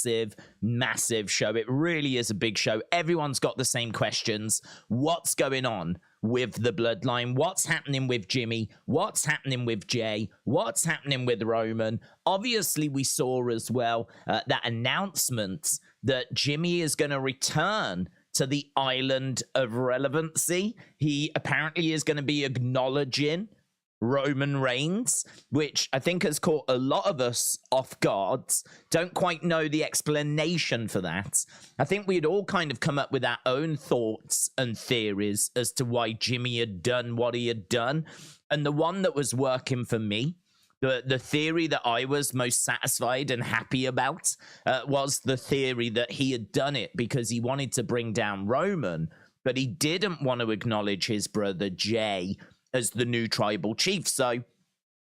massive, massive show. It really is a big show. Everyone's got the same questions. What's going on with the bloodline? What's happening with Jimmy? What's happening with Jay? What's happening with Roman? Obviously, we saw as well that announcement that Jimmy is going to return to the island of relevancy. He apparently is going to be acknowledging Roman Reigns, which I think has caught a lot of us off guard. Don't quite know the explanation for that. I think we'd all kind of come up with our own thoughts and theories as to why Jimmy had done what he had done. And the one that was working for me, the theory that I was most satisfied and happy about, was the theory that he had done it because he wanted to bring down Roman, but he didn't want to acknowledge his brother Jay as the new tribal chief. So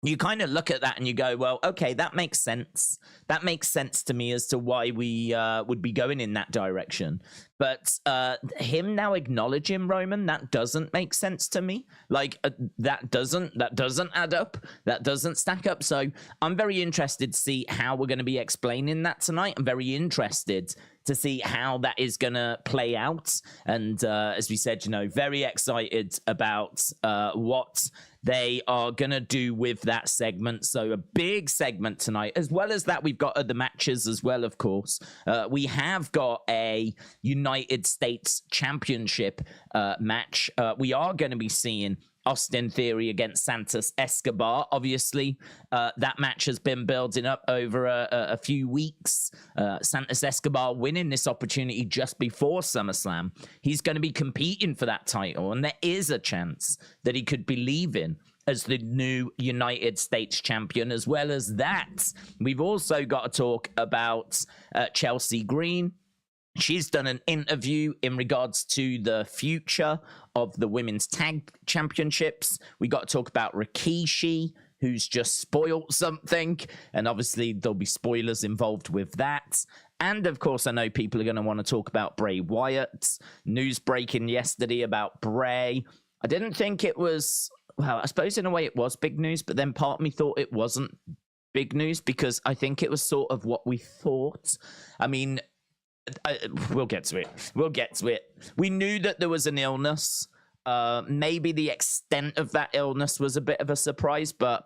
you kind of look at that and you go, well, okay, that makes sense. That makes sense to me as to why we would be going in that direction. But him now acknowledging Roman, that doesn't make sense to me. Like that doesn't add up. That doesn't stack up. So I'm very interested to see how we're going to be explaining that tonight. I'm very interested to see how that is going to play out. And as we said, you know, very excited about what they are going to do with that segment. So a big segment tonight. As well as that, we've got other matches as well, of course. We have got a United States Championship match. We are going to be seeing Austin Theory against Santos Escobar. Obviously, that match has been building up over a few weeks. Santos Escobar winning this opportunity just before SummerSlam. He's going to be competing for that title, and there is a chance that he could be leaving as the new United States champion. As well as that, we've also got to talk about Chelsea Green. She's done an interview in regards to the future of the women's tag championships. We got to talk about Rikishi, who's just spoiled something. And obviously there'll be spoilers involved with that. And of course, I know people are going to want to talk about Bray Wyatt. News breaking yesterday about Bray. I didn't think it was, well, I suppose in a way it was big news, but then part of me thought it wasn't big news because I think it was sort of what we thought. I mean, we'll get to it. We knew that there was an illness. Maybe the extent of that illness was a bit of a surprise, but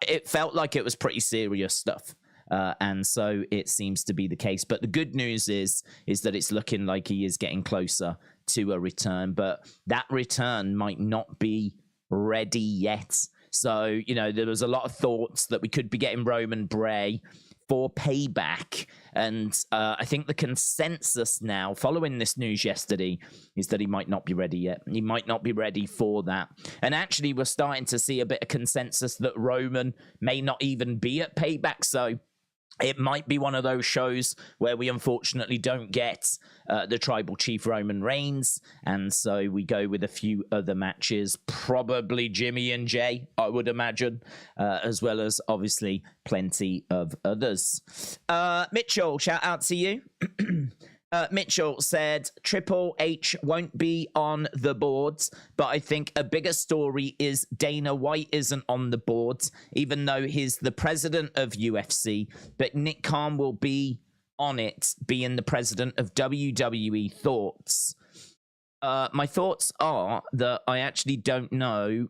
it felt like it was pretty serious stuff. And so it seems to be the case. But the good news is that it's looking like he is getting closer to a return. But that return might not be ready yet. So, you know, there was a lot of thoughts that we could be getting Roman Bray for Payback. And I think the consensus now, following this news yesterday, is that he might not be ready yet. He might not be ready for that. And actually, we're starting to see a bit of consensus that Roman may not even be at Payback. So it might be one of those shows where we unfortunately don't get the Tribal Chief Roman Reigns. And so we go with a few other matches, probably Jimmy and Jay, I would imagine, as well as obviously plenty of others. Mitchell, shout out to you. Mitchell said Triple H won't be on the boards, but I think a bigger story is Dana White isn't on the boards, even though he's the president of UFC, but Nick Khan will be on it, being the president of WWE. Thoughts? My thoughts are that I actually don't know.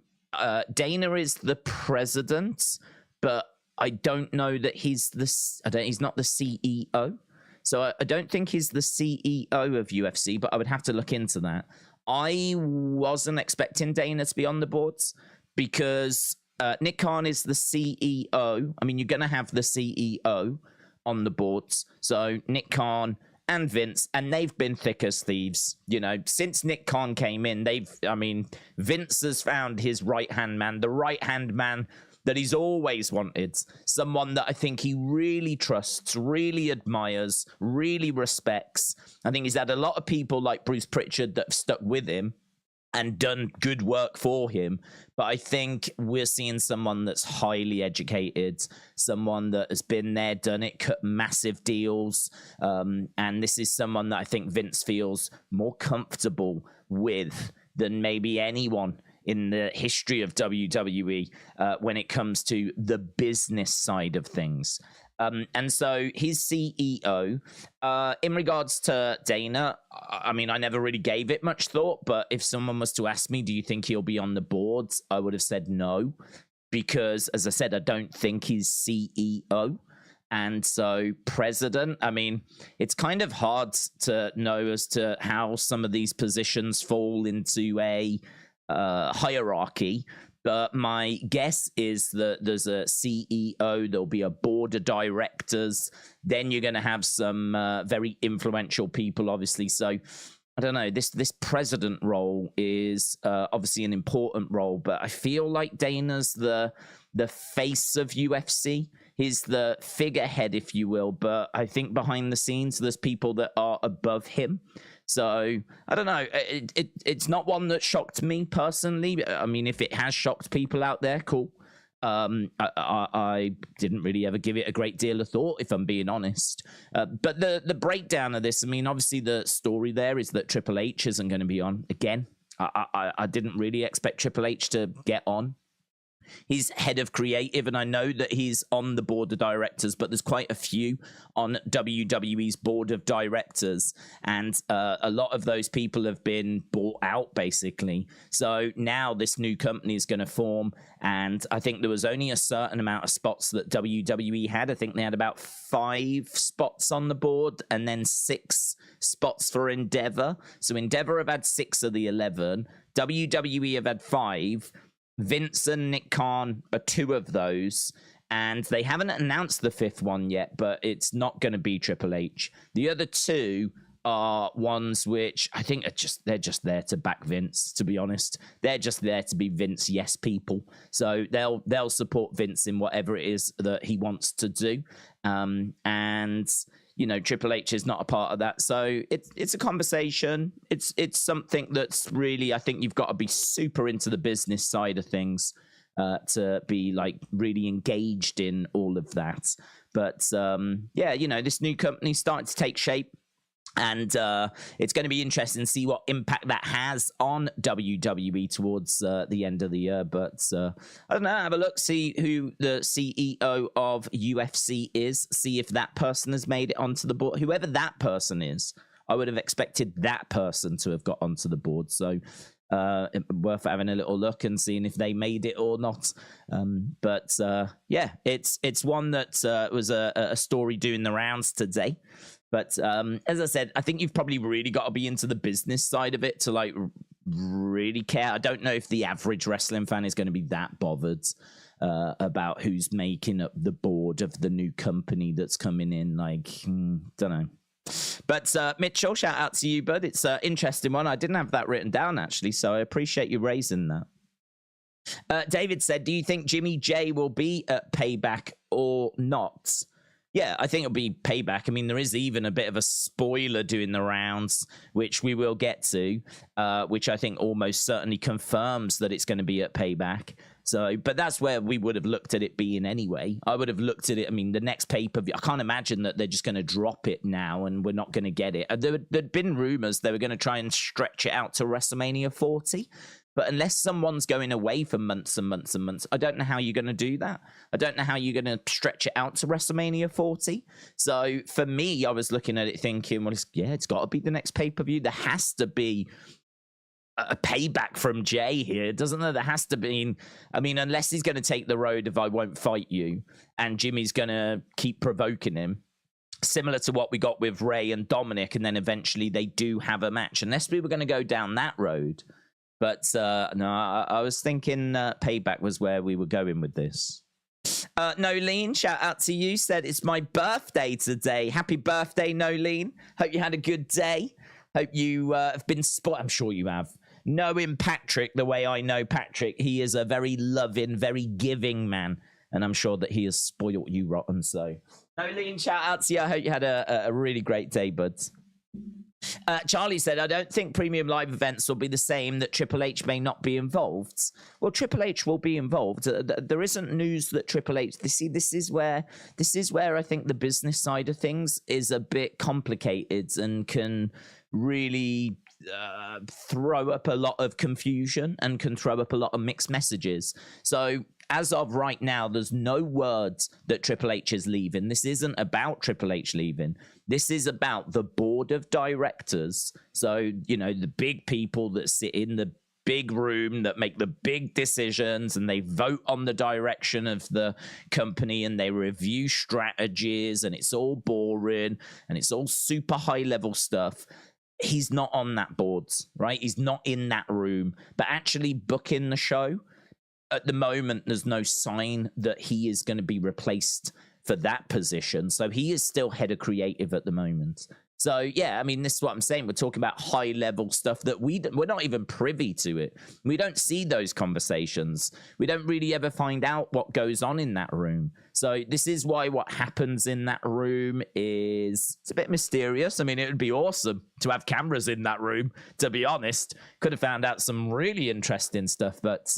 Dana is the president, but I don't know that he's not the CEO. So I don't think he's the CEO of UFC, but I would have to look into that. I wasn't expecting Dana to be on the boards because Nick Khan is the CEO. I mean, you're going to have the CEO on the boards. So Nick Khan and Vince, and they've been thick as thieves. You know, since Nick Khan came in, Vince has found his right-hand man, the right-hand man that he's always wanted, someone that I think he really trusts, really admires, really respects. I think he's had a lot of people like Bruce Pritchard that have stuck with him and done good work for him. But I think we're seeing someone that's highly educated, someone that has been there, done it, cut massive deals. And this is someone that I think Vince feels more comfortable with than maybe anyone in the history of WWE when it comes to the business side of things. And so his CEO, in regards to Dana, I mean, I never really gave it much thought, but if someone was to ask me, do you think he'll be on the boards? I would have said no, because as I said, I don't think he's CEO. And so president, I mean, it's kind of hard to know as to how some of these positions fall into a hierarchy. But my guess is that there's a CEO, there'll be a board of directors, then you're going to have some very influential people, obviously. So I don't know, this president role is obviously an important role, but I feel like Dana's the face of UFC. He's the figurehead, if you will, but I think behind the scenes, there's people that are above him. So I don't know. It's not one that shocked me personally. I mean, if it has shocked people out there, cool. I didn't really ever give it a great deal of thought, if I'm being honest. But the breakdown of this, I mean, obviously the story there is that Triple H isn't going to be on again. I didn't really expect Triple H to get on. He's head of creative, and I know that he's on the board of directors, but there's quite a few on WWE's board of directors, and a lot of those people have been bought out, basically. So now this new company is going to form, and I think there was only a certain amount of spots that WWE had. I think they had about 5 spots on the board, and then 6 spots for Endeavor. So Endeavor have had 6 of the 11. WWE have had 5. Vince and Nick Khan are 2 of those, and they haven't announced the 5th one yet, but it's not going to be Triple H. The other 2 are ones which I think they're just there to back Vince, to be honest. They're just there to be Vince yes people. So they'll support Vince in whatever it is that he wants to do. And you know, Triple H is not a part of that. So it's a conversation. It's something that's really, I think you've got to be super into the business side of things to be like really engaged in all of that. But yeah, you know, this new company's starting to take shape. And it's going to be interesting to see what impact that has on WWE towards the end of the year. But I don't know, have a look, see who the CEO of UFC is, see if that person has made it onto the board. Whoever that person is, I would have expected that person to have got onto the board. So worth having a little look and seeing if they made it or not. But yeah, it's one that was a story doing the rounds today. But as I said, I think you've probably really got to be into the business side of it to like really care. I don't know if the average wrestling fan is going to be that bothered about who's making up the board of the new company that's coming in. Like, don't know. But Mitchell, shout out to you, bud. It's an interesting one. I didn't have that written down, actually, so I appreciate you raising that. David said, do you think Jimmy J will be at Payback or not? Yeah, I think it'll be Payback. I mean, there is even a bit of a spoiler doing the rounds, which we will get to, which I think almost certainly confirms that it's going to be at Payback. So, but that's where we would have looked at it being anyway. I would have looked at it, I mean, the next pay-per-view, I can't imagine that they're just going to drop it now and we're not going to get it. There'd been rumors they were going to try and stretch it out to WrestleMania 40. But unless someone's going away for months and months and months, I don't know how you're going to do that. I don't know how you're going to stretch it out to WrestleMania 40. So for me, I was looking at it thinking, well, it's got to be the next pay-per-view. There has to be a payback from Jay here, doesn't there? There has to be. I mean, unless he's going to take the road of I won't fight you, and Jimmy's going to keep provoking him, similar to what we got with Ray and Dominic, and then eventually they do have a match. Unless we were going to go down that road. But no, I was thinking Payback was where we were going with this. Nolene, shout out to you, said it's my birthday today. Happy birthday, Nolene. Hope you had a good day. Hope you have been I'm sure you have. Knowing Patrick the way I know Patrick, he is a very loving, very giving man. And I'm sure that he has spoiled you rotten. So, Nolene, shout out to you. I hope you had a really great day, buds. Charlie said, I don't think premium live events will be the same, that Triple H may not be involved. Well, Triple H will be involved. There isn't news that Triple H, this is where I think the business side of things is a bit complicated and can really throw up a lot of confusion and can throw up a lot of mixed messages. So as of right now, there's no words that Triple H is leaving. This isn't about Triple H leaving. This is about the board of directors. So, you know, the big people that sit in the big room that make the big decisions, and they vote on the direction of the company, and they review strategies, and it's all boring and it's all super high level stuff. He's not on that board, right? He's not in that room, but actually booking the show at the moment, there's no sign that he is going to be replaced for that position. So he is still head of creative at the moment. So, yeah, I mean, this is what I'm saying. We're talking about high-level stuff that we're not even privy to it. We don't see those conversations. We don't really ever find out what goes on in that room. So this is why what happens in that room it's a bit mysterious. I mean, it would be awesome to have cameras in that room, to be honest. Could have found out some really interesting stuff, but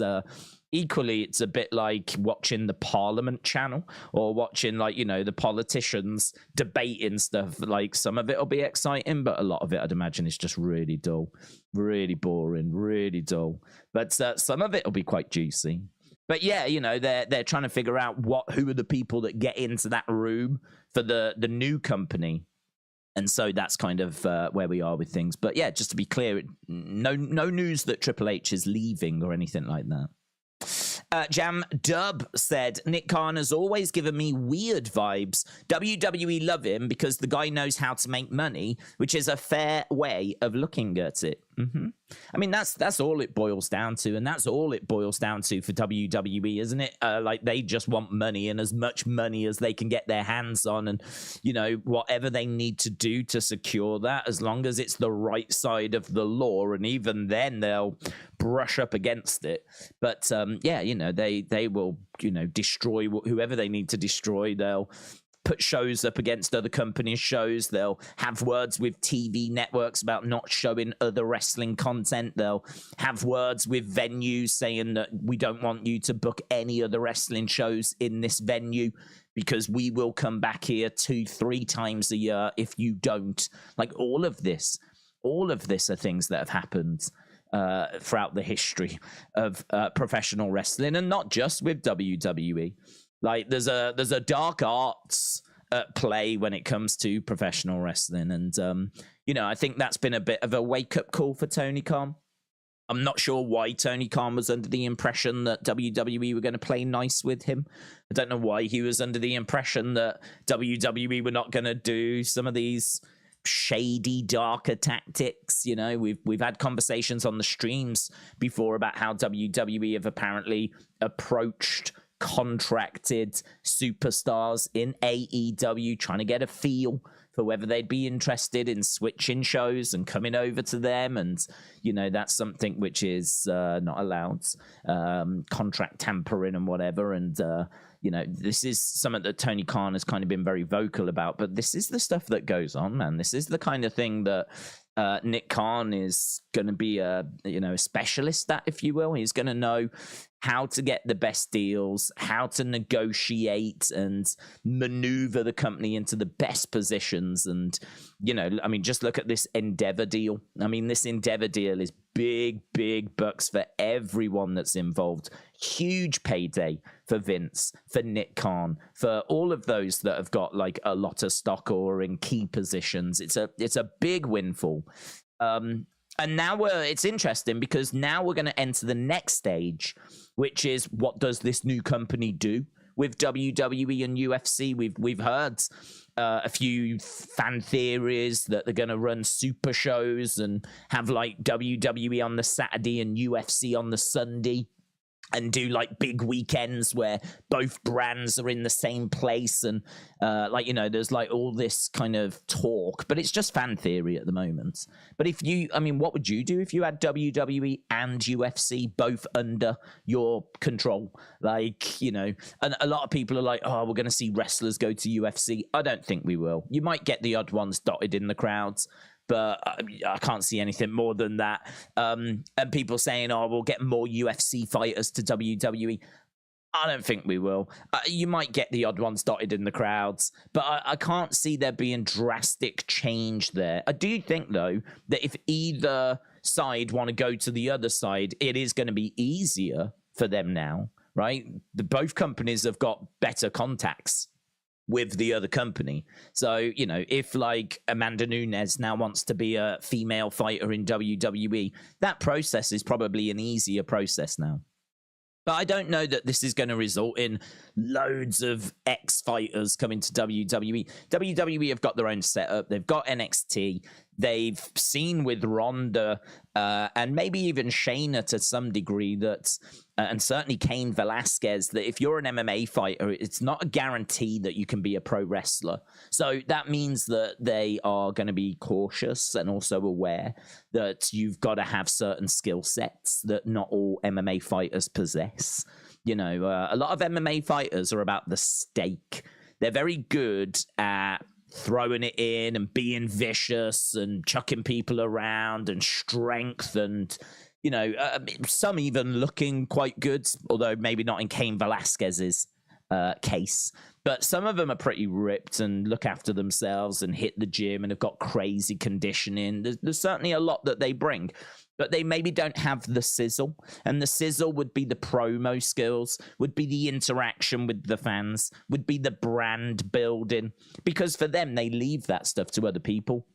equally, it's a bit like watching the Parliament channel or watching, like, you know, the politicians debating stuff. Like, some of it will be exciting, but a lot of it, I'd imagine, is just really dull, really boring, really dull. But some of it will be quite juicy. But yeah, you know, they're trying to figure out who are the people that get into that room for the new company. And so that's kind of where we are with things. But yeah, just to be clear, no news that Triple H is leaving or anything like that. Jam Dub said, Nick Khan has always given me weird vibes. WWE love him because the guy knows how to make money, which is a fair way of looking at it. I mean, that's all it boils down to, and that's all it boils down to for WWE, isn't it? Like, they just want money, and as much money as they can get their hands on, and, you know, whatever they need to do to secure that, as long as it's the right side of the law, and even then they'll brush up against it. But yeah, you know, they will, you know, destroy whoever they need to destroy. They'll put shows up against other companies' shows. They'll have words with TV networks about not showing other wrestling content. They'll have words with venues saying that we don't want you to book any other wrestling shows in this venue because we will come back here 2-3 times a year if you don't. Like, all of this are things that have happened throughout the history of professional wrestling, and not just with WWE. Like, there's a dark arts at play when it comes to professional wrestling. And, you know, I think that's been a bit of a wake-up call for Tony Khan. I'm not sure why Tony Khan was under the impression that WWE were going to play nice with him. I don't know why he was under the impression that WWE were not going to do some of these shady, darker tactics. You know, we've had conversations on the streams before about how WWE have apparently approached contracted superstars in AEW, trying to get a feel for whether they'd be interested in switching shows and coming over to them. And, you know, that's something which is not allowed, contract tampering and whatever. And, you know, this is something that Tony Khan has kind of been very vocal about, but this is the stuff that goes on, man. This is the kind of thing that Nick Khan is going to be a specialist at, if you will. He's going to know how to get the best deals, how to negotiate and maneuver the company into the best positions. And, you know, I mean, just look at this Endeavor deal. I mean, this Endeavor deal is big bucks for everyone that's involved. Huge payday for Vince, for Nick Khan, for all of those that have got like a lot of stock or in key positions. It's a big windfall. And now it's interesting because now we're going to enter the next stage, which is, what does this new company do with WWE and UFC? We've heard a few fan theories that they're going to run super shows and have like WWE on the Saturday and UFC on the Sunday, and do like big weekends where both brands are in the same place. And like, you know, there's like all this kind of talk, but it's just fan theory at the moment. But what would you do if you had WWE and UFC both under your control? Like, you know, and a lot of people are like, oh, we're going to see wrestlers go to UFC. I don't think we will. You might get the odd ones dotted in the crowds, but I can't see anything more than that. And people saying, oh, we'll get more UFC fighters to WWE. I don't think we will. You might get the odd ones dotted in the crowds, but I can't see there being drastic change there. I do think, though, that if either side want to go to the other side, it is going to be easier for them now, right? Both companies have got better contacts with the other company. So, you know, if like Amanda Nunes now wants to be a female fighter in WWE, that process is probably an easier process now. But I don't know that this is going to result in loads of ex-fighters coming to WWE. WWE have got their own setup. They've got NXT. They've seen with Ronda and maybe even Shayna to some degree that, and certainly Cain Velasquez, that if you're an MMA fighter, it's not a guarantee that you can be a pro wrestler. So that means that they are going to be cautious and also aware that you've got to have certain skill sets that not all MMA fighters possess. You know, a lot of MMA fighters are about the stake. They're very good at throwing it in and being vicious and chucking people around and strength and, you know, some even looking quite good, although maybe not in Cain Velasquez's case. But some of them are pretty ripped and look after themselves and hit the gym and have got crazy conditioning. There's certainly a lot that they bring, but they maybe don't have the sizzle. And the sizzle would be the promo skills, would be the interaction with the fans, would be the brand building. Because for them, they leave that stuff to other people.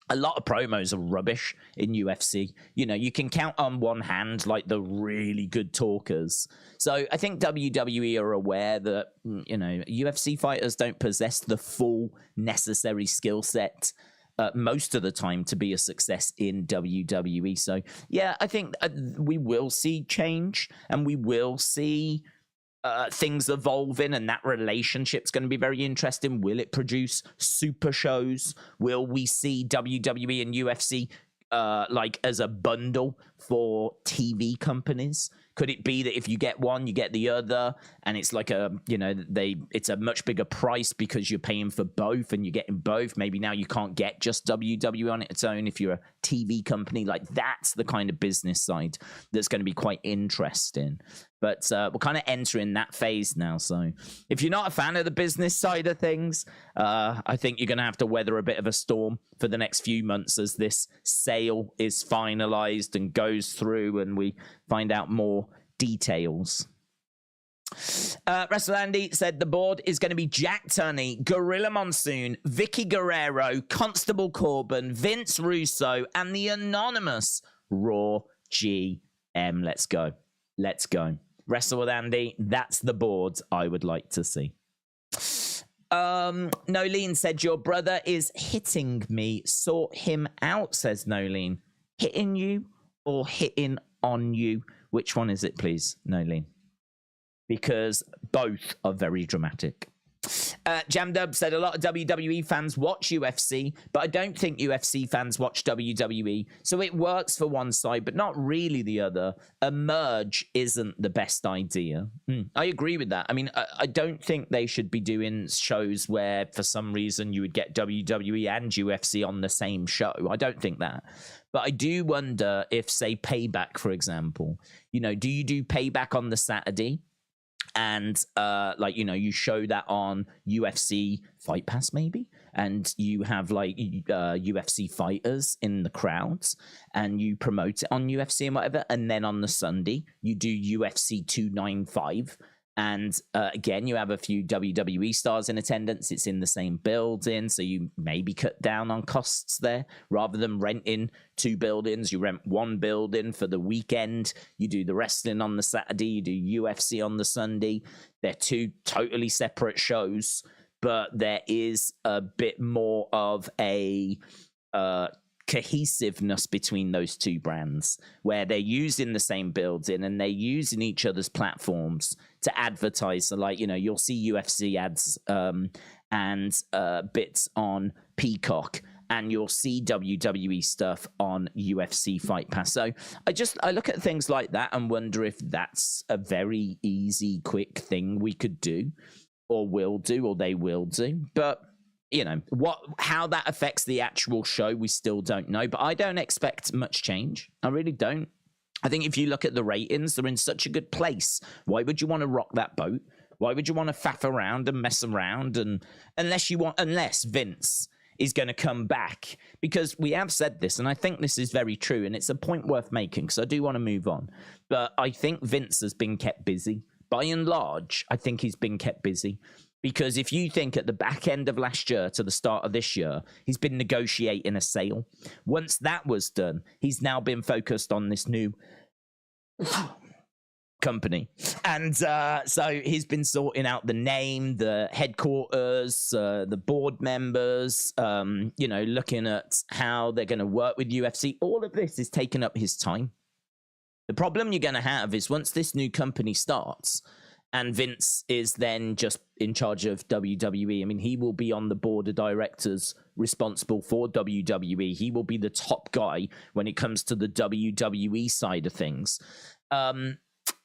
A lot of promos are rubbish in UFC. You know, you can count on one hand, like the really good talkers. So I think WWE are aware that, you know, UFC fighters don't possess the full necessary skill set most of the time to be a success in WWE. So, yeah, I think we will see change and we will see things evolving, and that relationship's going to be very interesting. Will it produce super shows? Will we see WWE and UFC like as a bundle for TV companies? Could it be that if you get one, you get the other, and it's like a, you know, it's a much bigger price because you're paying for both and you're getting both? Maybe now you can't get just WWE on its own if you're a TV company. Like, that's the kind of business side that's going to be quite interesting. But we're kind of entering that phase now. So if you're not a fan of the business side of things, I think you're going to have to weather a bit of a storm for the next few months as this sale is finalized and goes through and we find out more details. Wrestle Andy said the board is going to be Jack Tunney, Gorilla Monsoon, Vicky Guerrero, Constable Corbin, Vince Russo, and the anonymous Raw GM. Let's go. Let's go. Wrestle with Andy. That's the board I would like to see. Nolene said, your brother is hitting me. Sort him out, says Nolene. Hitting you or hitting on you? Which one is it, please, Nolene? Because both are very dramatic. Jamdub said a lot of WWE fans watch UFC, but I don't think UFC fans watch WWE. So it works for one side, but not really the other. A merge isn't the best idea. I agree with that. I mean, I don't think they should be doing shows where for some reason you would get WWE and UFC on the same show. I don't think that. But I do wonder if, say, Payback, for example, you know, do you do Payback on the Saturday? And like, you know, you show that on UFC Fight Pass maybe, and you have like UFC fighters in the crowds, and you promote it on UFC and whatever. And then on the Sunday, you do UFC 295. And again, you have a few WWE stars in attendance. It's in the same building, so you maybe cut down on costs there. Rather than renting two buildings, you rent one building for the weekend. You do the wrestling on the Saturday. You do UFC on the Sunday. They're two totally separate shows, but there is a bit more of a cohesiveness between those two brands, where they're using the same building and they're using each other's platforms to advertise. So, like, you know, you'll see UFC ads and bits on Peacock, and you'll see WWE stuff on UFC Fight Pass. So I look at things like that and wonder if that's a very easy, quick thing we could do, or will do, or they will do. But you know, how that affects the actual show, we still don't know. But I don't expect much change. I really don't. I think if you look at the ratings, they're in such a good place. Why would you want to rock that boat? Why would you want to faff around and mess around? And unless Vince is going to come back, because we have said this, and I think this is very true, and it's a point worth making, because I do want to move on. But I think Vince has been kept busy by and large, I think he's been kept busy. Because if you think at the back end of last year to the start of this year, he's been negotiating a sale. Once that was done, he's now been focused on this new company. And so he's been sorting out the name, the headquarters, the board members, you know, looking at how they're going to work with UFC. All of this is taking up his time. The problem you're going to have is once this new company starts, and Vince is then just in charge of WWE. I mean, he will be on the board of directors responsible for WWE. He will be the top guy when it comes to the WWE side of things.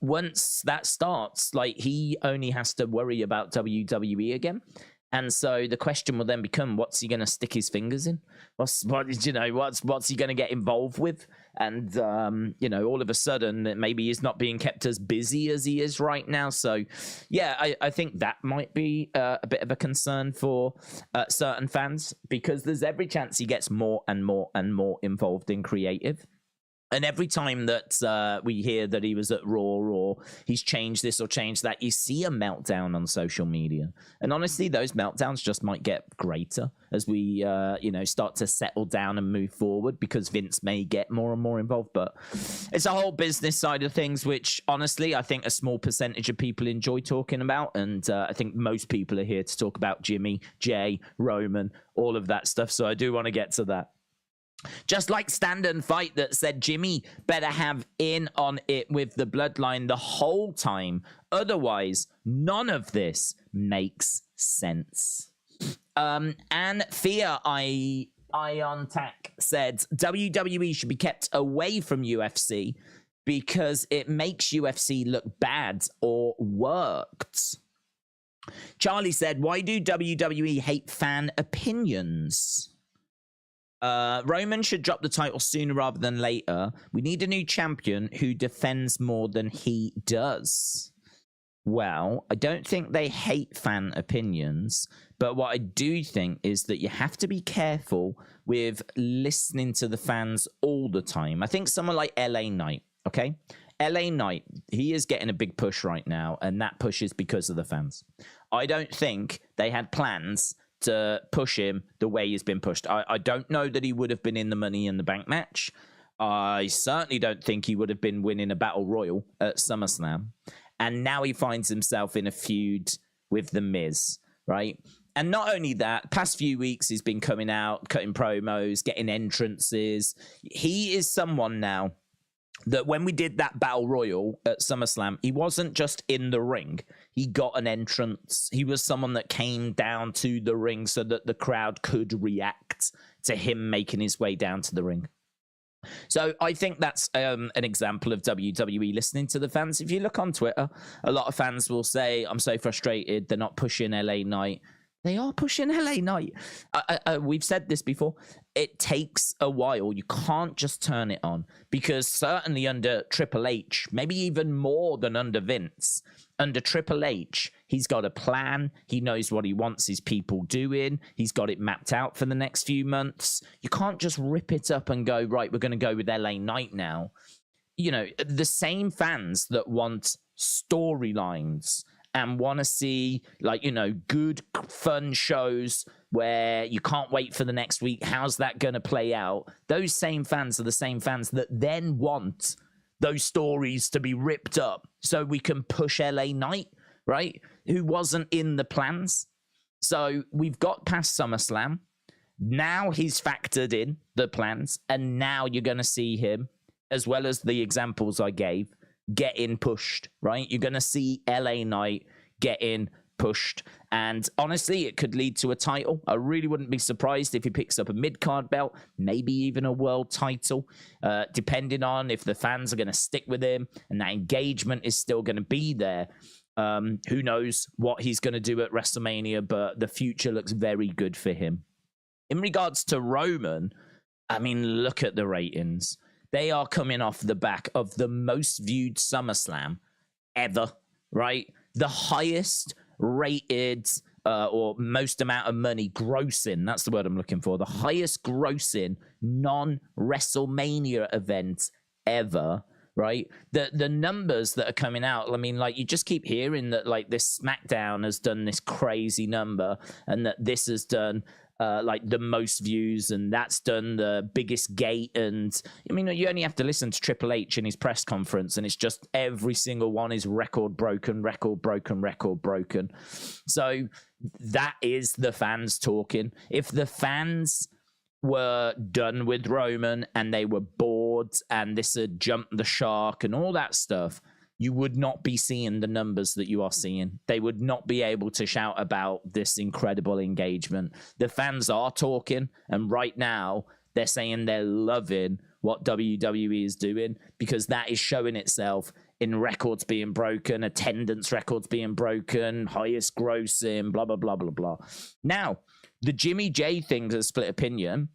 Once that starts, like, he only has to worry about WWE again. And so the question will then become, what's he going to stick his fingers in? What's he going to get involved with? And, you know, all of a sudden, maybe he's not being kept as busy as he is right now. So, yeah, I think that might be a bit of a concern for certain fans, because there's every chance he gets more and more and more involved in creative. And every time that we hear that he was at Raw or he's changed this or changed that, you see a meltdown on social media. And honestly, those meltdowns just might get greater as we, you know, start to settle down and move forward, because Vince may get more and more involved. But it's a whole business side of things, which honestly, I think a small percentage of people enjoy talking about. And I think most people are here to talk about Jimmy, Jay, Roman, all of that stuff. So I do want to get to that. Just like Stand and Fight that said Jimmy better have in on it with the bloodline the whole time. Otherwise, none of this makes sense. And Fear Iontac said WWE should be kept away from UFC because it makes UFC look bad or worked. Charlie said, why do WWE hate fan opinions? Roman should drop the title sooner rather than later. We need a new champion who defends more than he does. Well, I don't think they hate fan opinions, but what I do think is that you have to be careful with listening to the fans all the time. I think someone like LA Knight, okay? LA Knight, he is getting a big push right now, and that push is because of the fans. I don't think they had plans to push him the way he's been pushed. I don't know that he would have been in the Money in the Bank match. I certainly don't think he would have been winning a Battle Royal at SummerSlam. And now he finds himself in a feud with The Miz, right? And not only that, past few weeks he's been coming out, cutting promos, getting entrances. He is someone now that when we did that Battle Royal at SummerSlam, he wasn't just in the ring. He got an entrance. He was someone that came down to the ring so that the crowd could react to him making his way down to the ring. So I think that's an example of WWE listening to the fans. If you look on Twitter, a lot of fans will say, I'm so frustrated, they're not pushing LA Knight. They are pushing LA Knight. We've said this before. It takes a while. You can't just turn it on, because certainly under Triple H, maybe even more than under Vince, under Triple H, he's got a plan. He knows what he wants his people doing. He's got it mapped out for the next few months. You can't just rip it up and go, right, we're going to go with LA Knight now. You know, the same fans that want storylines and want to see, like, you know, good, fun shows where you can't wait for the next week. How's that going to play out? Those same fans are the same fans that then want those stories to be ripped up so we can push LA Knight, right? Who wasn't in the plans. So we've got past SummerSlam. Now he's factored in the plans, and now you're going to see him, as well as the examples I gave, getting pushed, right? You're going to see LA Knight getting pushed. And honestly, it could lead to a title. I really wouldn't be surprised if he picks up a mid-card belt, maybe even a world title, depending on if the fans are going to stick with him and that engagement is still going to be there. Who knows what he's going to do at WrestleMania, but the future looks very good for him. In regards to Roman, I mean, look at the ratings. They are coming off the back of the most viewed SummerSlam ever, right? The highest rated or most amount of money grossing, that's the word I'm looking for, the highest grossing non-WrestleMania event ever. right? The numbers that are coming out, I mean, like, you just keep hearing that, like, this SmackDown has done this crazy number, and that this has done like the most views, and that's done the biggest gate. And I mean, you only have to listen to Triple H in his press conference, and it's just every single one is record broken, record broken, record broken. So that is the fans talking. If the fans were done with Roman and they were bored and this had jumped the shark and all that stuff, you would not be seeing the numbers that you are seeing. They would not be able to shout about this incredible engagement. The fans are talking, and right now they're saying they're loving what WWE is doing, because that is showing itself in records being broken, attendance records being broken, highest grossing, blah, blah, blah, blah, blah. Now, the Jimmy J thing's a split opinion.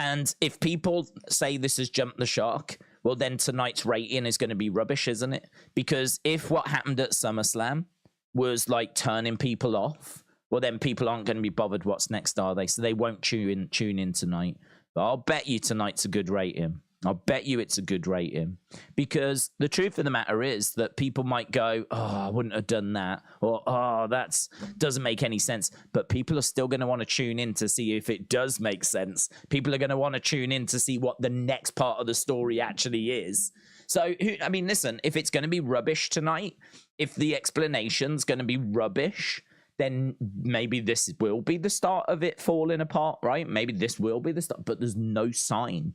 And if people say this has jumped the shark, well, then tonight's rating is going to be rubbish, isn't it? Because if what happened at SummerSlam was like turning people off, well, then people aren't going to be bothered what's next, are they? So they won't tune in tonight. But I'll bet you tonight's a good rating. I'll bet you it's a good rating, because the truth of the matter is that people might go, oh, I wouldn't have done that, or oh, that doesn't make any sense. But people are still going to want to tune in to see if it does make sense. People are going to want to tune in to see what the next part of the story actually is. So, I mean, listen, if it's going to be rubbish tonight, if the explanation's going to be rubbish, then maybe this will be the start of it falling apart, right? Maybe this will be the start, but there's no sign.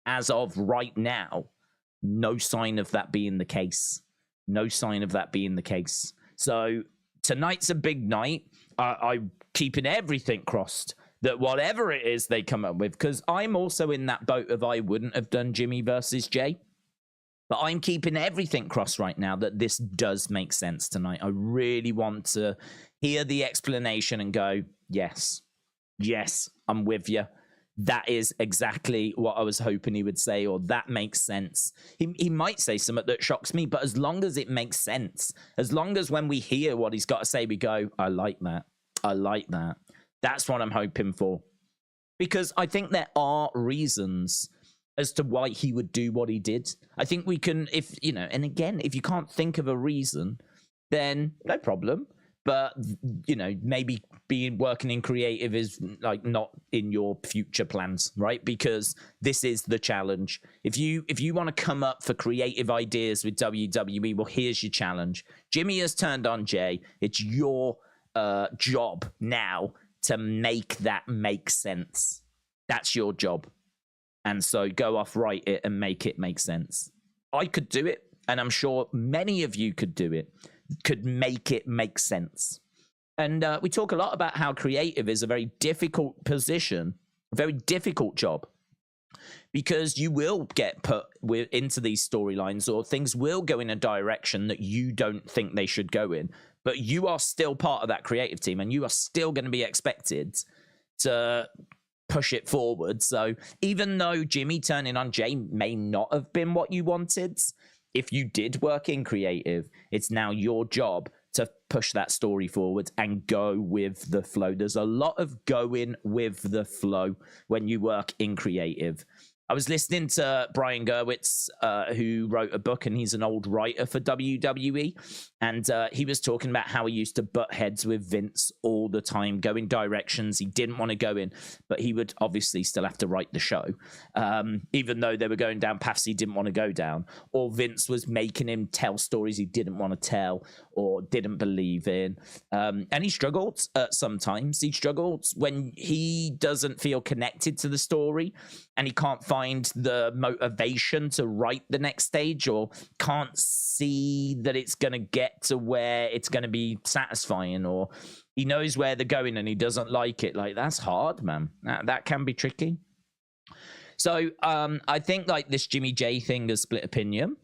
As of right now, no sign of that being the case. No sign of that being the case. So tonight's a big night. I'm keeping everything crossed that whatever it is they come up with, because I'm also in that boat of I wouldn't have done Jimmy versus Jay. But I'm keeping everything crossed right now that this does make sense tonight. I really want to hear the explanation and go, yes, I'm with you. That is exactly what I was hoping he would say, or that makes sense. He might say something that shocks me, but as long as it makes sense, as long as when we hear what he's got to say, we go, I like that. I like that. That's what I'm hoping for. Because I think there are reasons as to why he would do what he did. I think we can, if, you know, and again, if you can't think of a reason, then no problem. But, you know, maybe working in creative is like not in your future plans, right? Because this is the challenge. If you want to come up for creative ideas with WWE, well, here's your challenge. Jimmy has turned on Jay. It's your job now to make that make sense. That's your job. And so go off, write it, and make it make sense. I could do it, and I'm sure many of you could do it. Could make it make sense. And we talk a lot about how creative is a very difficult position, a very difficult job, because you will get put into these storylines, or things will go in a direction that you don't think they should go in, but you are still part of that creative team, and you are still going to be expected to push it forward. So even though Jimmy turning on Jay may not have been what you wanted, if you did work in creative, it's now your job to push that story forward and go with the flow. There's a lot of going with the flow when you work in creative. I was listening to Brian Gerwitz, who wrote a book, and he's an old writer for WWE. And he was talking about how he used to butt heads with Vince all the time, go in directions he didn't want to go in, but he would obviously still have to write the show, even though they were going down paths he didn't want to go down. Or Vince was making him tell stories he didn't want to tell or didn't believe in. And he struggled sometimes. He struggled when he doesn't feel connected to the story, and he can't find the motivation to write the next stage, or can't see that it's going to get to where it's going to be satisfying, or he knows where they're going and he doesn't like it. Like, that's hard, man. That can be tricky. So I think like this Jimmy J thing is split opinion.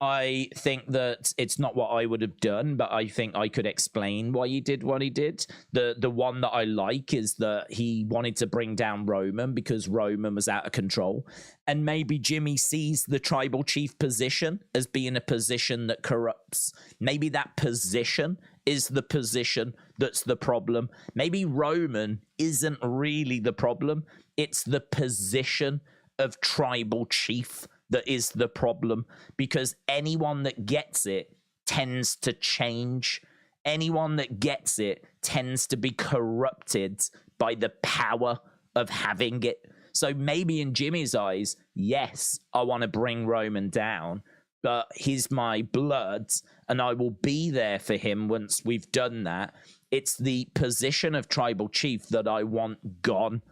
I think that it's not what I would have done, but I think I could explain why he did what he did. The one that I like is that he wanted to bring down Roman because Roman was out of control. And maybe Jimmy sees the tribal chief position as being a position that corrupts. Maybe that position is the position that's the problem. Maybe Roman isn't really the problem. It's the position of tribal chief that is the problem, because anyone that gets it tends to change. Anyone that gets it tends to be corrupted by the power of having it. So maybe in Jimmy's eyes, yes, I want to bring Roman down, but he's my blood and I will be there for him once we've done that. It's the position of tribal chief that I want gone.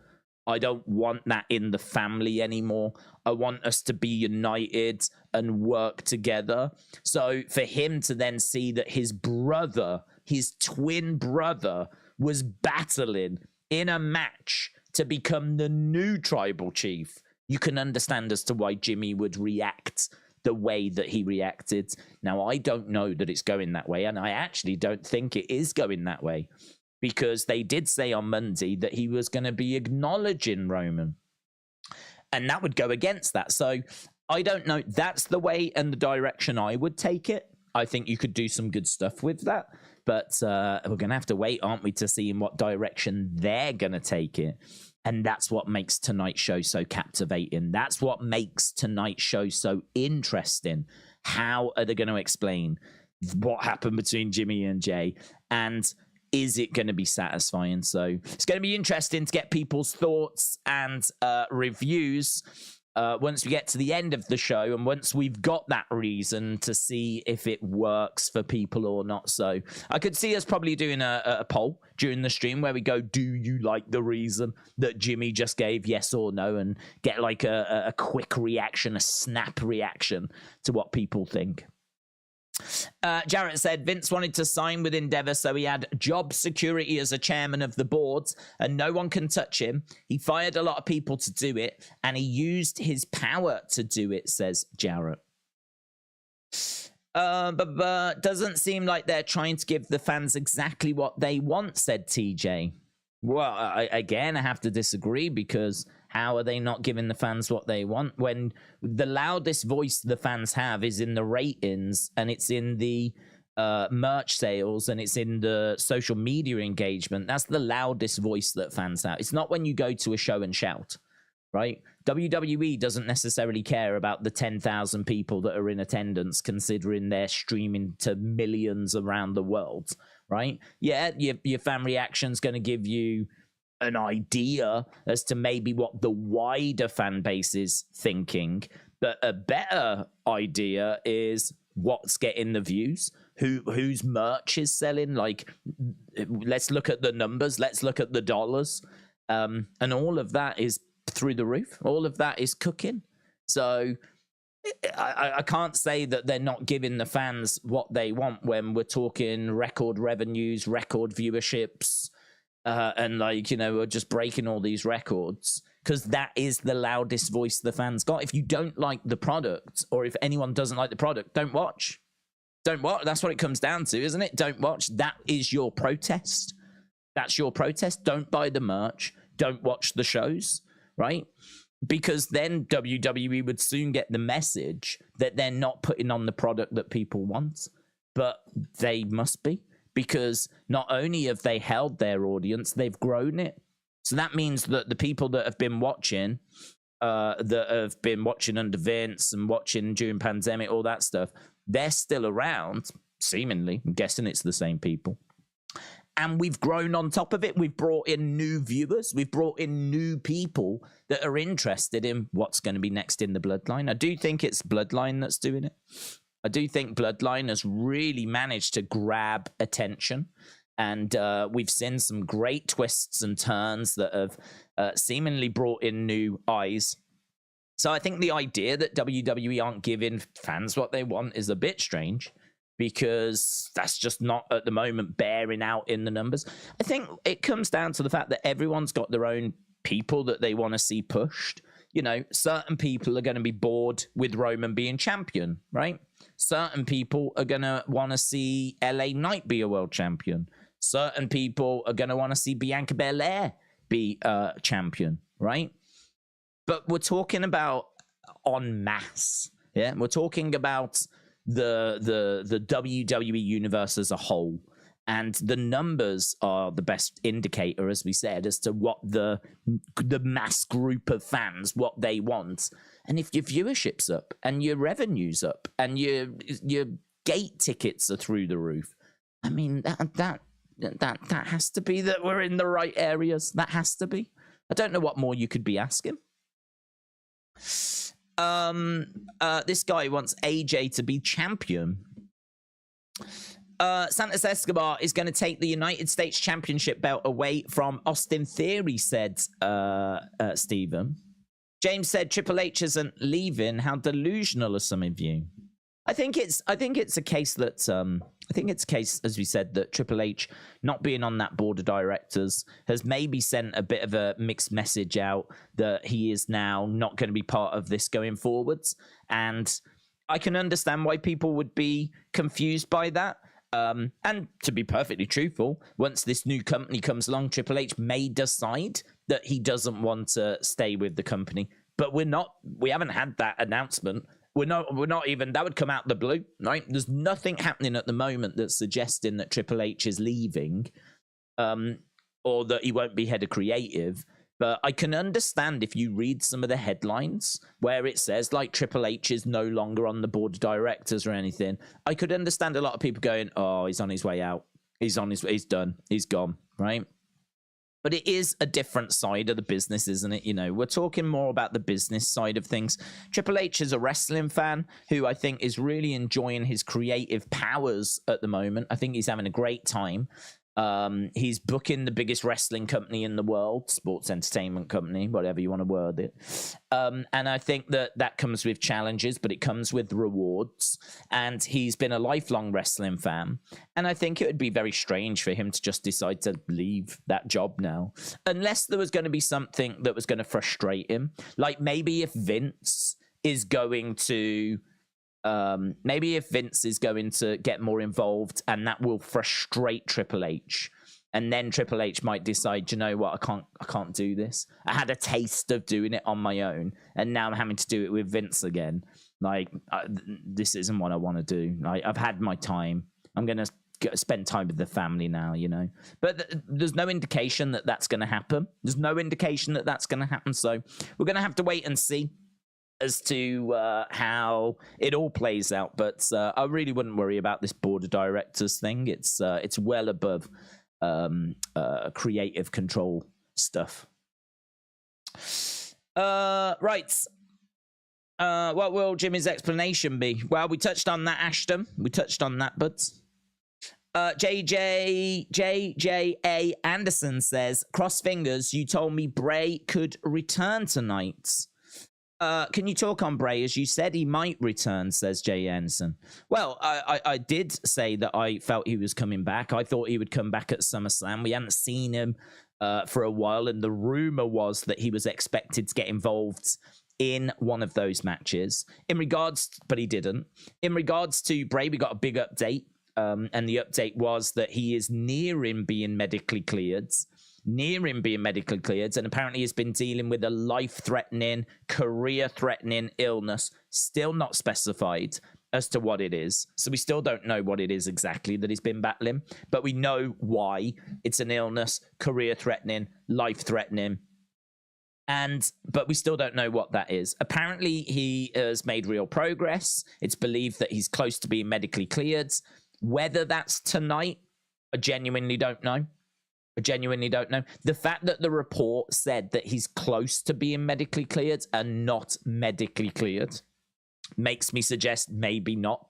I don't want that in the family anymore. I want us to be united and work together. So for him to then see that his brother, his twin brother, was battling in a match to become the new tribal chief, you can understand as to why Jimmy would react the way that he reacted. Now, I don't know that it's going that way, and I actually don't think it is going that way, because they did say on Monday that he was going to be acknowledging Roman, and that would go against that. So I don't know. That's the way and the direction I would take it. I think you could do some good stuff with that, but we're going to have to wait, aren't we, to see in what direction they're going to take it. And that's what makes tonight's show so captivating. That's what makes tonight's show so interesting. How are they going to explain what happened between Jimmy and Jay? And is it going to be satisfying? So it's going to be interesting to get people's thoughts and reviews once we get to the end of the show, and once we've got that reason to see if it works for people or not. So I could see us probably doing a poll during the stream where we go, do you like the reason that Jimmy just gave, yes or no, and get like a quick reaction, a snap reaction to what people think. Jarrett said Vince wanted to sign with Endeavor, so he had job security as a chairman of the board, and no one can touch him. He fired a lot of people to do it, and he used his power to do it, says Jarrett. But doesn't seem like they're trying to give the fans exactly what they want, said TJ. Well, I have to disagree, because how are they not giving the fans what they want when the loudest voice the fans have is in the ratings, and it's in the merch sales, and it's in the social media engagement? That's the loudest voice that fans have. It's not when you go to a show and shout, right? WWE doesn't necessarily care about the 10,000 people that are in attendance, considering they're streaming to millions around the world, right? Yeah, your fan reaction's going to give you an idea as to maybe what the wider fan base is thinking, but a better idea is what's getting the views, whose merch is selling. Like, let's look at the numbers, let's look at the dollars, and all of that is through the roof. All of that is cooking. So I can't say that they're not giving the fans what they want when we're talking record revenues, record viewerships, and we're just breaking all these records, because that is the loudest voice the fans got. If you don't like the product, or if anyone doesn't like the product, don't watch. Don't watch. That's what it comes down to, isn't it? Don't watch. That is your protest. That's your protest. Don't buy the merch. Don't watch the shows, right? Because then WWE would soon get the message that they're not putting on the product that people want, but they must be. Because not only have they held their audience, they've grown it. So that means that the people that have been watching, under Vince and watching during pandemic, all that stuff, they're still around, seemingly. I'm guessing it's the same people. And we've grown on top of it. We've brought in new viewers. We've brought in new people that are interested in what's going to be next in the Bloodline. I do think it's Bloodline that's doing it. I do think Bloodline has really managed to grab attention, and we've seen some great twists and turns that have seemingly brought in new eyes. So I think the idea that WWE aren't giving fans what they want is a bit strange, because that's just not at the moment bearing out in the numbers. I think it comes down to the fact that everyone's got their own people that they want to see pushed. You know, certain people are going to be bored with Roman being champion, right? Certain people are going to want to see LA Knight be a world champion. Certain people are going to want to see Bianca Belair be a champion, right? But we're talking about en masse, yeah? We're talking about the WWE universe as a whole. And the numbers are the best indicator, as we said, as to what the mass group of fans, what they want. And if your viewership's up and your revenue's up and your gate tickets are through the roof, I mean, that has to be that we're in the right areas. That has to be. I don't know what more you could be asking. This guy wants AJ to be champion. Santos Escobar is going to take the United States Championship belt away from Austin Theory, said Stephen. James said Triple H isn't leaving. How delusional are some of you? I think it's a case that as we said, that Triple H not being on that board of directors has maybe sent a bit of a mixed message out that he is now not going to be part of this going forwards. And I can understand why people would be confused by that. And to be perfectly truthful, once this new company comes along, Triple H may decide that he doesn't want to stay with the company. But we haven't had that announcement. We're not even, that would come out the blue, right? There's nothing happening at the moment that's suggesting that Triple H is leaving, or that he won't be head of creative. But I can understand if you read some of the headlines where it says like Triple H is no longer on the board of directors or anything. I could understand a lot of people going, "Oh, he's on his way out. He's done. He's gone." Right? But it is a different side of the business, isn't it? You know, we're talking more about the business side of things. Triple H is a wrestling fan who I think is really enjoying his creative powers at the moment. I think he's having a great time. He's booking the biggest wrestling company in the world, sports entertainment company, whatever you want to word it. And I think that comes with challenges, but it comes with rewards. And he's been a lifelong wrestling fan. And I think it would be very strange for him to just decide to leave that job now, unless there was going to be something that was going to frustrate him. Like maybe if Vince is going to get more involved, and that will frustrate Triple H, and then Triple H might decide, you know what, I can't do this. I had a taste of doing it on my own, and now I'm having to do it with Vince again. Like, this isn't what I want to do. I've had my time. I'm gonna spend time with the family now, you know. But there's no indication that that's going to happen. There's no indication that that's going to happen. So we're going to have to wait and see as to how it all plays out. But I really wouldn't worry about this board of directors thing. It's well above creative control stuff. Right. What will Jimmy's explanation be? Well, we touched on that, Ashton. We touched on that, but JEY Anderson says, cross fingers, you told me Bray could return tonight. Can you talk on Bray? As you said, he might return, says Jay Anderson. Well, I did say that I felt he was coming back. I thought he would come back at SummerSlam. We hadn't seen him for a while, and the rumor was that he was expected to get involved in one of those matches. But he didn't. In regards to Bray, we got a big update, and the update was that he is nearing being medically cleared. And apparently has been dealing with a life-threatening, career-threatening illness, still not specified as to what it is. So we still don't know what it is exactly that he's been battling, but we know why. It's an illness, career-threatening, life-threatening, but we still don't know what that is. Apparently he has made real progress. It's believed that he's close to being medically cleared. Whether that's tonight, I genuinely don't know. The fact that the report said that he's close to being medically cleared and not medically cleared makes me suggest maybe not.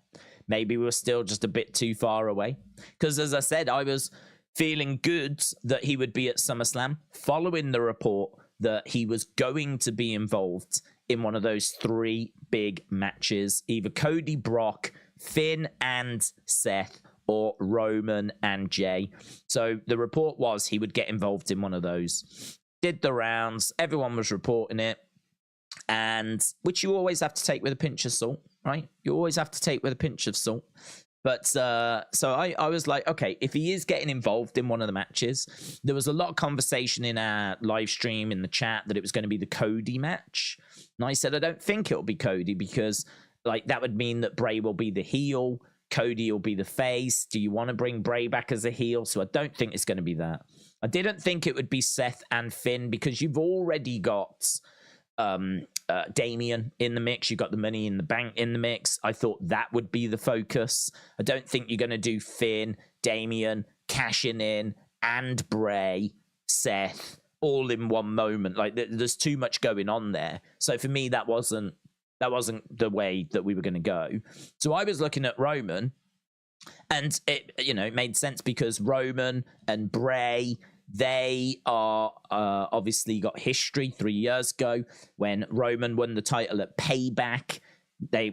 Maybe we're still just a bit too far away. Because as I said, I was feeling good that he would be at SummerSlam following the report that he was going to be involved in one of those three big matches, either Cody, Brock, Finn, and Seth, or Roman and Jay. So the report was he would get involved in one of those. Did the rounds. Everyone was reporting it. And which you always have to take with a pinch of salt, right? You always have to take with a pinch of salt. But so I was like, okay, if he is getting involved in one of the matches, there was a lot of conversation in our live stream, in the chat, that it was going to be the Cody match. And I said, I don't think it'll be Cody, because like that would mean that Bray will be the heel. Cody will be the face? Do you want to bring Bray back as a heel? So I don't think it's going to be that. I didn't think it would be Seth and Finn because you've already got Damian in the mix. You've got the Money in the Bank in the mix. I thought that would be the focus. I don't think you're going to do Finn, Damian, cashing in, and Bray, Seth, all in one moment. Like there's too much going on there. So for me, that wasn't the way that we were going to go. So I was looking at Roman, and it made sense because Roman and Bray, they are obviously got history 3 years ago when Roman won the title at Payback.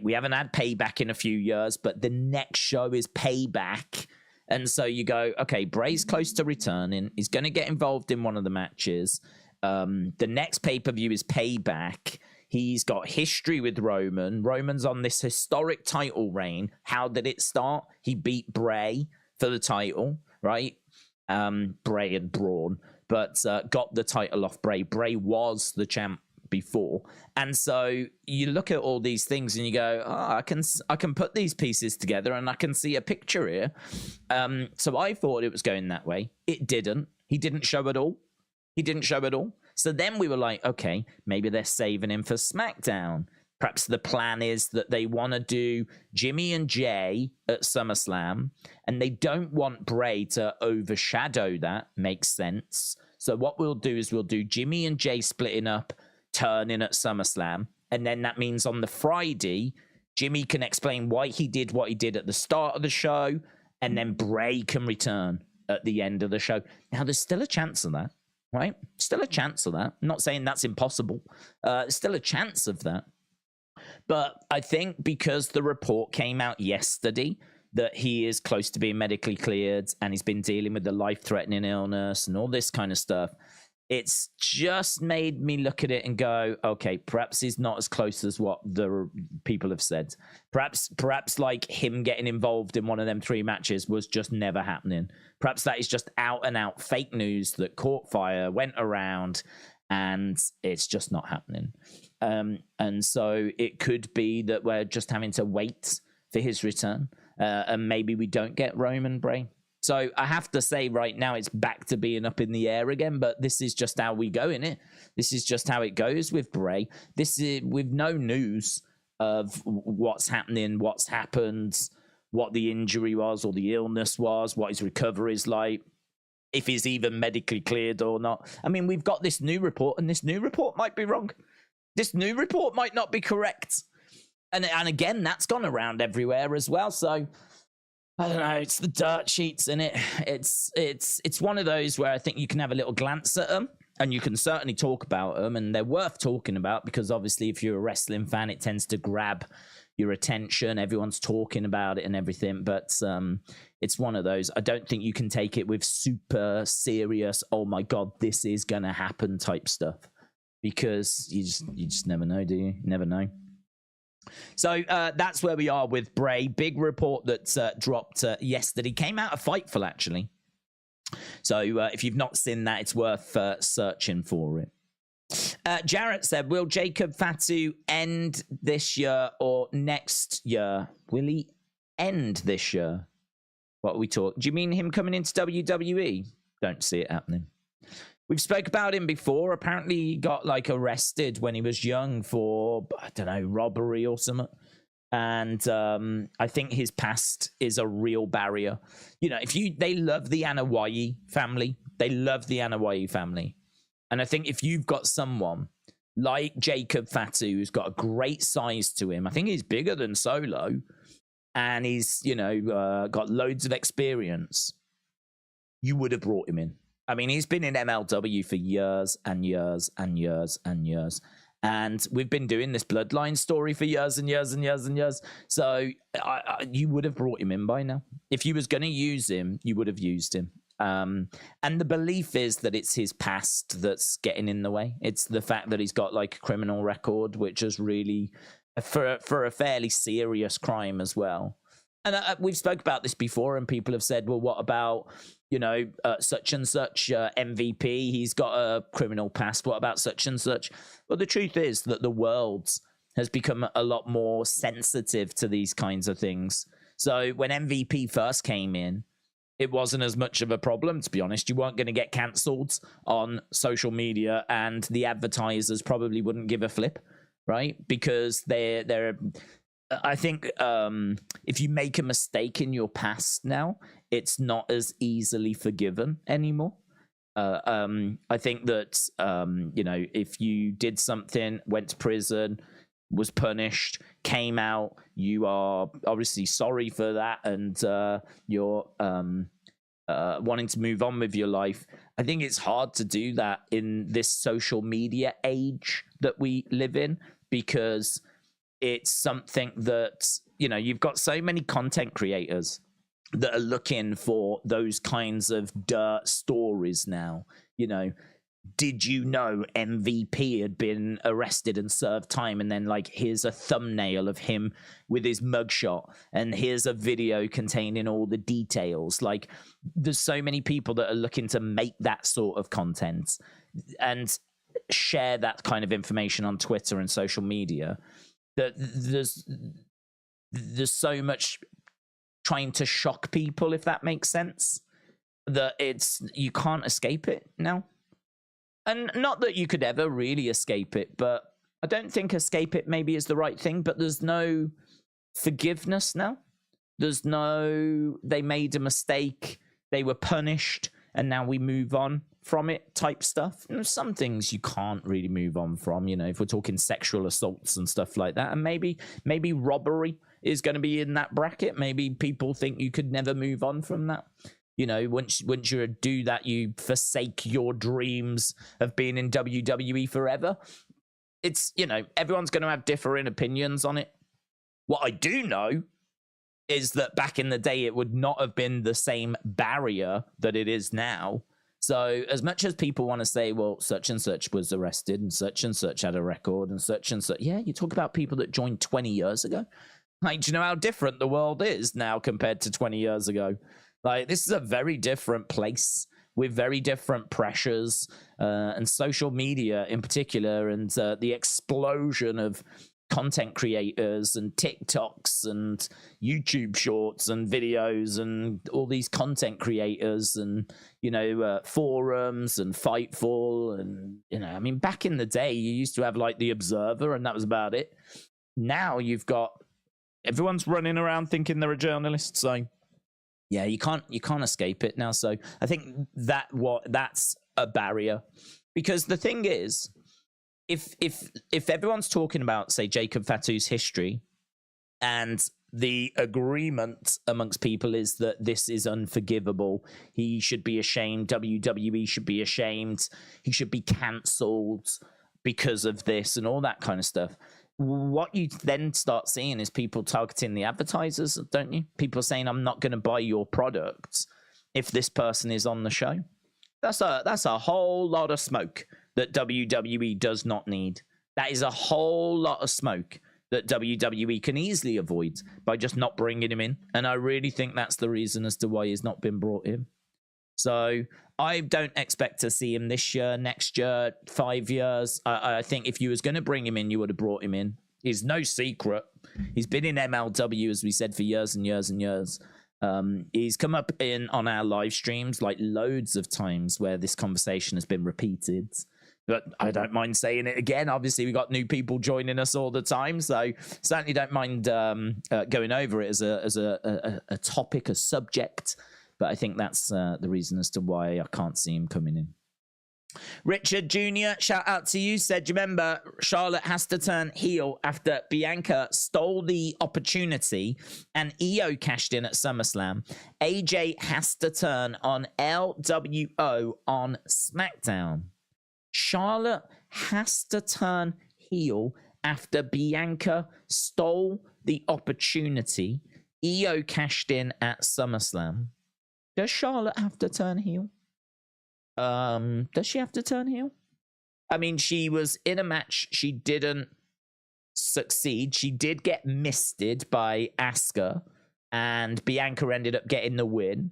We haven't had Payback in a few years, but the next show is Payback. And so you go, okay, Bray's close to returning. He's going to get involved in one of the matches. The next pay-per-view is Payback. He's got history with Roman. Roman's on this historic title reign. How did it start? He beat Bray for the title, right? Bray and Braun, but got the title off Bray. Bray was the champ before. And so you look at all these things and you go, I can put these pieces together and I can see a picture here. So I thought it was going that way. It didn't. He didn't show at all. So then we were like, okay, maybe they're saving him for SmackDown. Perhaps the plan is that they want to do Jimmy and Jay at SummerSlam, and they don't want Bray to overshadow that. Makes sense. So what we'll do is we'll do Jimmy and Jay splitting up, turning at SummerSlam, and then that means on the Friday, Jimmy can explain why he did what he did at the start of the show, and then Bray can return at the end of the show. Now, there's still a chance of that. Right? Still a chance of that. I'm not saying that's impossible. Still a chance of that. But I think because the report came out yesterday that he is close to being medically cleared and he's been dealing with the life-threatening illness and all this kind of stuff, it's just made me look at it and go, okay, perhaps he's not as close as what the people have said. Perhaps like him getting involved in one of them 3 matches was just never happening. Perhaps that is just out and out fake news that caught fire, went around, and it's just not happening. And so it could be that we're just having to wait for his return, and maybe we don't get Roman Bray. So I have to say right now it's back to being up in the air again, but this is just how we go in it. This is just how it goes with Bray. This is with no news of what's happening, what's happened, what the injury was or the illness was, what his recovery is like, if he's even medically cleared or not. I mean, we've got this new report, and this new report might be wrong. This new report might not be correct. And again, that's gone around everywhere as well. So I don't know, it's the dirt sheets in it. It's one of those where I think you can have a little glance at them and you can certainly talk about them, and they're worth talking about because obviously if you're a wrestling fan, it tends to grab your attention. Everyone's talking about it and everything, but it's one of those. I don't think you can take it with super serious, oh my God, this is going to happen type stuff, because you just never know, do you? Never know. So that's where we are with Bray. Big report that dropped yesterday. Came out of Fightful, actually. So if you've not seen that, it's worth searching for it. Jarrett said, will Jacob Fatu end this year or next year? Will he end this year? What are we talking? Do you mean him coming into WWE? Don't see it happening. We've spoke about him before. Apparently he got like arrested when he was young for, I don't know, robbery or something. And I think his past is a real barrier. You know, they love the Anoa'i family. They love the Anoa'i family. And I think if you've got someone like Jacob Fatu, who's got a great size to him, I think he's bigger than Solo, and he's, got loads of experience, you would have brought him in. I mean, he's been in MLW for years and years and years and years. And we've been doing this bloodline story for years and years and years and years. So you would have brought him in by now. If you was going to use him, you would have used him. And the belief is that it's his past that's getting in the way. It's the fact that he's got like a criminal record, which is really for a fairly serious crime as well. And we've spoke about this before, and people have said, well, what about, such and such MVP? He's got a criminal past. What about such and such? Well, the truth is that the world has become a lot more sensitive to these kinds of things. So when MVP first came in, it wasn't as much of a problem, to be honest. You weren't going to get cancelled on social media, and the advertisers probably wouldn't give a flip, right? Because they're I think if you make a mistake in your past now, it's not as easily forgiven anymore. I think that, you know, if you did something, went to prison, was punished, came out, you are obviously sorry for that, and you're wanting to move on with your life. I think it's hard to do that in this social media age that we live in, because it's something that, you know, you've got so many content creators that are looking for those kinds of dirt stories now. You know, did you know MVP had been arrested and served time? And then, like, here's a thumbnail of him with his mugshot, and here's a video containing all the details. Like, there's so many people that are looking to make that sort of content and share that kind of information on Twitter and social media, that there's so much trying to shock people, if that makes sense, that you can't escape it now. And not that you could ever really escape it, but I don't think escape it maybe is the right thing. But there's no forgiveness now. There's no, they made a mistake, they were punished, and now we move on from it type stuff. And some things you can't really move on from, you know, if we're talking sexual assaults and stuff like that. And maybe robbery is going to be in that bracket. Maybe people think you could never move on from that. You know, once you do that, you forsake your dreams of being in WWE forever. It's, you know, everyone's going to have differing opinions on it. What I do know is that back in the day, it would not have been the same barrier that it is now. So as much as people want to say, well, such and such was arrested and such had a record and such, yeah, you talk about people that joined 20 years ago. Like, do you know how different the world is now compared to 20 years ago? Like, this is a very different place with very different pressures, and social media in particular, and the explosion of content creators and TikToks and YouTube shorts and videos and all these content creators and, you know, forums and Fightful. And, you know, I mean, back in the day, you used to have like The Observer and that was about it. Now you've got everyone's running around thinking they're a journalist. So yeah, you can't escape it now. So I think that's a barrier, because the thing is, if everyone's talking about, say, Jacob Fatu's history, and the agreement amongst people is that this is unforgivable, he should be ashamed, WWE should be ashamed, he should be cancelled because of this and all that kind of stuff. What you then start seeing is people targeting the advertisers, don't you? People saying, I'm not going to buy your products if this person is on the show. That's a whole lot of smoke that WWE does not need. That is a whole lot of smoke that WWE can easily avoid by just not bringing him in. And I really think that's the reason as to why he's not been brought in. So I don't expect to see him this year, next year, 5 years. I think if you was going to bring him in, you would have brought him in. He's no secret. He's been in MLW, as we said, for years and years and years. He's come up on our live streams like loads of times where this conversation has been repeated. But I don't mind saying it again. Obviously, we got new people joining us all the time, so certainly don't mind going over it as a topic, a subject. But I think that's the reason as to why I can't see him coming in. Richard Jr., shout out to you, said, you remember, Charlotte has to turn heel after Bianca stole the opportunity and EO cashed in at SummerSlam. AJ has to turn on LWO on SmackDown. Charlotte has to turn heel after Bianca stole the opportunity. EO cashed in at SummerSlam. Does Charlotte have to turn heel? Does she have to turn heel? I mean, she was in a match. She didn't succeed. She did get misted by Asuka, and Bianca ended up getting the win.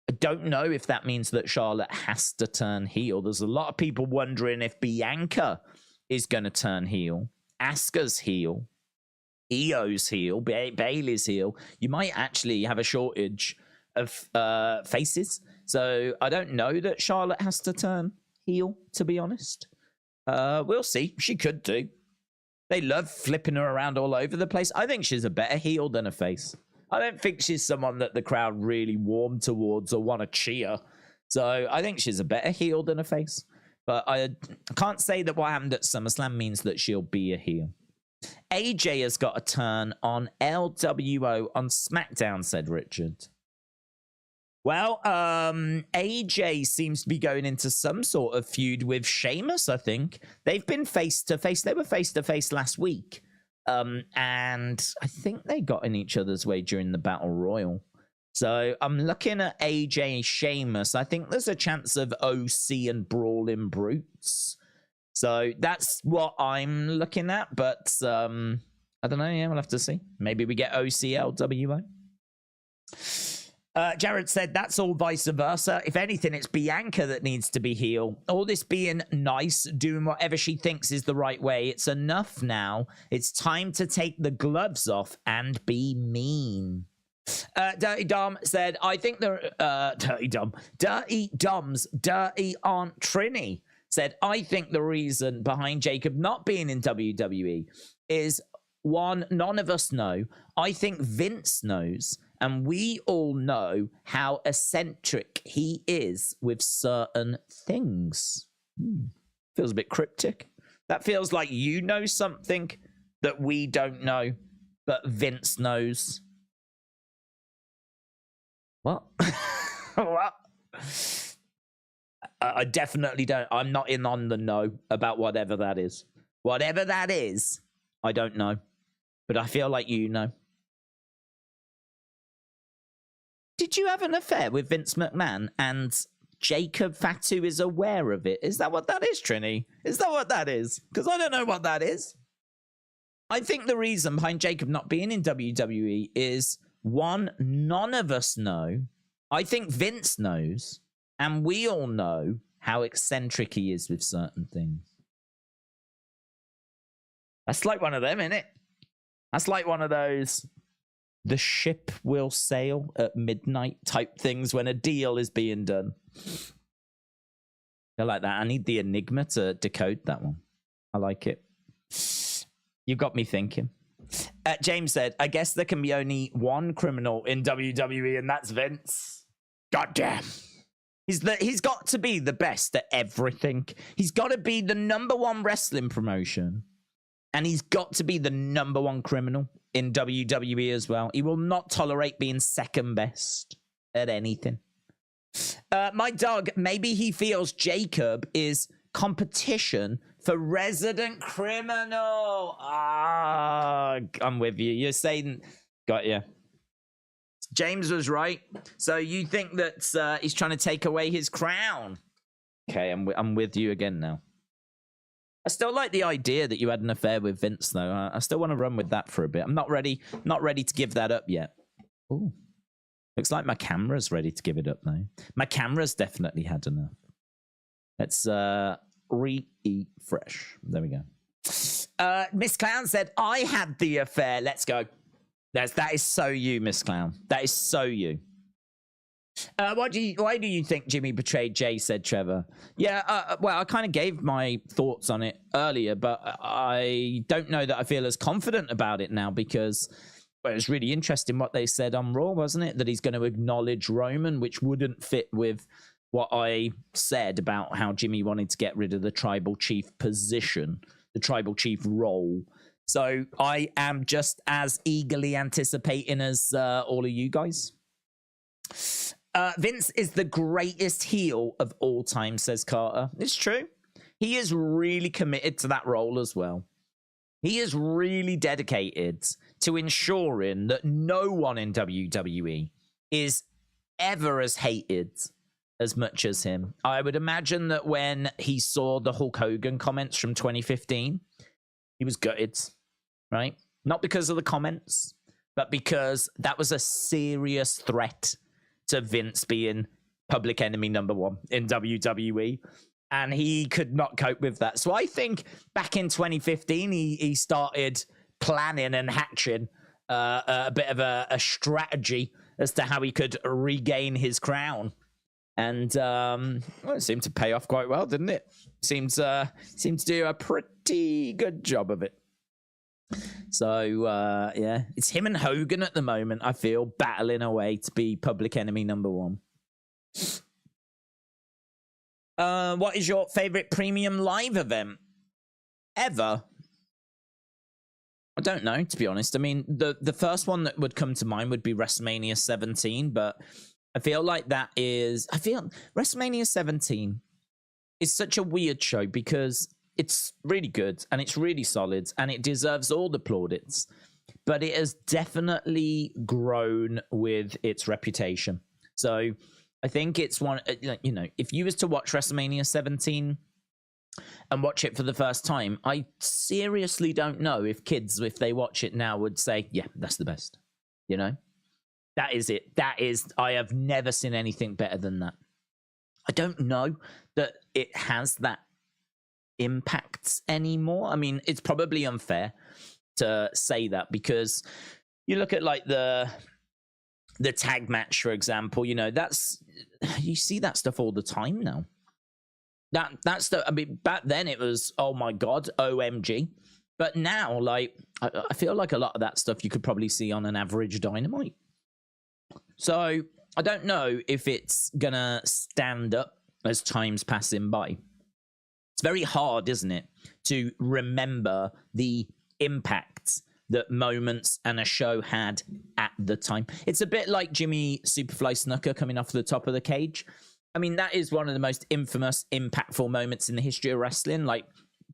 I don't know if that means that Charlotte has to turn heel. There's a lot of people wondering if Bianca is going to turn heel. Asuka's heel. Io's heel, Bailey's heel, you might actually have a shortage of faces. So I don't know that Charlotte has to turn heel, to be honest. We'll see. She could do. They love flipping her around all over the place. I think she's a better heel than a face. I don't think she's someone that the crowd really warm towards or want to cheer. So I think she's a better heel than a face. But I can't say that what happened at SummerSlam means that she'll be a heel. AJ has got a turn on LWO on SmackDown, said Richard. Well, AJ seems to be going into some sort of feud with Sheamus, I think. They've been face-to-face. They were face-to-face last week. And I think they got in each other's way during the Battle Royal. So I'm looking at AJ Sheamus. I think there's a chance of OC and Brawling Brutes. So that's what I'm looking at. But I don't know. Yeah, we'll have to see. Maybe we get OCLWO. Jared said that's all vice versa. If anything, it's Bianca that needs to be heel. All this being nice, doing whatever she thinks is the right way. It's enough now. It's time to take the gloves off and be mean. Dirty Dom said, I think Dirty Dom's Dirty Aunt Trini said, I think the reason behind Jacob not being in WWE is one, none of us know. I think Vince knows. And we all know how eccentric he is with certain things. Feels a bit cryptic. That feels like you know something that we don't know, but Vince knows. What? What? I definitely don't. I'm not in on the know about whatever that is. Whatever that is, I don't know. But I feel like you know. Did you have an affair with Vince McMahon and Jacob Fatu is aware of it? Is that what that is, Trini? Is that what that is? Because I don't know what that is. I think the reason behind Jacob not being in WWE is, one, none of us know. I think Vince knows. And we all know how eccentric he is with certain things. That's like one of them, isn't it? That's like one of those... the ship will sail at midnight type things when a deal is being done. I like that. I need the Enigma to decode that one. I like it. You got me thinking. James said, I guess there can be only one criminal in WWE, and that's Vince. Goddamn. He's got to be the best at everything. He's got to be the #1 wrestling promotion. And he's got to be the #1 criminal in WWE as well. He will not tolerate being second best at anything. My dog, maybe he feels Jacob is competition for resident criminal. Ah, I'm with you. You're saying, got you. James was right. So you think that he's trying to take away his crown? Okay, I'm with you again now. I still like the idea that you had an affair with Vince, though. I still want to run with that for a bit. I'm not ready to give that up yet. Ooh. Looks like my camera's ready to give it up, though. My camera's definitely had enough. Let's refresh. There we go. Miss Clown said, I had the affair. Let's go. That is so you, Miss Clown. That is so you. Why do you think Jimmy betrayed Jay, said Trevor. Yeah, well, I kind of gave my thoughts on it earlier, but I don't know that I feel as confident about it now because well, it was really interesting what they said on Raw, wasn't it? That he's going to acknowledge Roman, which wouldn't fit with what I said about how Jimmy wanted to get rid of the tribal chief position, the tribal chief role. So I am just as eagerly anticipating as all of you guys. Vince is the greatest heel of all time, says Carter. It's true. He is really committed to that role as well. He is really dedicated to ensuring that no one in WWE is ever as hated as much as him. I would imagine that when he saw the Hulk Hogan comments from 2015, he was gutted, right? Not because of the comments, but because that was a serious threat to Vince being public enemy #1 in WWE. And he could not cope with that. So I think back in 2015, he started planning and hatching a bit of a strategy as to how he could regain his crown. And well, it seemed to pay off quite well, didn't it? Seems to do a pretty good job of it. So yeah, it's him and Hogan at the moment, I feel, battling away to be public enemy number one. What is your favorite premium live event ever? I don't know, to be honest. I mean, the first one that would come to mind would be WrestleMania 17, but I feel like WrestleMania 17 is such a weird show because it's really good and it's really solid and it deserves all the plaudits, but it has definitely grown with its reputation. So I think it's one, you know, if you was to watch WrestleMania 17 and watch it for the first time, I seriously don't know if kids, if they watch it now, would say, yeah, that's the best. You know, that is it. I have never seen anything better than that. I don't know that it has that impact anymore. I mean, it's probably unfair to say that because you look at like the tag match, for example, you know, you see that stuff all the time now. That's the, I mean, back then it was, oh my God, OMG. But now, like, I feel like a lot of that stuff you could probably see on an average Dynamite. So I don't know if it's gonna stand up as time's passing by. It's very hard, isn't it, to remember the impact that moments and a show had at the time. It's a bit like Jimmy Superfly Snuka coming off the top of the cage. I mean, that is one of the most infamous, impactful moments in the history of wrestling. Like,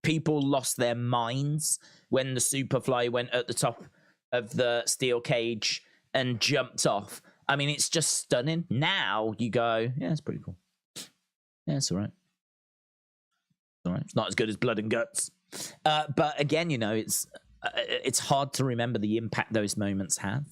people lost their minds when the Superfly went at the top of the steel cage and jumped off. I mean, it's just stunning. Now you go, yeah, it's pretty cool. Yeah, it's all right. All right. It's not as good as Blood and Guts. But again, you know, it's hard to remember the impact those moments have.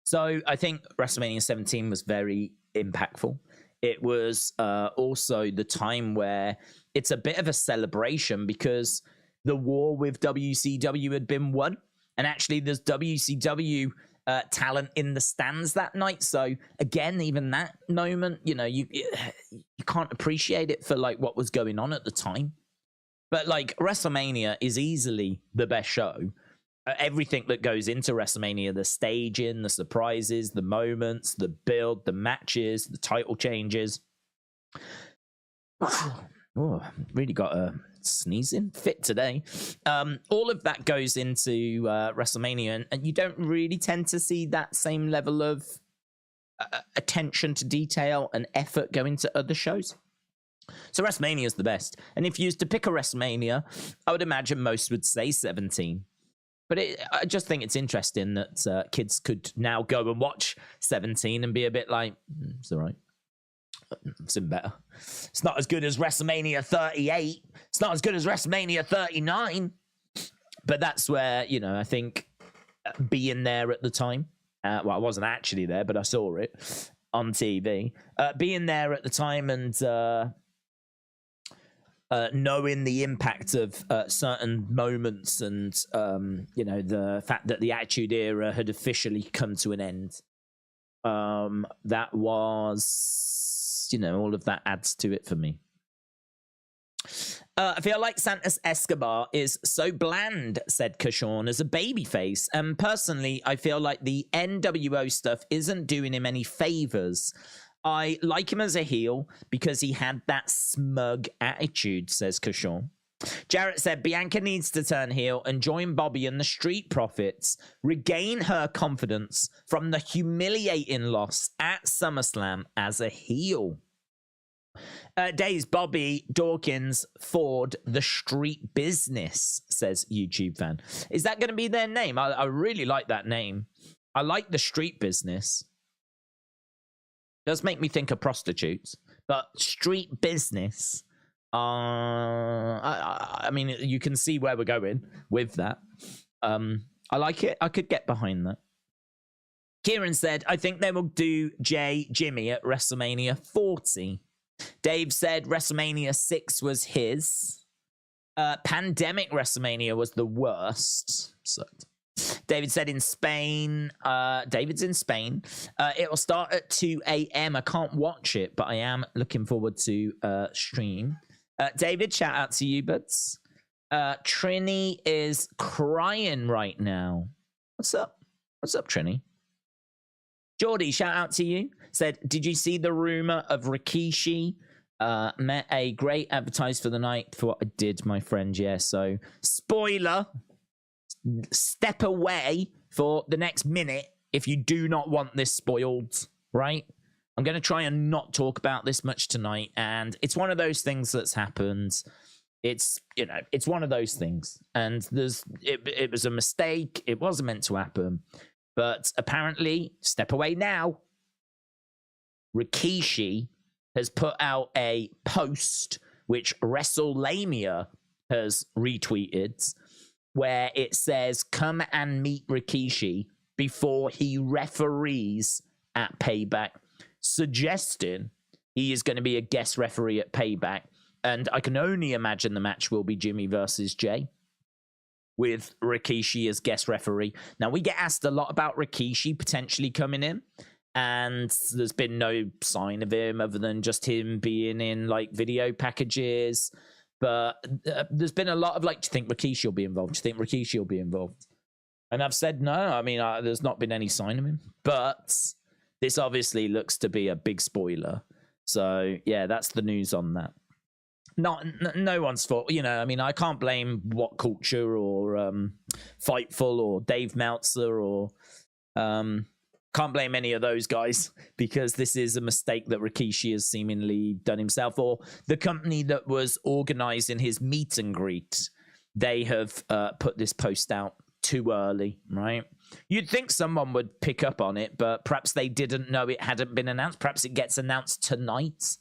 So I think WrestleMania 17 was very impactful. It was also the time where it's a bit of a celebration because the war with WCW had been won. And actually, there's WCW talent in the stands that night. So again, even that moment, you know, you can't appreciate it for like what was going on at the time. But like WrestleMania is easily the best show. Everything that goes into WrestleMania, the staging, the surprises, the moments, the build, the matches, the title changes. Oh, really got a sneezing fit today. All of that goes into WrestleMania, and you don't really tend to see that same level of attention to detail and effort go into other shows. So WrestleMania is the best. And if you used to pick a WrestleMania, I would imagine most would say 17. But I just think it's interesting that kids could now go and watch 17 and be a bit like, it's all right. It's been better. It's not as good as WrestleMania 38. It's not as good as WrestleMania 39. But that's where, you know, I think being there at the time, well, I wasn't actually there, but I saw it on TV. Being there at the time and knowing the impact of certain moments and, you know, the fact that the Attitude Era had officially come to an end. That was, you know, all of that adds to it for me. I feel like Santos Escobar is so bland, said Kashawn, as a babyface. And personally, I feel like the NWO stuff isn't doing him any favors. I like him as a heel because he had that smug attitude, says Kashawn. Jarrett said Bianca needs to turn heel and join Bobby and the Street Profits, regain her confidence from the humiliating loss at SummerSlam as a heel. Days Bobby Dawkins Ford the Street Business, says YouTube fan. Is that going to be their name? I really like that name. I like the Street Business. Does make me think of prostitutes, but Street Business. I mean, you can see where we're going with that. I like it. I could get behind that. Kieran said, I think they will do Jimmy at WrestleMania 40. Dave said WrestleMania 6 was his. Pandemic WrestleMania was the worst. Sucked. David said in Spain. David's in Spain. It will start at 2 a.m. I can't watch it, but I am looking forward to stream. David, shout out to you, buds. Trini is crying right now. What's up? What's up, Trini? Geordie, shout out to you. Said, did you see the rumor of Rikishi? Met a great advertise for the night for what I did, my friend. Yeah, so spoiler, step away for the next minute if you do not want this spoiled, right? I'm going to try and not talk about this much tonight, and it's one of those things that's happened. It's, you know, it's one of those things, and it was a mistake. It wasn't meant to happen, but apparently, step away now. Rikishi has put out a post which WrestleLamia has retweeted, where it says, "Come and meet Rikishi before he referees at Payback," suggesting he is going to be a guest referee at Payback. And I can only imagine the match will be Jimmy versus Jay, with Rikishi as guest referee. Now, we get asked a lot about Rikishi potentially coming in, and there's been no sign of him other than just him being in like video packages. But there's been a lot of like, do you think Rikishi will be involved? Do you think Rikishi will be involved? And I've said no. I mean, there's not been any sign of him. But this obviously looks to be a big spoiler. So yeah, that's the news on that. No one's fault, you know. I mean, I can't blame What Culture or Fightful or Dave Meltzer or can't blame any of those guys, because this is a mistake that Rikishi has seemingly done himself, or the company that was organizing his meet and greet. They have put this post out too early, right? You'd think someone would pick up on it, but perhaps they didn't know it hadn't been announced. Perhaps it gets announced tonight.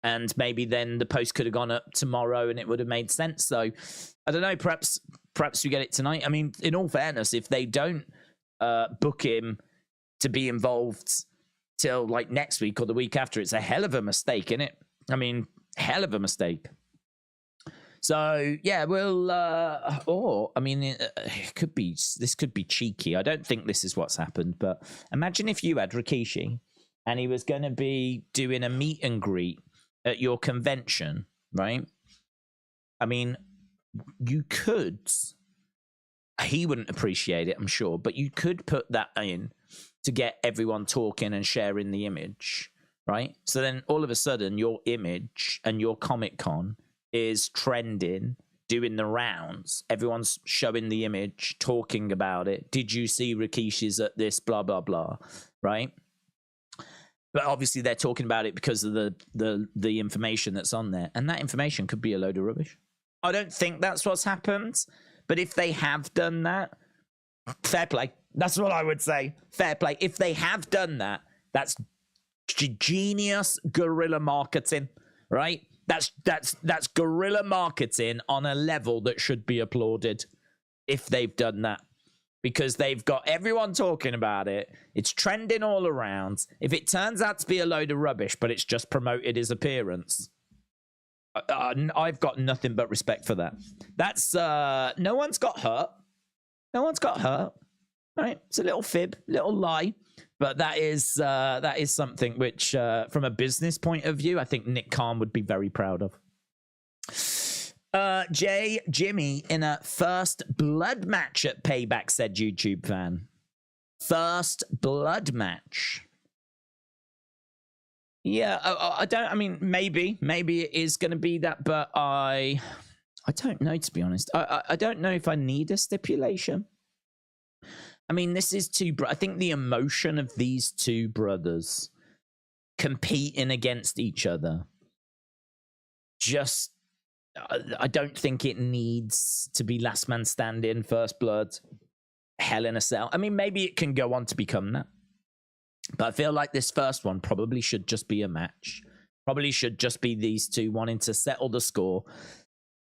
And maybe then the post could have gone up tomorrow and it would have made sense. So I don't know, perhaps we get it tonight. I mean, in all fairness, if they don't book him to be involved till like next week or the week after, it's a hell of a mistake, isn't it? I mean, hell of a mistake. So yeah, we'll I mean, it could be, this could be cheeky. I don't think this is what's happened, but imagine if you had Rikishi and he was going to be doing a meet and greet at your convention, right? I mean, you could, he wouldn't appreciate it, I'm sure, but you could put that in to get everyone talking and sharing the image, right? So then all of a sudden your image and your Comic-Con is trending, doing the rounds. Everyone's showing the image, talking about it. Did you see Rikishi's at this, blah, blah, blah, right? But obviously they're talking about it because of the information that's on there. And that information could be a load of rubbish. I don't think that's what's happened. But if they have done that, fair play. That's what I would say. Fair play. If they have done that, that's genius guerrilla marketing, right? That's guerrilla marketing on a level that should be applauded if they've done that. Because they've got everyone talking about it. It's trending all around. If it turns out to be a load of rubbish, but it's just promoted his appearance, I've got nothing but respect for that. That's, no one's got hurt. No one's got hurt. Right? It's a little fib, little lie. But that is something which, from a business point of view, I think Nick Khan would be very proud of. Jimmy in a first blood match at Payback, said YouTube fan. First blood match. Yeah, I mean, maybe it is going to be that, but I don't know, to be honest. I don't know if I need a stipulation. I mean, this is I think the emotion of these two brothers competing against each other, just, I don't think it needs to be last man standing, first blood, Hell in a Cell. I mean, maybe it can go on to become that. But I feel like this first one probably should just be a match. Probably should just be these two wanting to settle the score.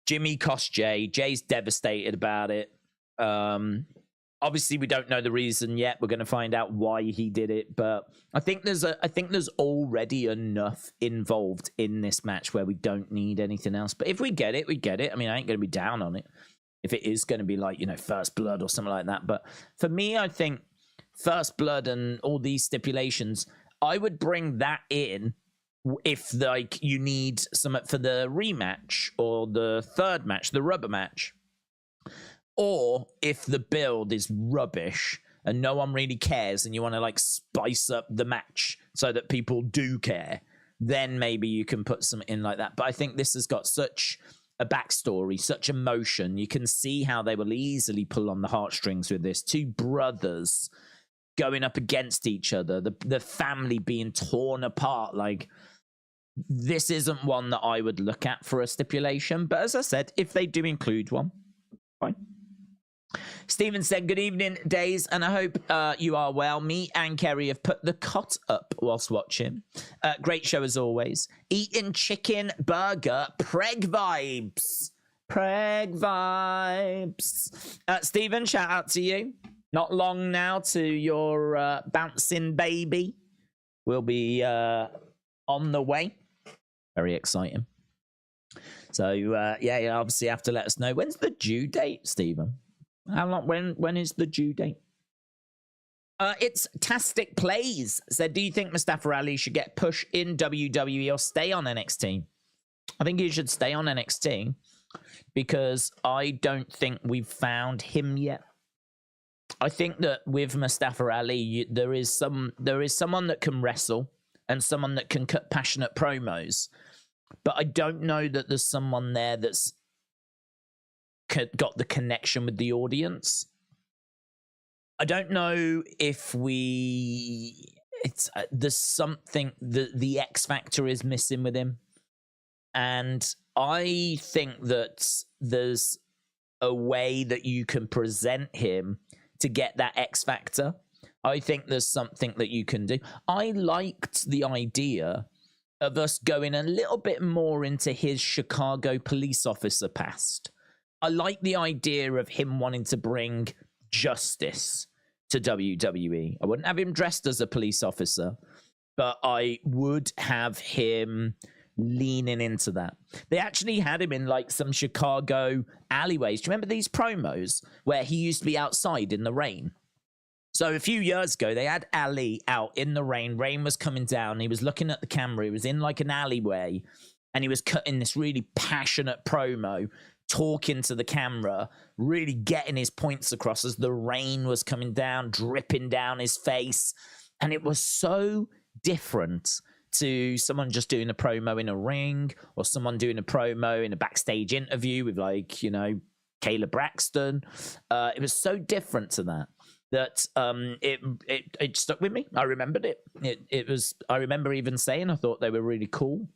Jimmy cost Jay. Jay's devastated about it. Obviously, we don't know the reason yet. We're going to find out why he did it, but I think there's already enough involved in this match where we don't need anything else. But if we get it, we get it. I mean, I ain't going to be down on it. if it is going to be like, you know, First Blood or something like that. But for me, I think First Blood and all these stipulations, I would bring that in if like you need some for the rematch or the third match, the rubber match, or if the build is rubbish and no one really cares and you want to like spice up the match so that people do care, then maybe you can put something in like that. But I think this has got such a backstory, such emotion. You can see how they will easily pull on the heartstrings with this. Two brothers going up against each other, the family being torn apart. Like, this isn't one that I would look at for a stipulation. But as I said, if they do include one, fine. Stephen said, good evening, Days, and I hope you are well. Me and Kerry have put the cot up whilst watching. Great show as always. Eating chicken burger, preg vibes. Preg vibes. Stephen, shout out to you. Not long now to your bouncing baby. We'll be on the way. Very exciting. So, yeah, you obviously have to let us know. When's the due date, Stephen? How long? When is the due date? It's Tastic Plays said, do you think Mustafa Ali should get pushed in WWE or stay on NXT? I think he should stay on NXT because I don't think we've found him yet. I think that with Mustafa Ali, there is someone that can wrestle and someone that can cut passionate promos, but I don't know that there's someone there that's got the connection with the audience. I don't know if there's something the X factor is missing with him, and I think that there's a way that you can present him to get that X factor. I think there's something that you can do. I liked the idea of us going a little bit more into his Chicago police officer past. I like the idea of him wanting to bring justice to WWE. I wouldn't have him dressed as a police officer, but I would have him leaning into that. They actually had him in like some Chicago alleyways. Do you remember these promos where he used to be outside in the rain? So a few years ago, they had Ali out in the rain. Rain was coming down. He was looking at the camera. He was in like an alleyway, and he was cutting this really passionate promo, talking to the camera, really getting his points across as the rain was coming down, dripping down his face. And it was so different to someone just doing a promo in a ring or someone doing a promo in a backstage interview with, like, you know, Kayla Braxton. It was so different to that it stuck with me. I remembered it. I remember even saying I thought they were really cool.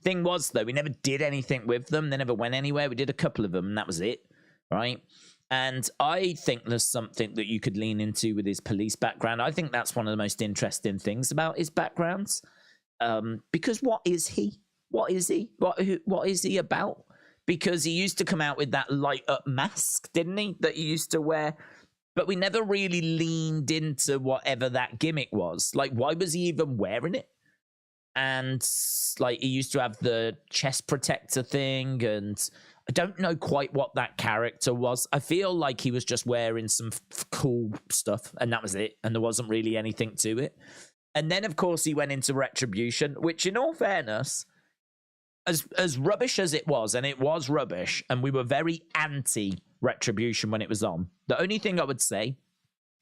Thing was, though, we never did anything with them. They never went anywhere. We did a couple of them, and that was it, right? And I think there's something that you could lean into with his police background. I think that's one of the most interesting things about his backgrounds. Because what is he? What is he? What is he about? Because he used to come out with that light up mask, didn't he? That he used to wear. But we never really leaned into whatever that gimmick was. Like, why was he even wearing it? And like, he used to have the chest protector thing, and I don't know quite what that character was. I feel like he was just wearing some cool stuff, and that was it. And there wasn't really anything to it. And then, of course, he went into Retribution, which, in all fairness, as rubbish as it was, and it was rubbish, and we were very anti-Retribution when it was on. The only thing I would say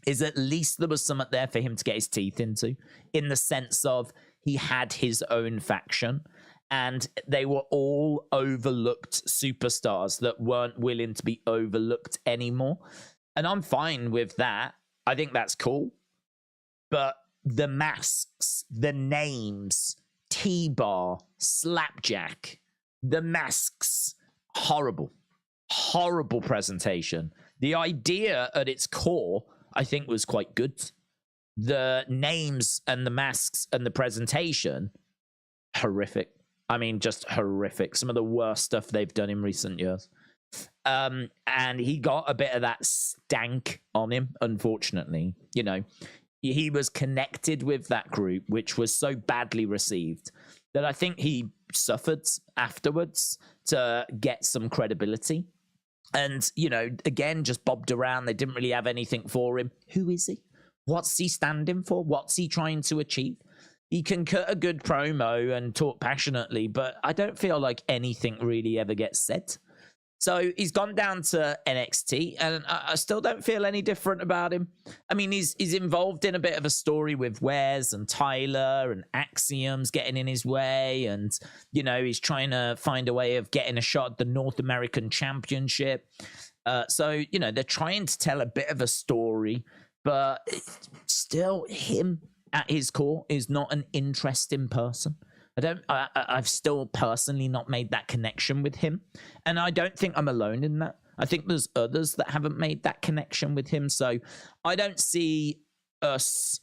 is at least there was something there for him to get his teeth into, in the sense of he had his own faction, and they were all overlooked superstars that weren't willing to be overlooked anymore. And I'm fine with that. I think that's cool. But the masks, the names, T-Bar, Slapjack, the masks, horrible presentation. The idea at its core, I think, was quite good. The names and the masks and the presentation, horrific. I mean, just horrific. Some of the worst stuff they've done in recent years. And he got a bit of that stank on him, unfortunately. You know, he was connected with that group, which was so badly received that I think he suffered afterwards to get some credibility. And, you know, again, just bobbed around. They didn't really have anything for him. Who is he? What's he standing for? What's he trying to achieve? He can cut a good promo and talk passionately, but I don't feel like anything really ever gets said. So he's gone down to NXT, and I still don't feel any different about him. I mean, he's involved in a bit of a story with Wes and Tyler, and Axiom's getting in his way, and, you know, he's trying to find a way of getting a shot at the North American Championship. So, you know, they're trying to tell a bit of a story, but still, him at his core is not an interesting person. I've still personally not made that connection with him. And I don't think I'm alone in that. I think there's others that haven't made that connection with him. So I don't see us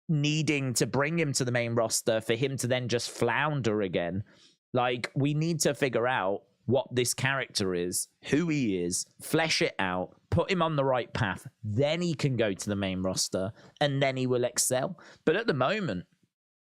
needing to bring him to the main roster for him to then just flounder again. Like, we need to figure out what this character is, who he is, flesh it out, put him on the right path. Then he can go to the main roster and then he will excel. But at the moment,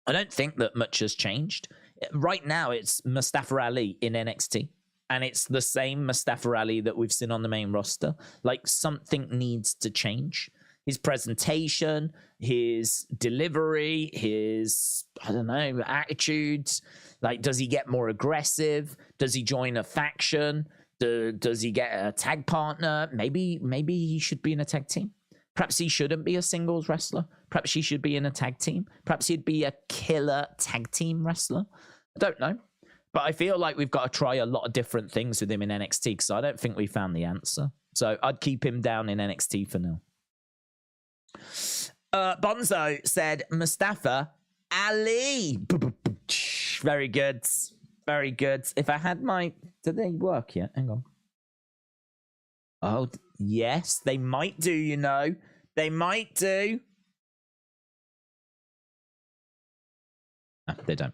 I don't think that much has changed. Right now, it's Mustafa Ali in NXT. And it's the same Mustafa Ali that we've seen on the main roster. Like, something needs to change. His presentation, his delivery, his, I don't know, attitudes. Like, does he get more aggressive? Does he join a faction? Does he get a tag partner? Maybe he should be in a tag team. Perhaps he shouldn't be a singles wrestler. Perhaps he should be in a tag team. Perhaps he'd be a killer tag team wrestler. I don't know. But I feel like we've got to try a lot of different things with him in NXT, because I don't think we found the answer. So I'd keep him down in NXT for now. Bonzo said Mustafa Ali. Very good. Very good. If I had my... Did they work yet? Hang on. Oh, yes, they might do, you know. They might do. No, they don't.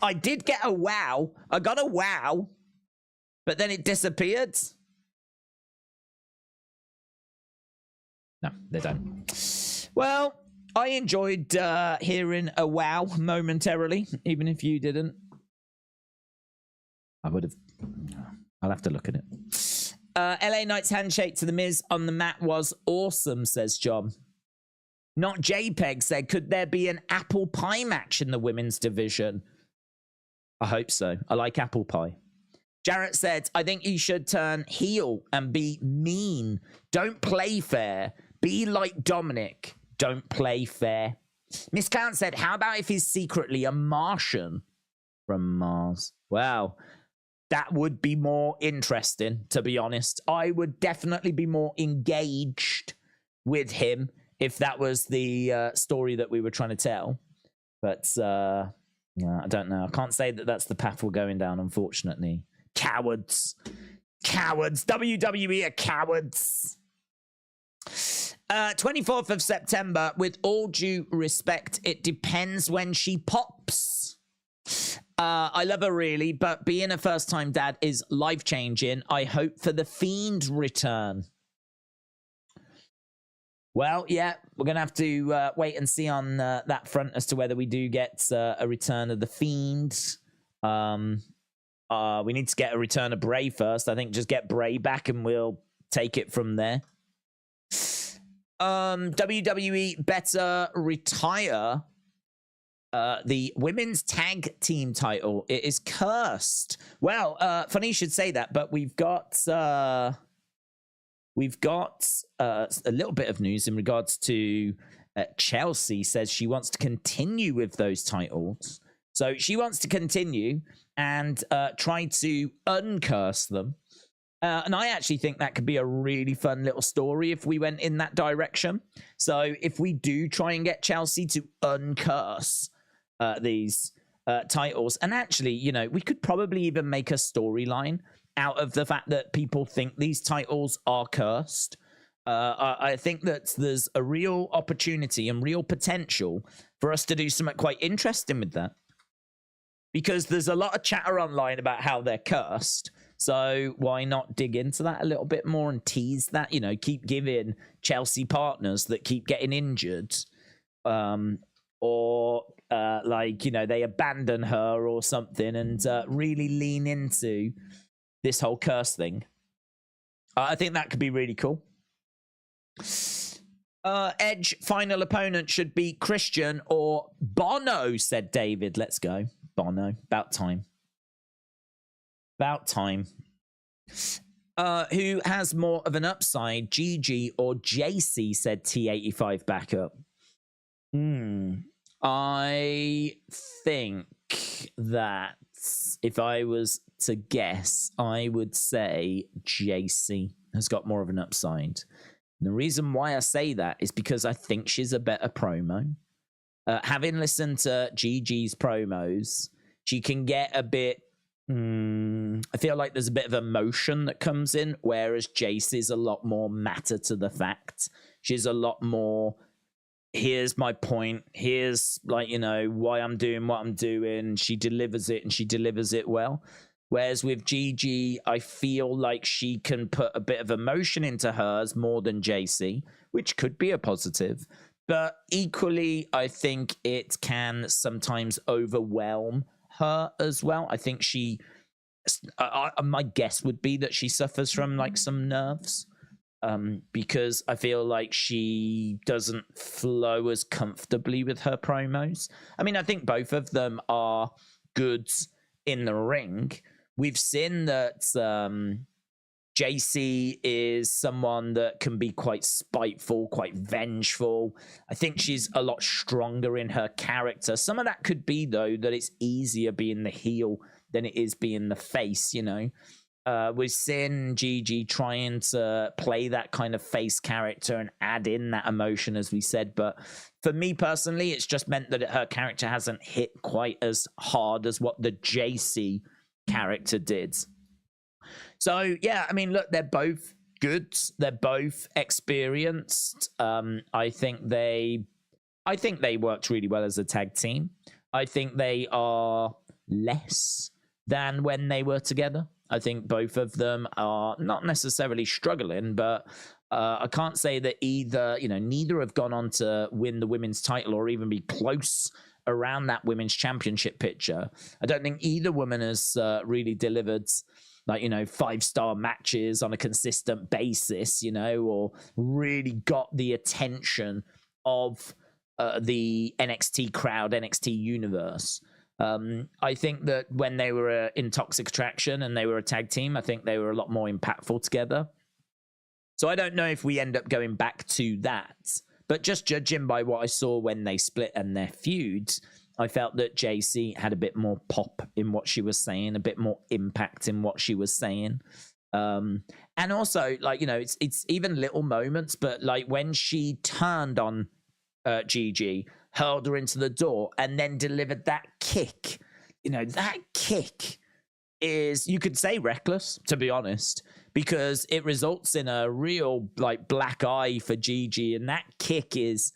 I did get a wow. I got a wow. But then it disappeared. No, they don't. Well, I enjoyed hearing a wow momentarily, even if you didn't. I would have... I'll have to look at it. LA Knight's handshake to The Miz on the mat was awesome, says John. Not JPEG said, could there be an apple pie match in the women's division? I hope so. I like apple pie. Jarrett said, I think he should turn heel and be mean. Don't play fair. Be like Dominic. Don't play fair. Miss Clown said, how about if he's secretly a Martian from Mars? Wow. That would be more interesting, to be honest. I would definitely be more engaged with him if that was the story that we were trying to tell. But, yeah, I don't know. I can't say that that's the path we're going down, unfortunately. Cowards. Cowards. WWE are cowards. 24th of September, with all due respect, it depends when she pops. I love her really, but being a first-time dad is life-changing. I hope for the Fiend return. Well, yeah, we're going to have to wait and see on that front as to whether we do get a return of the Fiend. We need to get a return of Bray first. I think just get Bray back and we'll take it from there. WWE better retire the women's tag team title. It is cursed. Well, funny you should say that, but we've got a little bit of news in regards to Chelsea says she wants to continue with those titles. So she wants to continue and try to uncurse them. And I actually think that could be a really fun little story if we went in that direction. So if we do try and get Chelsea to uncurse these titles, and actually, you know, we could probably even make a storyline out of the fact that people think these titles are cursed. I think that there's a real opportunity and real potential for us to do something quite interesting with that. Because there's a lot of chatter online about how they're cursed. So why not dig into that a little bit more and tease that? You know, keep giving Chelsea partners that keep getting injured. Or like, you know, they abandon her or something and really lean into this whole curse thing. I think that could be really cool. Edge final opponent should be Christian or Bono, said David. Let's go. Bono. About time. About time. Who has more of an upside, GG or JC, said T85 backup. I think that if I was to guess, I would say JC has got more of an upside. And the reason why I say that is because I think she's a better promo. Having listened to GG's promos, she can get a bit... I feel like there's a bit of emotion that comes in, whereas JC's a lot more matter to the fact. She's a lot more... Here's my point. Here's, like, you know, why I'm doing what I'm doing. She delivers it, and she delivers it well. Whereas with GG, I feel like she can put a bit of emotion into hers more than JC, which could be a positive. But equally, I think it can sometimes overwhelm her as well. I think she... my guess would be that she suffers from, like, some nerves. Because I feel like she doesn't flow as comfortably with her promos. I mean, I think both of them are good in the ring. We've seen that JC is someone that can be quite spiteful, quite vengeful. I think she's a lot stronger in her character. Some of that could be, though, that it's easier being the heel than it is being the face, you know. We've seen GG trying to play that kind of face character and add in that emotion, as we said. But for me personally, it's just meant that her character hasn't hit quite as hard as what the JC character did. So, yeah, I mean, look, they're both good. They're both experienced. I think they worked really well as a tag team. I think they are less than when they were together. I think both of them are not necessarily struggling, but I can't say that either, you know, neither have gone on to win the women's title or even be close around that women's championship picture. I don't think either woman has really delivered, like, you know, 5-star matches on a consistent basis, you know, or really got the attention of the NXT crowd, NXT universe. I think that when they were in Toxic Attraction and they were a tag team, I think they were a lot more impactful together. So I don't know if we end up going back to that. But just judging by what I saw when they split and their feuds, I felt that JC had a bit more pop in what she was saying, a bit more impact in what she was saying. And also, like, you know, it's even little moments, but like when she turned on GG, hurled her into the door, and then delivered that kick. You know, that kick is, you could say, reckless, to be honest, because it results in a real, like, black eye for GG, and that kick is,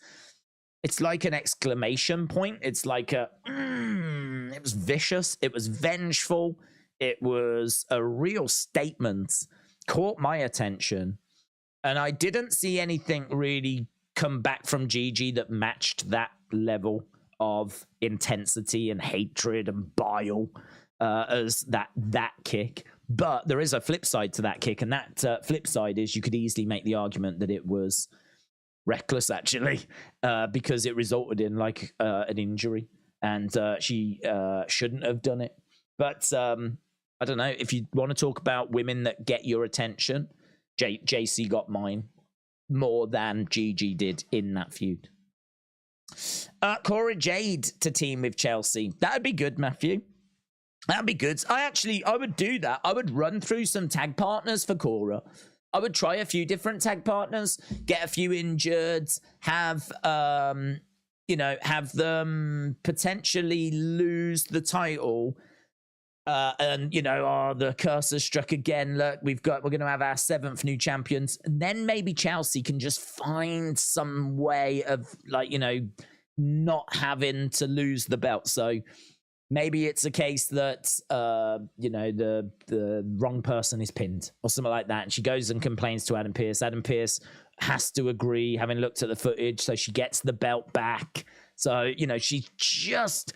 it's like an exclamation point. It's like a, it was vicious, it was vengeful, it was a real statement, caught my attention, and I didn't see anything really come back from GG that matched that level of intensity and hatred and bile as that kick. But there is a flip side to that kick, and that flip side is you could easily make the argument that it was reckless, actually, because it resulted in, like, an injury, and she shouldn't have done it. But I don't know, if you want to talk about women that get your attention, JC got mine more than GG did in that feud. Cora Jade to team with Chelsea. That'd be good, Matthew. That'd be good. I would do that. I would run through some tag partners for Cora. I would try a few different tag partners, get a few injured, have them potentially lose the title. And, you know, the curse has struck again. Look, we're going to have our 7th new champions. And then maybe Chelsea can just find some way of, like, you know, not having to lose the belt. So maybe it's a case that, you know, the wrong person is pinned or something like that. And she goes and complains to Adam Pearce. Adam Pearce has to agree, having looked at the footage. So she gets the belt back. So, you know, she's just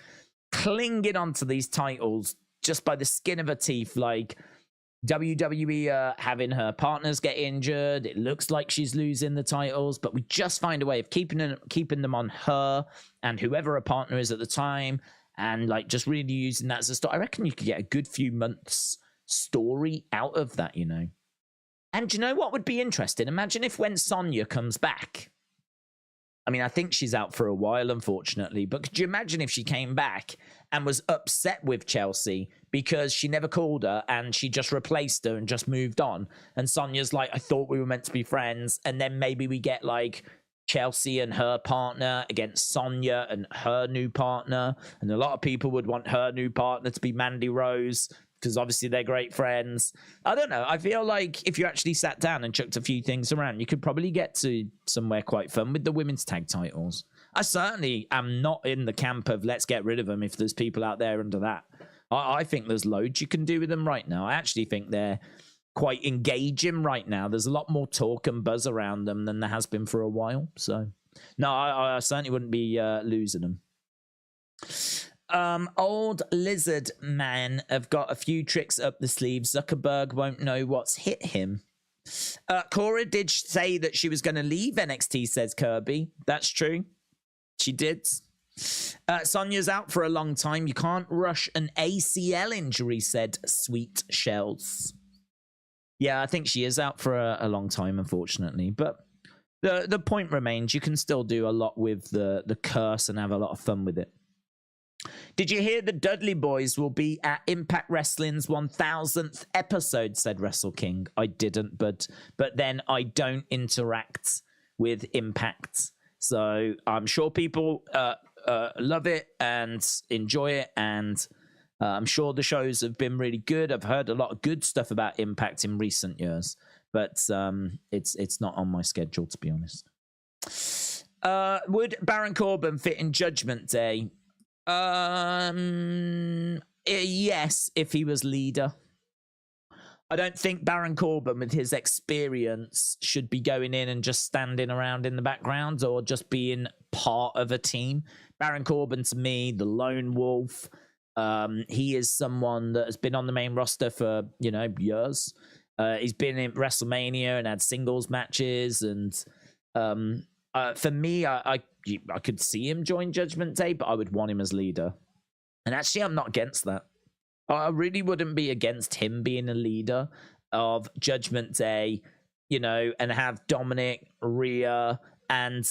clinging onto these titles just by the skin of her teeth, like WWE having her partners get injured. It looks like she's losing the titles, but we just find a way of keeping them on her and whoever her partner is at the time, and like just really using that as a story. I reckon you could get a good few months story out of that, you know. And you know what would be interesting? Imagine if when Sonya comes back. I mean, I think she's out for a while, unfortunately. But could you imagine if she came back and was upset with Chelsea because she never called her and she just replaced her and just moved on? And Sonya's like, I thought we were meant to be friends. And then maybe we get like Chelsea and her partner against Sonya and her new partner. And a lot of people would want her new partner to be Mandy Rose, because obviously they're great friends. I don't know. I feel like if you actually sat down and chucked a few things around, you could probably get to somewhere quite fun with the women's tag titles. I certainly am not in the camp of let's get rid of them if there's people out there under that. I think there's loads you can do with them right now. I actually think they're quite engaging right now. There's a lot more talk and buzz around them than there has been for a while. So, no, I certainly wouldn't be losing them. Old Lizard Man have got a few tricks up the sleeve. Zuckerberg won't know what's hit him. Cora did say that she was going to leave NXT, says Kirby. That's true. She did. Sonya's out for a long time. You can't rush an ACL injury, said Sweet Shells. Yeah, I think she is out for a long time, unfortunately. But the point remains, you can still do a lot with the curse and have a lot of fun with it. Did you hear the Dudley Boys will be at Impact Wrestling's 1000th episode, said Wrestle King. I didn't, but then I don't interact with Impact. So I'm sure people love it and enjoy it, and I'm sure the shows have been really good. I've heard a lot of good stuff about Impact in recent years, but it's not on my schedule, to be honest. Would Baron Corbin fit in Judgment Day? Yes, if he was leader. I don't think Baron Corbin, with his experience, should be going in and just standing around in the background or just being part of a team. Baron Corbin, to me, the lone wolf. He is someone that has been on the main roster for, years. He's been in WrestleMania and had singles matches, and for me, I could see him join Judgment Day, but I would want him as leader. And actually, I'm not against that. I really wouldn't be against him being a leader of Judgment Day, and have Dominic, Rhea, and,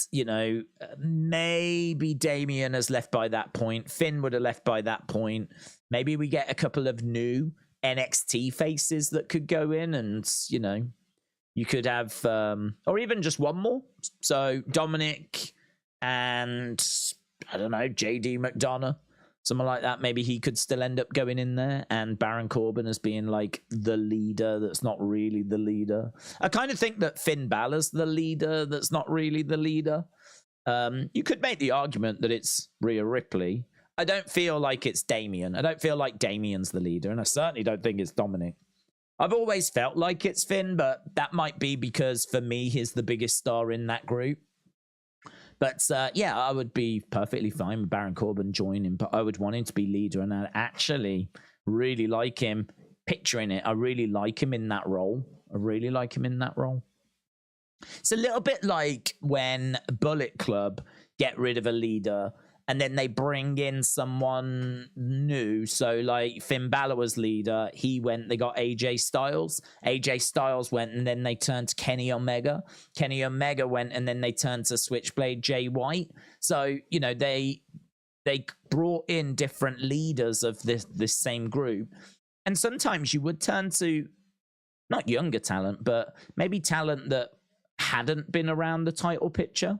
maybe Damian has left by that point. Finn would have left by that point. Maybe we get a couple of new NXT faces that could go in and, you could have, or even just one more. So Dominic and, I don't know, JD McDonough, something like that. Maybe he could still end up going in there, and Baron Corbin as being like the leader that's not really the leader. I kind of think that Finn Balor's the leader that's not really the leader. You could make the argument that it's Rhea Ripley. I don't feel like it's Damian. I don't feel like Damian's the leader, and I certainly don't think it's Dominic. I've always felt like it's Finn, but that might be because for me, he's the biggest star in that group. But yeah, I would be perfectly fine with Baron Corbin joining, but I would want him to be leader, and I actually really like him. Picturing it, I really like him in that role. It's a little bit like when Bullet Club get rid of a leader and then they bring in someone new. So like Finn Balor was leader. He went, they got AJ Styles. AJ Styles went, and then they turned to Kenny Omega. Kenny Omega went, and then they turned to Switchblade Jay White. So, they brought in different leaders of this same group. And sometimes you would turn to not younger talent, but maybe talent that hadn't been around the title picture.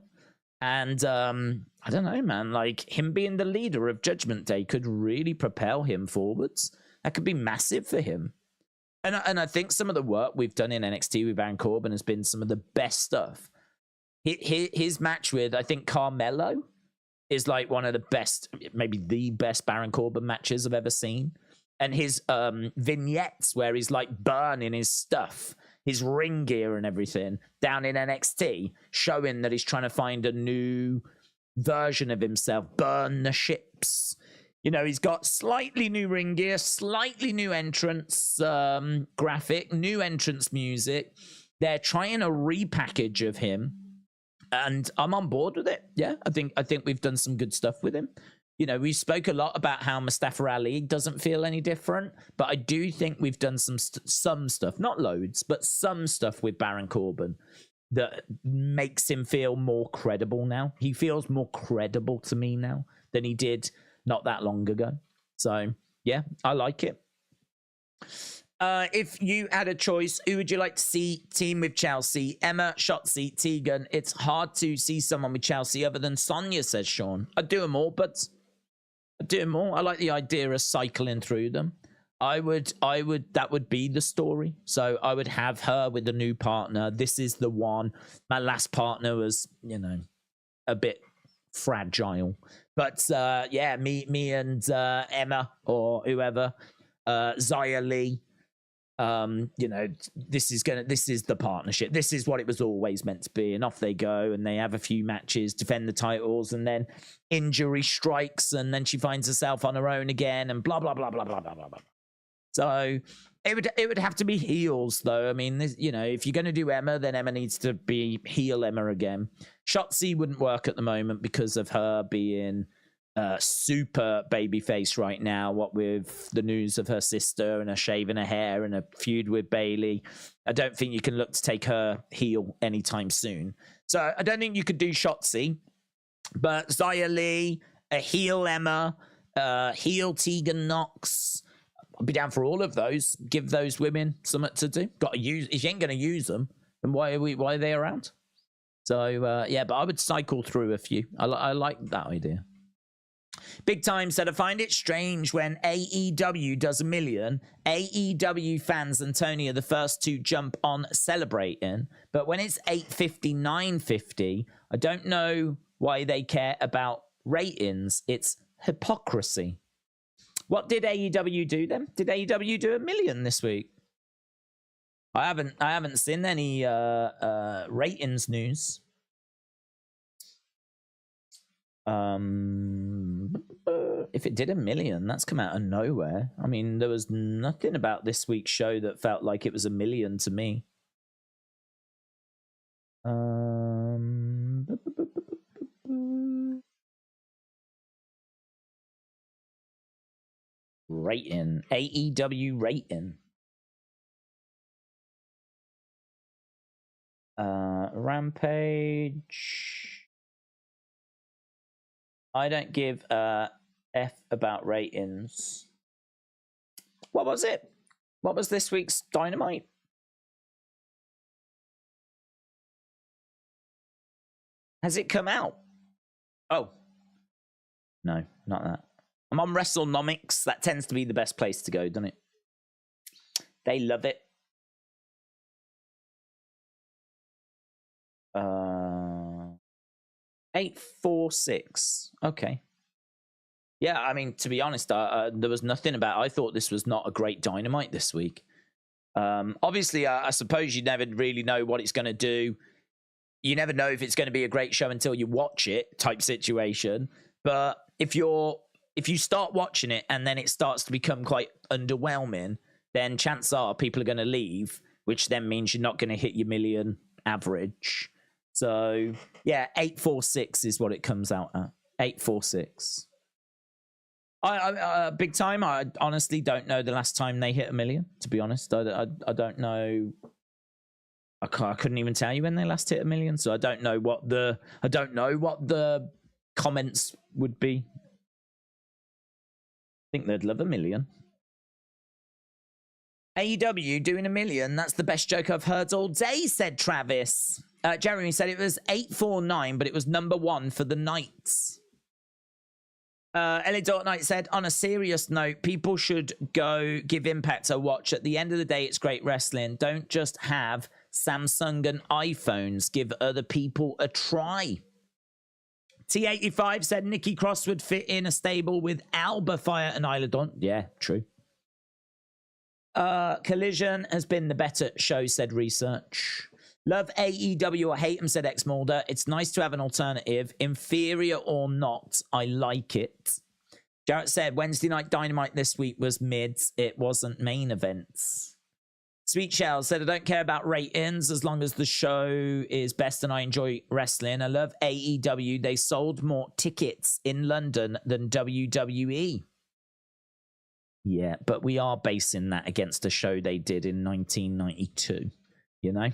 And I don't know, man, like him being the leader of Judgment Day could really propel him forwards. That could be massive for him. And I think some of the work we've done in NXT with Baron Corbin has been some of the best stuff. His match with, I think, Carmelo is like one of the best, maybe the best Baron Corbin matches I've ever seen. And his vignettes where he's like burning his stuff, his ring gear and everything down in NXT, showing that he's trying to find a new version of himself, burn the ships. You know, he's got slightly new ring gear, slightly new entrance graphic, new entrance music. They're trying a repackage of him, and I'm on board with it. Yeah, I think we've done some good stuff with him. You know, we spoke a lot about how Mustafa Ali doesn't feel any different, but I do think we've done some stuff, not loads, but some stuff with Baron Corbin that makes him feel more credible now. He feels more credible to me now than he did not that long ago. So, yeah, I like it. If you had a choice, who would you like to see team with Chelsea? Emma, Shotzi, Tegan. It's hard to see someone with Chelsea other than Sonya, says Sean. I'd do them all, but I'd do them all. I like the idea of cycling through them. That would be the story. So I would have her with a new partner. This is the one. My last partner was, you know, a bit fragile. But yeah, me and Emma or whoever, Xia Li. You know, this is the partnership. This is what it was always meant to be. And off they go, and they have a few matches, defend the titles, and then injury strikes, and then she finds herself on her own again, and blah blah blah blah blah blah blah blah. So it would have to be heels, though. I mean, you know, if you're going to do Emma, then Emma needs to be heel Emma again. Shotzi wouldn't work at the moment because of her being super babyface right now, what with the news of her sister and her shaving her hair and a feud with Bailey. I don't think you can look to take her heel anytime soon. So I don't think you could do Shotzi, but Xia Li, a heel Emma, heel Tegan Nox. I'll be down for all of those. Give those women something to do. Got to use. If you ain't going to use them, then why are they around? So yeah, but I would cycle through a few. I like that idea. Big Time said, I find it strange when AEW does a million, AEW fans and Tony are the first to jump on celebrating, but when it's 850, 950, I don't know why they care about ratings. It's hypocrisy. What did AEW do then? Did AEW do a million this week? I haven't seen any ratings news. If it did a million, that's come out of nowhere. I mean, there was nothing about this week's show that felt like it was a million to me. Rating. AEW rating. Rampage. I don't give a F about ratings. What was it? What was this week's Dynamite? Has it come out? Oh. No, not that. I'm on WrestleNomics. That tends to be the best place to go, doesn't it? They love it. 846. Okay. Yeah, I mean, to be honest, there was nothing about. I thought this was not a great Dynamite this week. Obviously, I suppose you never really know what it's going to do. You never know if it's going to be a great show until you watch it, type situation. But if you start watching it and then it starts to become quite underwhelming, then chances are people are going to leave, which then means you're not going to hit your million average. So, yeah, 846 is what it comes out at. 846. Big Time, I honestly don't know the last time they hit a million, to be honest. I don't know. I couldn't even tell you when they last hit a million, so I don't know what the comments would be. I think they'd love a million. AEW doing a million, that's the best joke I've heard all day, said Travis. Jeremy said it was 849, but it was number one for the nights. Ellie Knight said, on a serious note, people should go give Impact a watch. At the end of the day, it's great wrestling. Don't just have Samsung and iPhones. Give other people a try. T85 said Nikki Cross would fit in a stable with Alba Fire and Isla Dawn. Yeah, true. Collision has been the better show, said Research. Love AEW or hate them, said X Mulder. It's nice to have an alternative. Inferior or not, I like it. Jarrett said Wednesday Night Dynamite this week was mids. It wasn't main events. Sweet Shell said, I don't care about ratings as long as the show is best and I enjoy wrestling. I love AEW. They sold more tickets in London than WWE. Yeah, but we are basing that against a show they did in 1992, you know?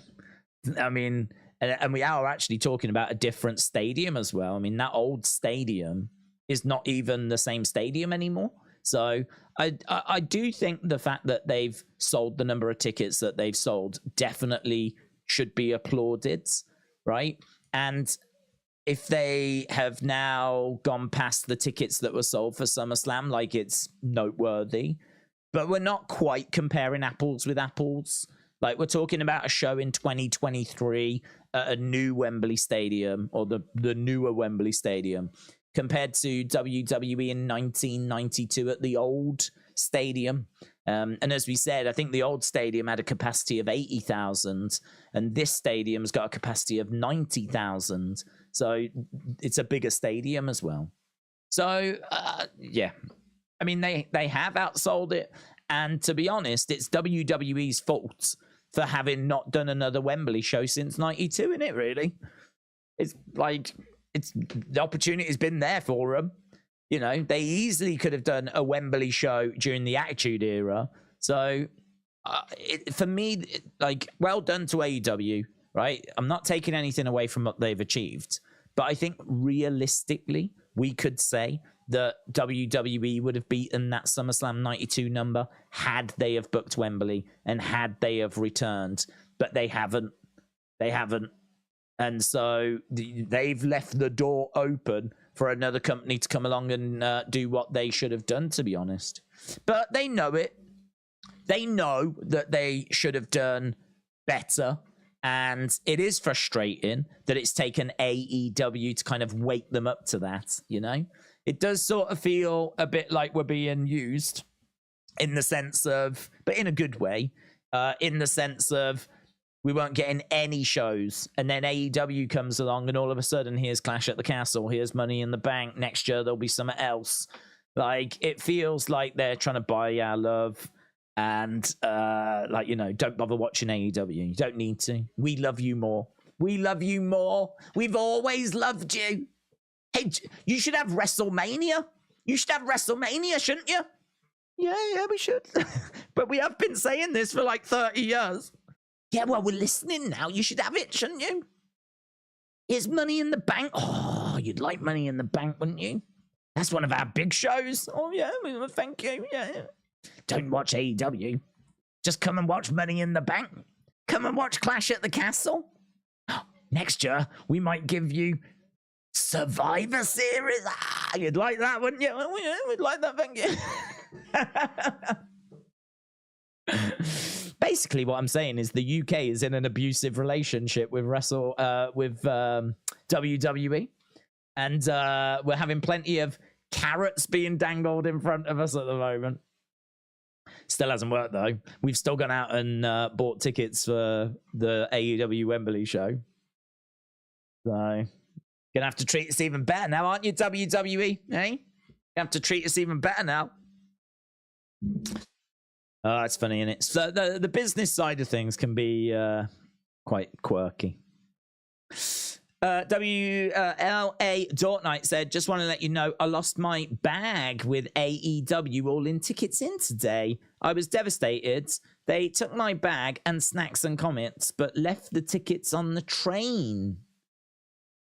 I mean, and we are actually talking about a different stadium as well. I mean, that old stadium is not even the same stadium anymore. So I do think the fact that they've sold the number of tickets that they've sold definitely should be applauded, right? And if they have now gone past the tickets that were sold for SummerSlam, like, it's noteworthy. But we're not quite comparing apples with apples. Like, we're talking about a show in 2023 at a new Wembley Stadium, or the newer Wembley Stadium, compared to WWE in 1992 at the old stadium. And as we said, I think the old stadium had a capacity of 80,000, and this stadium's got a capacity of 90,000. So it's a bigger stadium as well. So, yeah. I mean, they have outsold it. And to be honest, it's WWE's fault for having not done another Wembley show since 92, isn't it, really? It's like, the opportunity's been there for them. You know, they easily could have done a Wembley show during the Attitude Era. So, for me, like, well done to AEW, right? I'm not taking anything away from what they've achieved. But I think realistically, we could say that WWE would have beaten that SummerSlam 92 number had they have booked Wembley and had they have returned. But they haven't. They haven't. And so they've left the door open for another company to come along and do what they should have done, to be honest. But they know it. They know that they should have done better. And it is frustrating that it's taken AEW to kind of wake them up to that, you know? It does sort of feel a bit like we're being used in the sense of, but in a good way, in the sense of, we weren't getting any shows, and then AEW comes along, and all of a sudden, here's Clash at the Castle, here's Money in the Bank, next year there'll be something else. Like, it feels like they're trying to buy our love, and, like, you know, don't bother watching AEW. You don't need to. We love you more. We love you more. We've always loved you. Hey, you should have WrestleMania. You should have WrestleMania, shouldn't you? Yeah, we should. But we have been saying this for like 30 years. Yeah, well, we're listening now. You should have it, shouldn't you? Here's Money in the Bank. Oh, you'd like Money in the Bank, wouldn't you? That's one of our big shows. Oh, yeah, well, thank you. Yeah. Don't watch AEW. Just come and watch Money in the Bank. Come and watch Clash at the Castle. Next year, we might give you Survivor Series. Ah, you'd like that, wouldn't you? Oh, yeah, we'd like that, thank you. Basically, what I'm saying is the UK is in an abusive relationship with WWE, and we're having plenty of carrots being dangled in front of us at the moment. Still hasn't worked though. We've still gone out and bought tickets for the AEW Wembley show, so gonna have to treat us even better now, aren't you, WWE? Eh? You have to treat us even better now. Oh, it's funny, isn't it? So the business side of things can be quite quirky. WLA Dortnight said, just want to let you know, I lost my bag with AEW all in tickets in today. I was devastated. They took my bag and snacks and comments, but left the tickets on the train.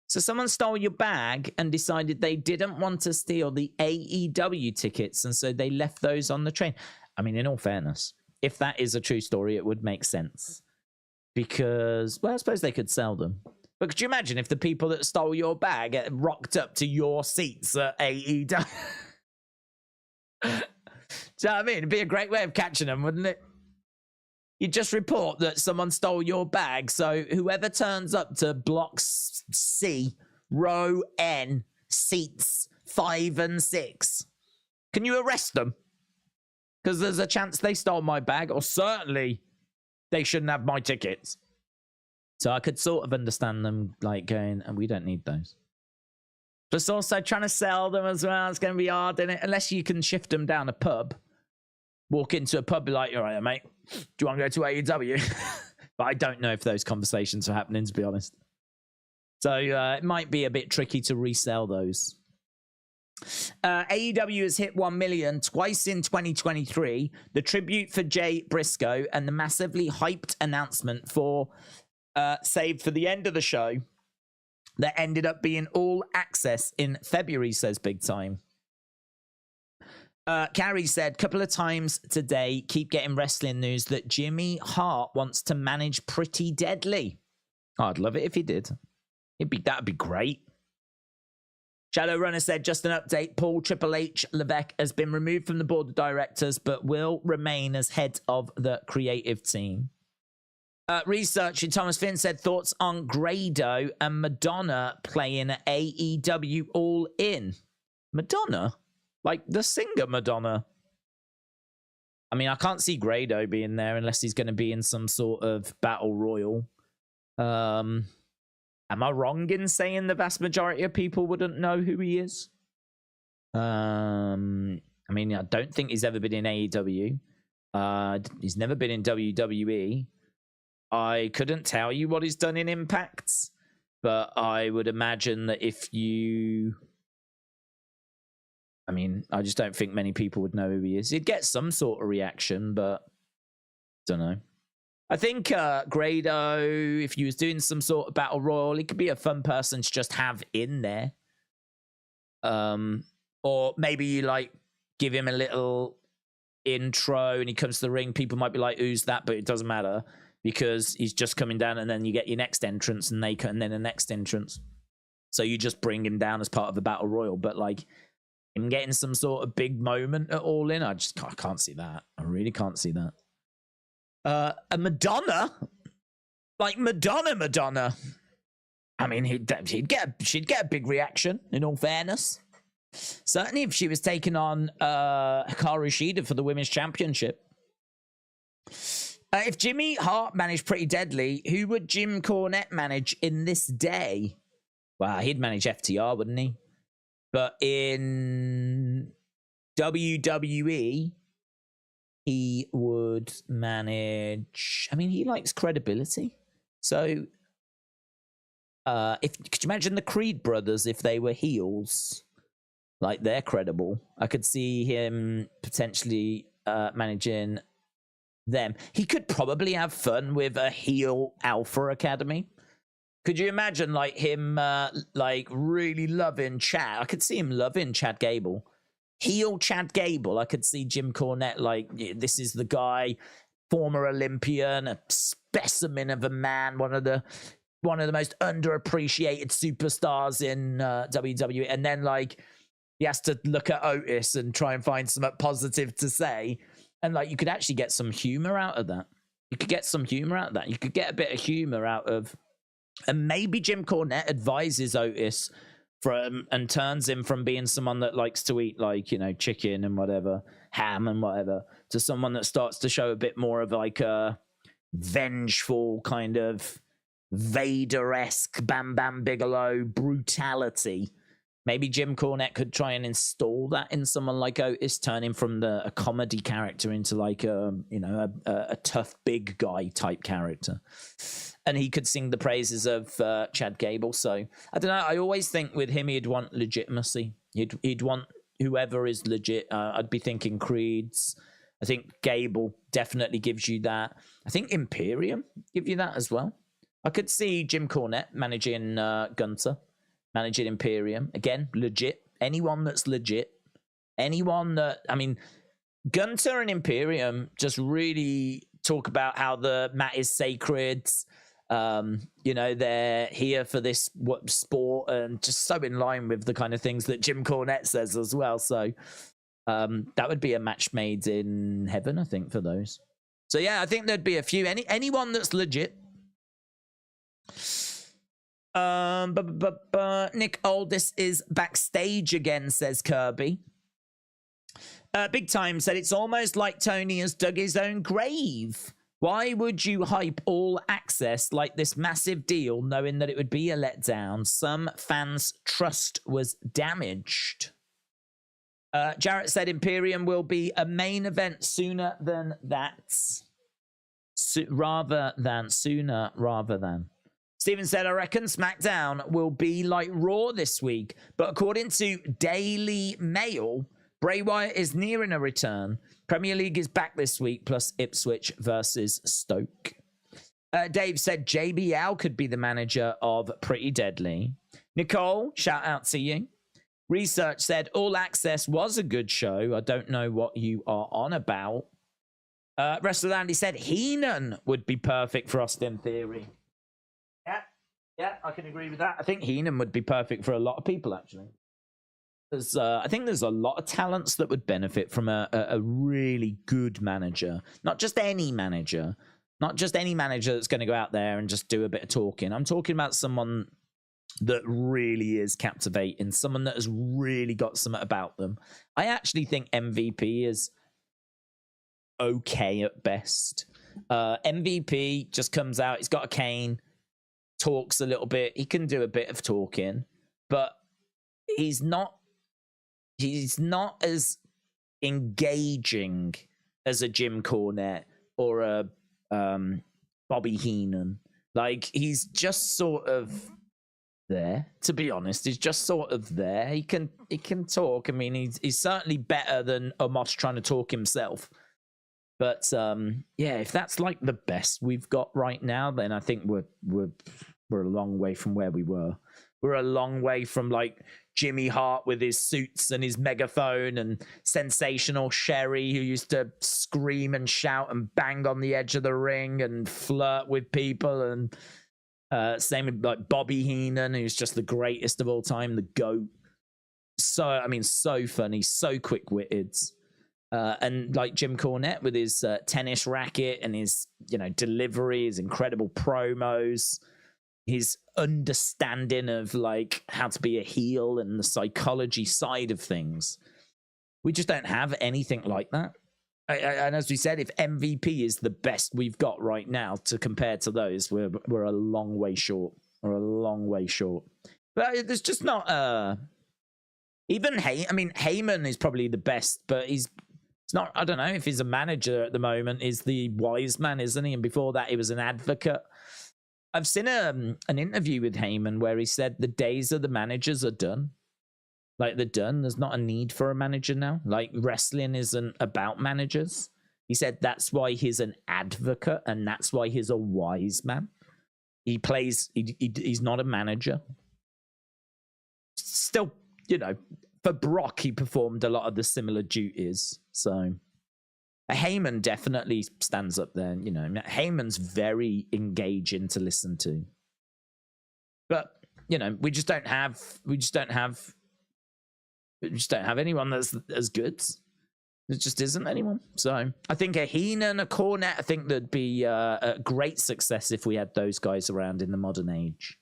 So someone stole your bag and decided they didn't want to steal the AEW tickets, and so they left those on the train. I mean, in all fairness, if that is a true story, it would make sense. Because, well, I suppose they could sell them. But could you imagine if the people that stole your bag rocked up to your seats at AEW? Do you know what I mean? It'd be a great way of catching them, wouldn't it? You just report that someone stole your bag, so whoever turns up to block C, row N, seats 5 and 6, can you arrest them? Because there's a chance they stole my bag, or certainly they shouldn't have my tickets. So I could sort of understand them like going, and we don't need those. Plus also trying to sell them as well. It's going to be hard, isn't it? Unless you can shift them down a pub. Walk into a pub, be like, all right, mate, do you want to go to AEW? But I don't know if those conversations are happening, to be honest. So it might be a bit tricky to resell those. AEW has hit 1 million twice in 2023. The tribute for Jay Briscoe and the massively hyped announcement for saved for the end of the show that ended up being all access in February, says Big Time. Carrie said, couple of times today, keep getting wrestling news that Jimmy Hart wants to manage Pretty Deadly. Oh, I'd love it if he did. That'd be great. Shadowrunner said, just an update. Paul Triple H Levesque has been removed from the board of directors, but will remain as head of the creative team. Researcher Thomas Finn said, thoughts on Grado and Madonna playing AEW All In. Madonna? Like the singer Madonna? I mean, I can't see Grado being there unless he's going to be in some sort of battle royal. Am I wrong in saying the vast majority of people wouldn't know who he is? I mean, I don't think he's ever been in AEW. He's never been in WWE. I couldn't tell you what he's done in Impact, but I would imagine that if you... I mean, I just don't think many people would know who he is. He'd get some sort of reaction, but don't know. I think Grado, if he was doing some sort of battle royal, he could be a fun person to just have in there. Or maybe you like give him a little intro and he comes to the ring. People might be like, who's that? But it doesn't matter because he's just coming down and then you get your next entrance and then the next entrance. So you just bring him down as part of the battle royal. But like him getting some sort of big moment at All In, I can't see that. I really can't see that. A Madonna, like Madonna. I mean, she'd get a big reaction. In all fairness, certainly if she was taking on Hikaru Shida for the women's championship. If Jimmy Hart managed Pretty Deadly, who would Jim Cornette manage in this day? Well, he'd manage FTR, wouldn't he? But in WWE. He would manage... I mean, he likes credibility. So, could you imagine the Creed brothers if they were heels? Like, they're credible. I could see him potentially managing them. He could probably have fun with a heel Alpha Academy. Could you imagine, like, him, like, really loving Chad? I could see him loving Chad Gable. Heel Chad Gable. I could see Jim Cornette like, this is the guy, former Olympian, a specimen of a man, one of the most underappreciated superstars in WWE. And then like he has to look at Otis and try and find something positive to say. And like you could actually get some humor out of that. You could get some humor out of that. You could get a bit of humor out of, and maybe Jim Cornette advises Otis and turns him from being someone that likes to eat like, you know, chicken and whatever, ham and whatever, to someone that starts to show a bit more of like a vengeful kind of Vader-esque Bam Bam Bigelow brutality. Maybe Jim Cornette could try and install that in someone like Otis, turn him from a comedy character into like a tough big guy type character. And he could sing the praises of Chad Gable. So I don't know. I always think with him, he'd want legitimacy. He'd want whoever is legit. I'd be thinking Creeds. I think Gable definitely gives you that. I think Imperium give you that as well. I could see Jim Cornette managing Gunther, managing Imperium. Again, legit. Anyone that's legit. Anyone that, I mean, Gunther and Imperium just really talk about how the mat is sacred. You know, they're here for this sport and just so in line with the kind of things that Jim Cornette says as well. So that would be a match made in heaven, I think, for those. So yeah, I think there'd be a few. Anyone that's legit. Nick Aldis is backstage again, says Kirby. Big Time said it's almost like Tony has dug his own grave. Why would you hype All Access like this massive deal knowing that it would be a letdown? Some fans' trust was damaged. Jarrett said Imperium will be a main event sooner than that. Rather than. Steven said, I reckon SmackDown will be like Raw this week. But according to Daily Mail, Bray Wyatt is nearing a return. Premier League is back this week, plus Ipswich versus Stoke. Dave said JBL could be the manager of Pretty Deadly. Nicole, shout out to you. Research said All Access was a good show. I don't know what you are on about. Wrestler Andy said Heenan would be perfect for Austin Theory. Yeah, I can agree with that. I think Heenan would be perfect for a lot of people, actually. I think there's a lot of talents that would benefit from a really good manager. Not just any manager. Not just any manager that's going to go out there and just do a bit of talking. I'm talking about someone that really is captivating. Someone that has really got something about them. I actually think MVP is okay at best. MVP just comes out. He's got a cane. Talks a little bit. He can do a bit of talking. But he's not as engaging as a Jim Cornette or a Bobby Heenan. Like, he's just sort of there, to be honest. He's just sort of there. He can talk. I mean, he's certainly better than Omos trying to talk himself. But yeah, if that's like the best we've got right now, then I think we're a long way from where we were. We're a long way from like Jimmy Hart with his suits and his megaphone, and sensational Sherry who used to scream and shout and bang on the edge of the ring and flirt with people, and same with like Bobby Heenan, who's just the greatest of all time, the GOAT. So funny, so quick-witted. And like Jim Cornette with his tennis racket and his, delivery, his incredible promos, his understanding of like how to be a heel and the psychology side of things. We just don't have anything like that. And as we said, if MVP is the best we've got right now to compare to those, we're a long way short. We're a long way short. But there's just not even Heyman is probably the best, but it's not. I don't know if he's a manager at the moment. Is the wise man, isn't he? And before that, he was an advocate. I've seen an interview with Heyman where he said the days of the managers are done. Like, they're done. There's not a need for a manager now. Like, wrestling isn't about managers. He said that's why he's an advocate and that's why he's a wise man. He's not a manager. Still, for Brock, he performed a lot of the similar duties. So Heyman definitely stands up there. Heyman's very engaging to listen to. But, we just don't have anyone that's as good. There just isn't anyone. So I think a Heenan, a Cornette, I think that'd be a great success if we had those guys around in the modern age.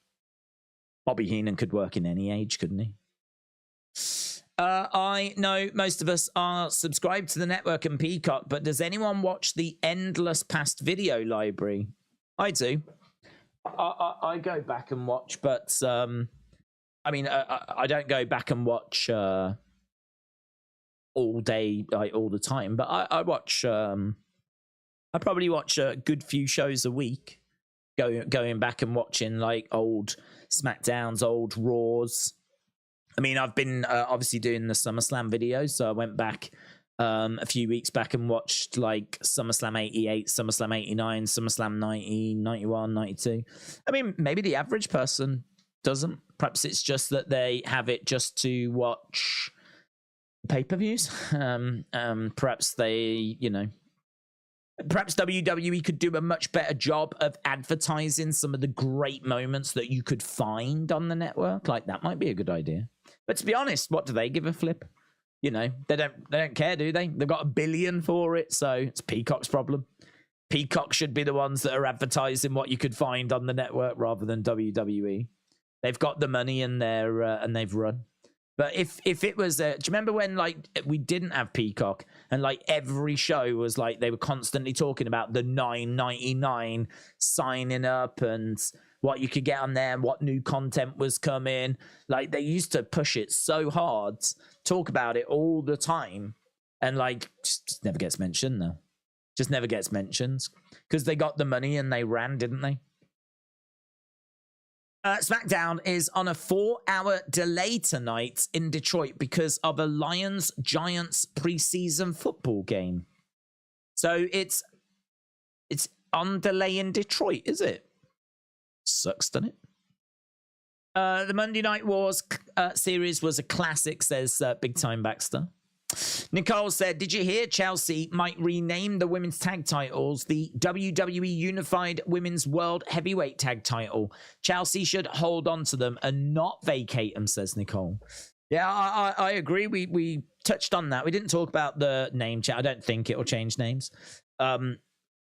Bobby Heenan could work in any age, couldn't he? I know most of us are subscribed to the network and Peacock, but does anyone watch the endless past video library? I do. I go back and watch, but I don't go back and watch all day, like all the time. But I watch. I probably watch a good few shows a week. Going back and watching like old Smackdowns, old Raws. I mean, I've been obviously doing the SummerSlam videos, so I went back a few weeks back and watched like SummerSlam 88, SummerSlam 89, SummerSlam 90, 91, 92. I mean, maybe the average person doesn't. Perhaps it's just that they have it just to watch pay-per-views. Perhaps they, perhaps WWE could do a much better job of advertising some of the great moments that you could find on the network. Like, that might be a good idea. But to be honest, what do they give a flip? They don't care, do they? They've got $1 billion for it, so it's Peacock's problem. Peacock should be the ones that are advertising what you could find on the network rather than WWE. They've got the money and they've run. But if it was, do you remember when like we didn't have Peacock and like every show was like they were constantly talking about the $9.99 signing up and what you could get on there and what new content was coming. Like they used to push it so hard, talk about it all the time, and like just never gets mentioned though. Just never gets mentioned because they got the money and they ran, didn't they? SmackDown is on a 4-hour delay tonight in Detroit because of a Lions-Giants preseason football game. So it's on delay in Detroit, is it? Sucks, doesn't it? The Monday Night Wars series was a classic, says Big Time Baxter. Nicole said, did you hear Chelsea might rename the women's tag titles the WWE Unified Women's World Heavyweight Tag Title? Chelsea should hold on to them and not vacate them, says Nicole. Yeah, I agree. We touched on that. We didn't talk about the name. I don't think it'll change names.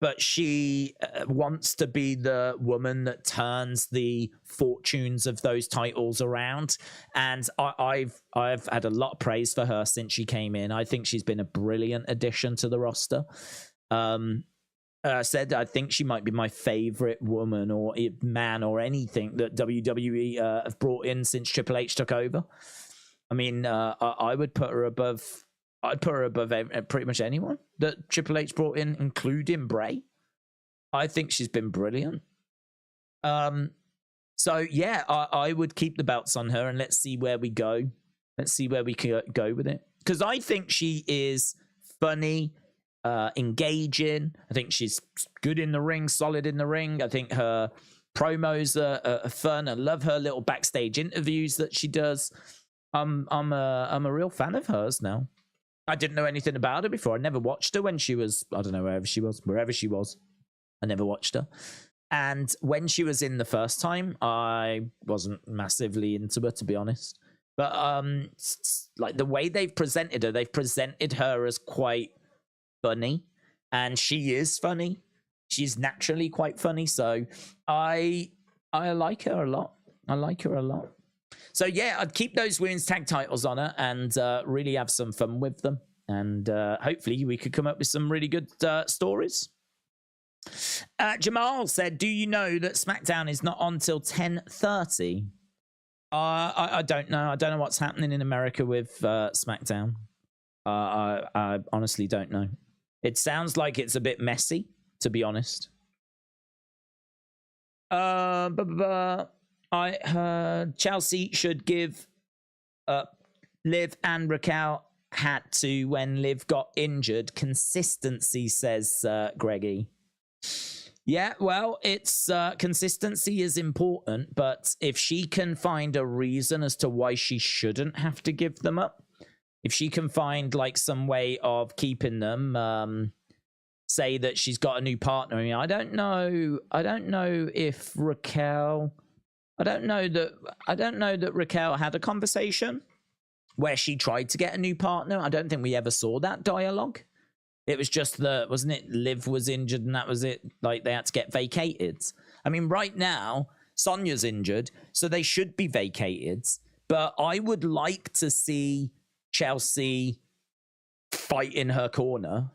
But she wants to be the woman that turns the fortunes of those titles around. And I've had a lot of praise for her since she came in. I think she's been a brilliant addition to the roster. Said I think she might be my favorite woman or man or anything that WWE have brought in since Triple H took over. I mean, I would put her above... I'd put her above pretty much anyone that Triple H brought in, including Bray. I think she's been brilliant. So, yeah, I would keep the belts on her, and let's see where we go. Let's see where we can go with it. Because I think she is funny, engaging. I think she's good in the ring, solid in the ring. I think her promos are fun. I love her little backstage interviews that she does. I'm a real fan of hers now. I didn't know anything about her before. I never watched her when she was, I don't know, wherever she was. I never watched her. And when she was in the first time, I wasn't massively into her, to be honest. But like the way they've presented her as quite funny. And she is funny. She's naturally quite funny. So I like her a lot. So, yeah, I'd keep those women's tag titles on her and really have some fun with them. And hopefully we could come up with some really good stories. Jamal said, do you know that SmackDown is not on till 10:30? I don't know. I don't know what's happening in America with SmackDown. I honestly don't know. It sounds like it's a bit messy, to be honest. I heard Chelsea should give Liv and Raquel had to when Liv got injured. Consistency, says Greggy. Yeah, well, it's consistency is important, but if she can find a reason as to why she shouldn't have to give them up, if she can find like some way of keeping them, say that she's got a new partner. I mean, I don't know if Raquel. I don't know that Raquel had a conversation where she tried to get a new partner. I don't think we ever saw that dialogue. It was just wasn't it? Liv was injured and that was it. Like they had to get vacated. I mean, right now, Sonya's injured, so they should be vacated. But I would like to see Chelsea fight in her corner.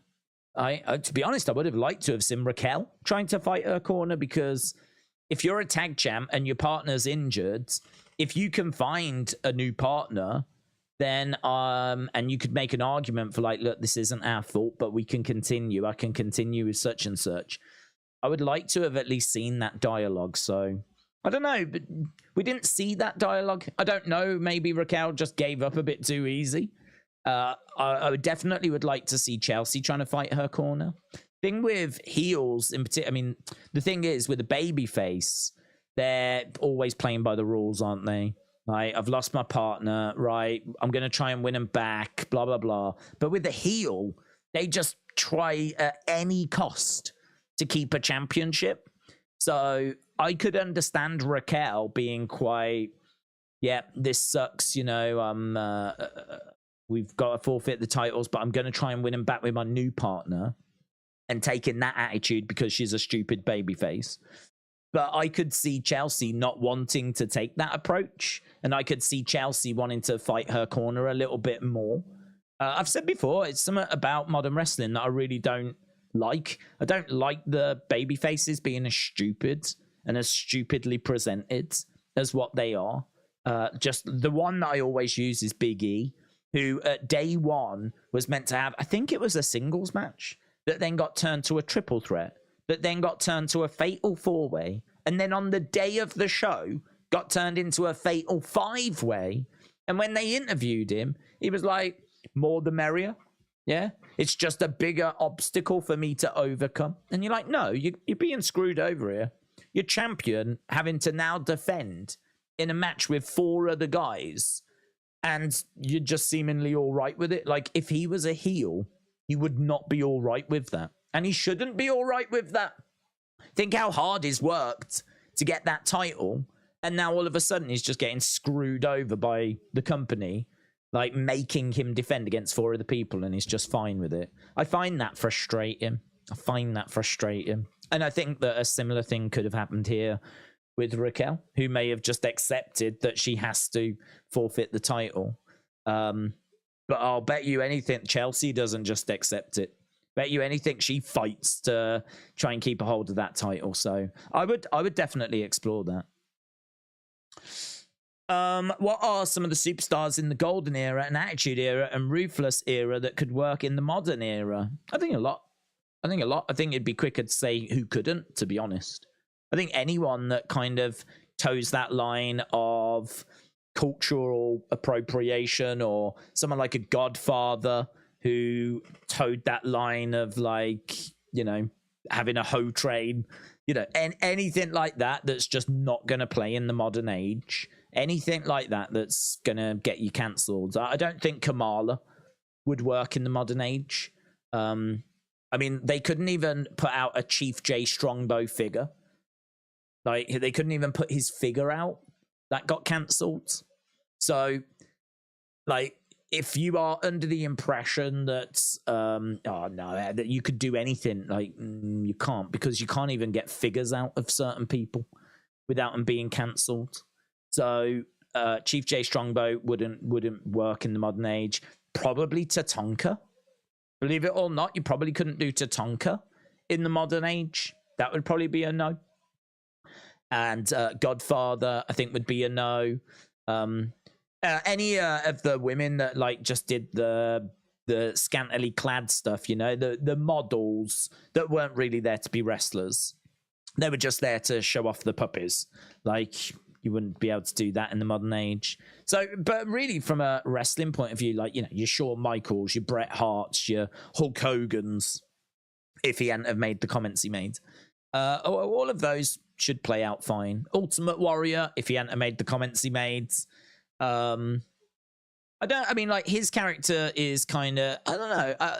To be honest, I would have liked to have seen Raquel trying to fight her corner because if you're a tag champ and your partner's injured, if you can find a new partner, then and you could make an argument for like, look, this isn't our fault, but we can continue. I can continue with such and such. I would like to have at least seen that dialogue. So I don't know, but we didn't see that dialogue. I don't know. Maybe Raquel just gave up a bit too easy. I would definitely would like to see Chelsea trying to fight her corner. Thing with heels in particular, I mean, the thing is with a baby face, they're always playing by the rules, aren't they? Like, I've lost my partner, right? I'm going to try and win them back, blah, blah, blah. But with the heel, they just try at any cost to keep a championship. So I could understand Raquel being quite, yeah, this sucks, you know, we've got to forfeit the titles, but I'm going to try and win them back with my new partner. And taking that attitude because she's a stupid babyface. But I could see Chelsea not wanting to take that approach. And I could see Chelsea wanting to fight her corner a little bit more. I've said before, it's something about modern wrestling that I really don't like. I don't like the baby faces being as stupid and as stupidly presented as what they are. Just the one that I always use is Big E, who at day one was meant to have, I think it was a singles match, that then got turned to a triple threat, that then got turned to a fatal four-way, and then on the day of the show got turned into a fatal five-way. And when they interviewed him, he was like, more the merrier. Yeah, it's just a bigger obstacle for me to overcome. And you're like, no, you're being screwed over here. Your champion having to now defend in a match with 4 other guys, and you're just seemingly all right with it. Like, if he was a heel, he would not be all right with that. And he shouldn't be all right with that. Think how hard he's worked to get that title, and now all of a sudden he's just getting screwed over by the company, like making him defend against 4 other people, and he's just fine with it. I find that frustrating. And I think that a similar thing could have happened here with Raquel, who may have just accepted that she has to forfeit the title. But I'll bet you anything Chelsea doesn't just accept it. Bet you anything she fights to try and keep a hold of that title. So I would definitely explore that. What are some of the superstars in the golden era and attitude era and ruthless era that could work in the modern era? I think a lot. I think it'd be quicker to say who couldn't, to be honest. I think anyone that kind of toes that line of cultural appropriation, or someone like a Godfather who towed that line of, like, you know, having a hoe train, you know, and anything like that that's just not going to play in the modern age. Anything like that that's going to get you cancelled. I don't think Kamala would work in the modern age. I mean, they couldn't even put out a Chief J Strongbow figure. Like, they couldn't even put his figure out. That got cancelled. So, like, if you are under the impression that, that you could do anything, like, you can't, because you can't even get figures out of certain people without them being cancelled. So, Chief J Strongbow wouldn't work in the modern age. Probably Tatanka. Believe it or not, you probably couldn't do Tatanka in the modern age. That would probably be a no. And Godfather, I think, would be a no. Any of the women that, like, just did the scantily clad stuff, you know, the models that weren't really there to be wrestlers. They were just there to show off the puppies. Like, you wouldn't be able to do that in the modern age. So, but really, from a wrestling point of view, like, you know, your Shawn Michaels, your Bret Harts, your Hulk Hogan's, if he hadn't have made the comments he made, all of those should play out fine. Ultimate Warrior, if he hadn't have made the comments he made. I mean, like, his character is kind of, I don't know,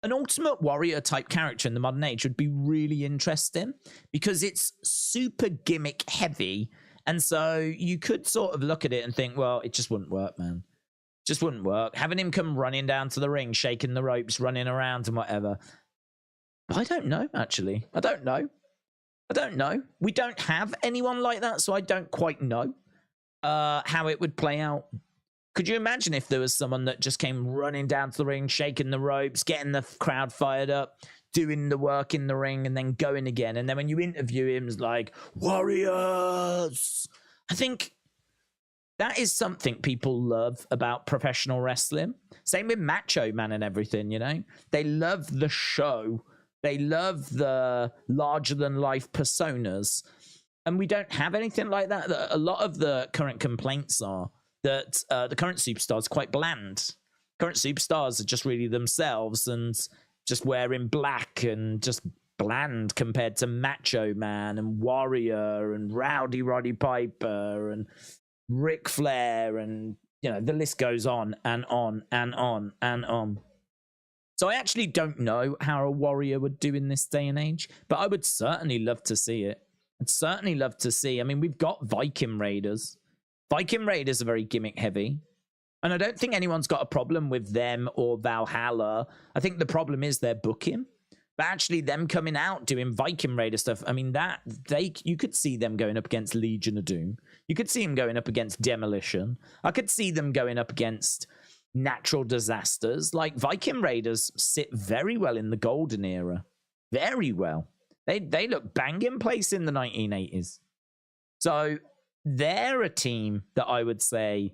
an Ultimate Warrior type character in the modern age would be really interesting, because it's super gimmick heavy. And so you could sort of look at it and think, well, it just wouldn't work, man. Just wouldn't work. Having him come running down to the ring, shaking the ropes, running around and whatever. I don't know, actually. I don't know. We don't have anyone like that, so I don't quite know how it would play out. Could you imagine if there was someone that just came running down to the ring, shaking the ropes, getting the crowd fired up, doing the work in the ring, and then going again? And then when you interview him, it's like, Warriors! I think that is something people love about professional wrestling. Same with Macho Man and everything, you know? They love the show. They love the larger-than-life personas. And we don't have anything like that. A lot of the current complaints are that the current superstars are quite bland. Current superstars are just really themselves and just wearing black and just bland compared to Macho Man and Warrior and Rowdy Roddy Piper and Ric Flair, and, you know, the list goes on and on and on and on. So I actually don't know how a Warrior would do in this day and age, but I would certainly love to see it. I'd certainly love to see. I mean, we've got Viking Raiders. Viking Raiders are very gimmick heavy. And I don't think anyone's got a problem with them or Valhalla. I think the problem is their booking. But actually, them coming out doing Viking Raider stuff, I mean, you could see them going up against Legion of Doom. You could see them going up against Demolition. I could see them going up against natural disasters. Like, Viking Raiders sit very well in the golden era. Very well. They look banging place in the 1980s. So they're a team that I would say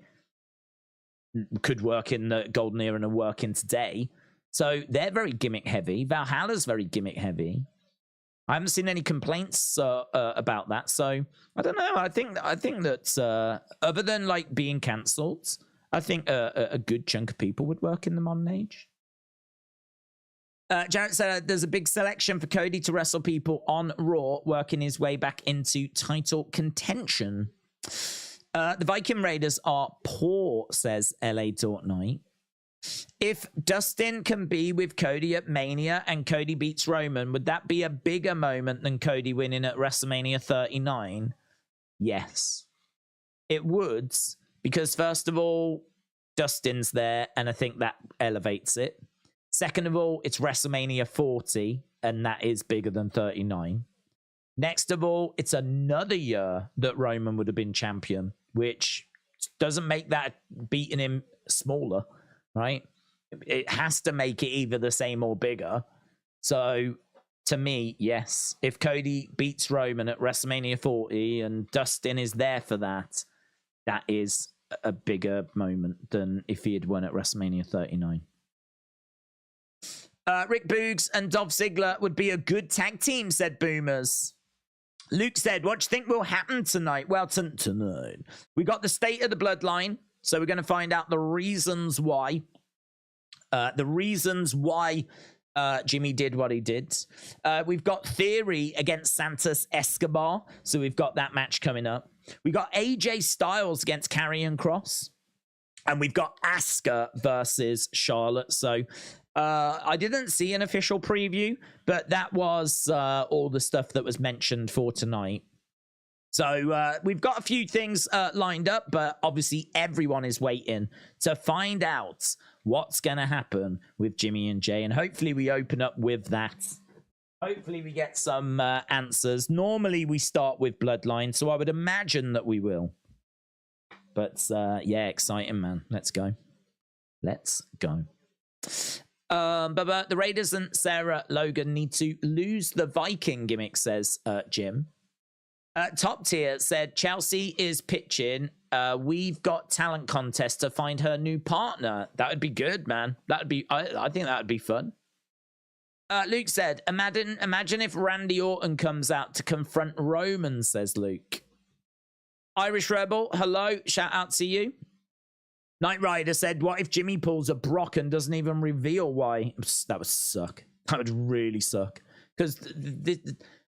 could work in the golden era and are working today. So they're very gimmick heavy. Valhalla's very gimmick heavy. I haven't seen any complaints about that. So I don't know. I think that other than like being cancelled, I think a good chunk of people would work in the modern age. Jarrett said there's a big selection for Cody to wrestle people on Raw, working his way back into title contention. The Viking Raiders are poor, says LA Dortnight. If Dustin can be with Cody at Mania and Cody beats Roman, would that be a bigger moment than Cody winning at WrestleMania 39? Yes. It would, because first of all, Dustin's there, and I think that elevates it. Second of all, it's WrestleMania 40, and that is bigger than 39. Next of all, it's another year that Roman would have been champion, which doesn't make that beating him smaller, right? It has to make it either the same or bigger. So, to me, yes. If Cody beats Roman at WrestleMania 40 and Dustin is there for that, that is a bigger moment than if he had won at WrestleMania 39. Rick Boogs and Dolph Ziggler would be a good tag team, said Boomers. Luke said, what do you think will happen tonight? Well, tonight, we got the state of the bloodline. So we're going to find out the reasons why. Jimmy did what he did. We've got Theory against Santos Escobar. So we've got that match coming up. We got AJ Styles against Karrion Kross. And we've got Asuka versus Charlotte. So I didn't see an official preview, but that was all the stuff that was mentioned for tonight. So we've got a few things lined up, but obviously everyone is waiting to find out what's going to happen with Jimmy and Jay. And hopefully we open up with that. Hopefully we get some answers. Normally we start with Bloodline, so I would imagine that we will. But yeah, exciting, man. Let's go. Let's go. But the Raiders and Sarah Logan need to lose the Viking gimmick, says Jim. Top Tier said Chelsea is pitching. We've got talent contest to find her new partner. That would be good, man. That would be. I think that would be fun. Luke said, imagine if Randy Orton comes out to confront Roman, says Luke. Irish Rebel, hello. Shout out to you. Knight Rider said, what if Jimmy pulls a Brock and doesn't even reveal why? That would suck. That would really suck. Because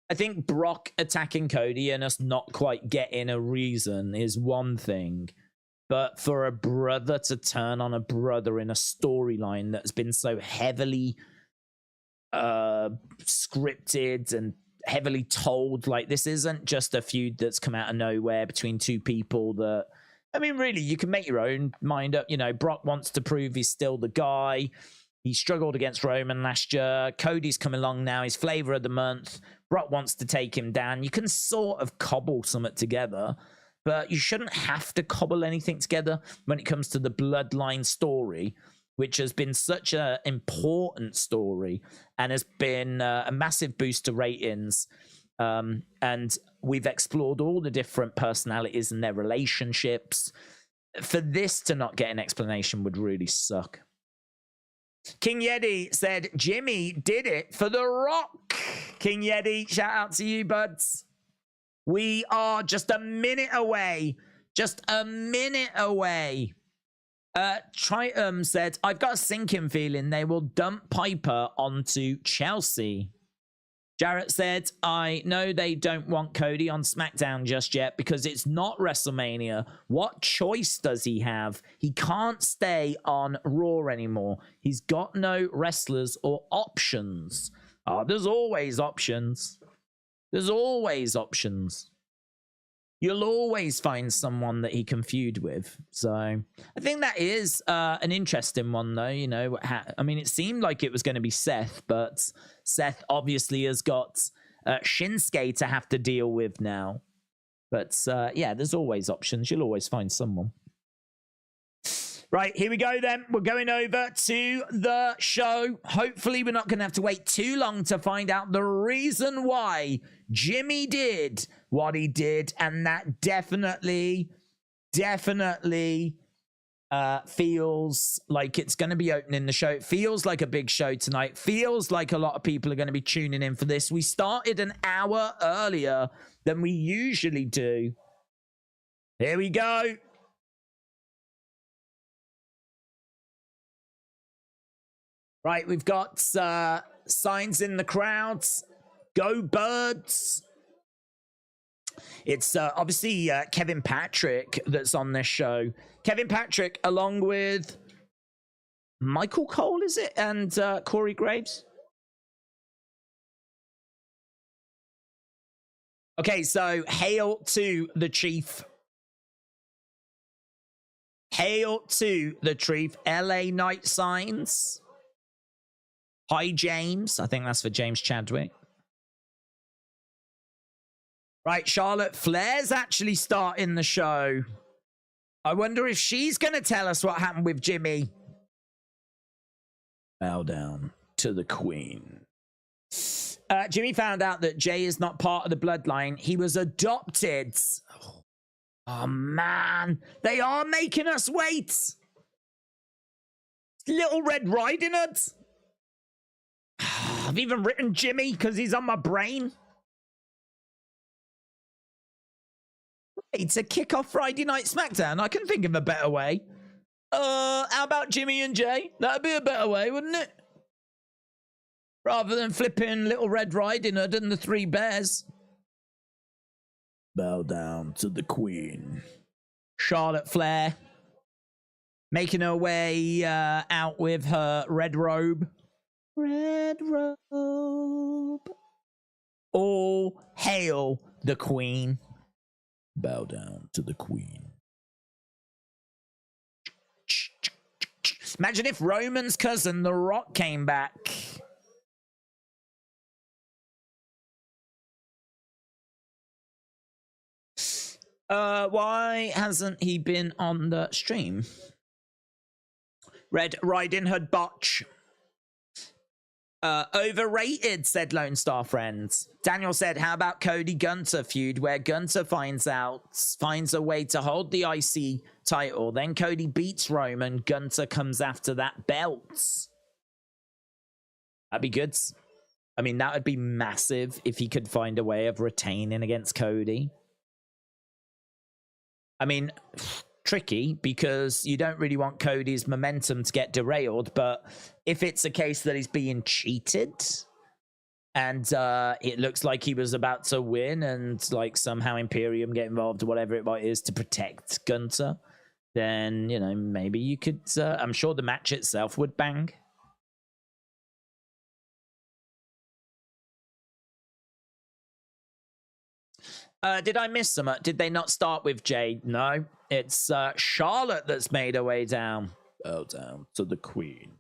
I think Brock attacking Cody and us not quite getting a reason is one thing. But for a brother to turn on a brother in a storyline that's been so heavily scripted and heavily told, like, this isn't just a feud that's come out of nowhere between two people that, I mean, really, you can make your own mind up. You know, Brock wants to prove he's still the guy. He struggled against Roman last year. Cody's come along now. He's flavor of the month. Brock wants to take him down. You can sort of cobble something together, but you shouldn't have to cobble anything together when it comes to the Bloodline story, which has been such an important story and has been a massive boost to ratings. And we've explored all the different personalities and their relationships. For this to not get an explanation would really suck. King Yeti said, Jimmy did it for The Rock. King Yeti, shout out to you, buds. We are just a minute away. Just a minute away. Tritum said, I've got a sinking feeling they will dump Piper onto Chelsea. Jarrett said, I know they don't want Cody on SmackDown just yet because it's not WrestleMania. What choice does he have? He can't stay on Raw anymore. He's got no wrestlers or options. Oh, there's always options. There's always options. You'll always find someone that he can feud with. So I think that is an interesting one, though. You know, I mean, it seemed like it was going to be Seth, but Seth obviously has got Shinsuke to have to deal with now. But yeah, there's always options. You'll always find someone. Right, here we go then. We're going over to the show. Hopefully, we're not going to have to wait too long to find out the reason why Jimmy did what he did. And that definitely feels like it's going to be opening the show. It feels like a big show tonight. Feels like a lot of people are going to be tuning in for this. We started an hour earlier than we usually do. Here we go. Right, we've got signs in the crowds. Go Birds. It's obviously Kevin Patrick that's on this show. Kevin Patrick along with Michael Cole, is it? And Corey Graves. Okay, so hail to the Chief. Hail to the Chief. LA Night Signs. Hi, James. I think that's for James Chadwick. Right, Charlotte Flair's actually starting the show. I wonder if she's going to tell us what happened with Jimmy. Bow down to the Queen. Jimmy found out that Jay is not part of the bloodline. He was adopted. Oh, man. They are making us wait. Little Red Riding Hood. I've even written Jimmy because he's on my brain. Hey, to kick off Friday Night Smackdown, I can think of a better way. How about Jimmy and Jay? That'd be a better way, wouldn't it? Rather than flipping Little Red Riding Hood and the Three Bears. Bow down to the Queen. Charlotte Flair. Making her way out with her red robe. Red robe. All hail the Queen. Bow down to the Queen. Imagine if Roman's cousin, The Rock, came back. Why hasn't he been on the stream? Red Riding Hood botch. Overrated, said Lone Star Friends. Daniel said, how about Cody Gunter feud where Gunter finds a way to hold the IC title. Then Cody beats Roman. Gunter comes after that belt. That'd be good. I mean, that would be massive if he could find a way of retaining against Cody. I mean, tricky because you don't really want Cody's momentum to get derailed, but if it's a case that he's being cheated and it looks like he was about to win and like somehow Imperium get involved or whatever it might is to protect Gunter, then, you know, maybe you could, I'm sure the match itself would bang. Did I miss some? Did they not start with Jade? No. It's Charlotte that's made her way down. Bow down to the Queen.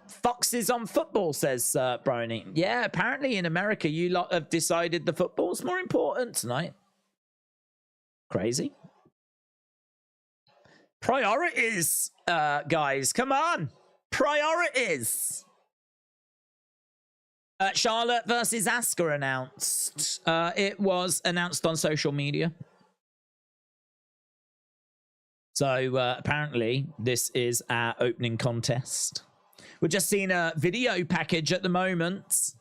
Foxes on football, says Brony. Yeah, apparently in America, you lot have decided the football's more important tonight. Crazy. Priorities, guys. Come on. Priorities. Charlotte versus Asuka announced. It was announced on social media. So apparently this is our opening contest. We're just seeing a video package at the moment.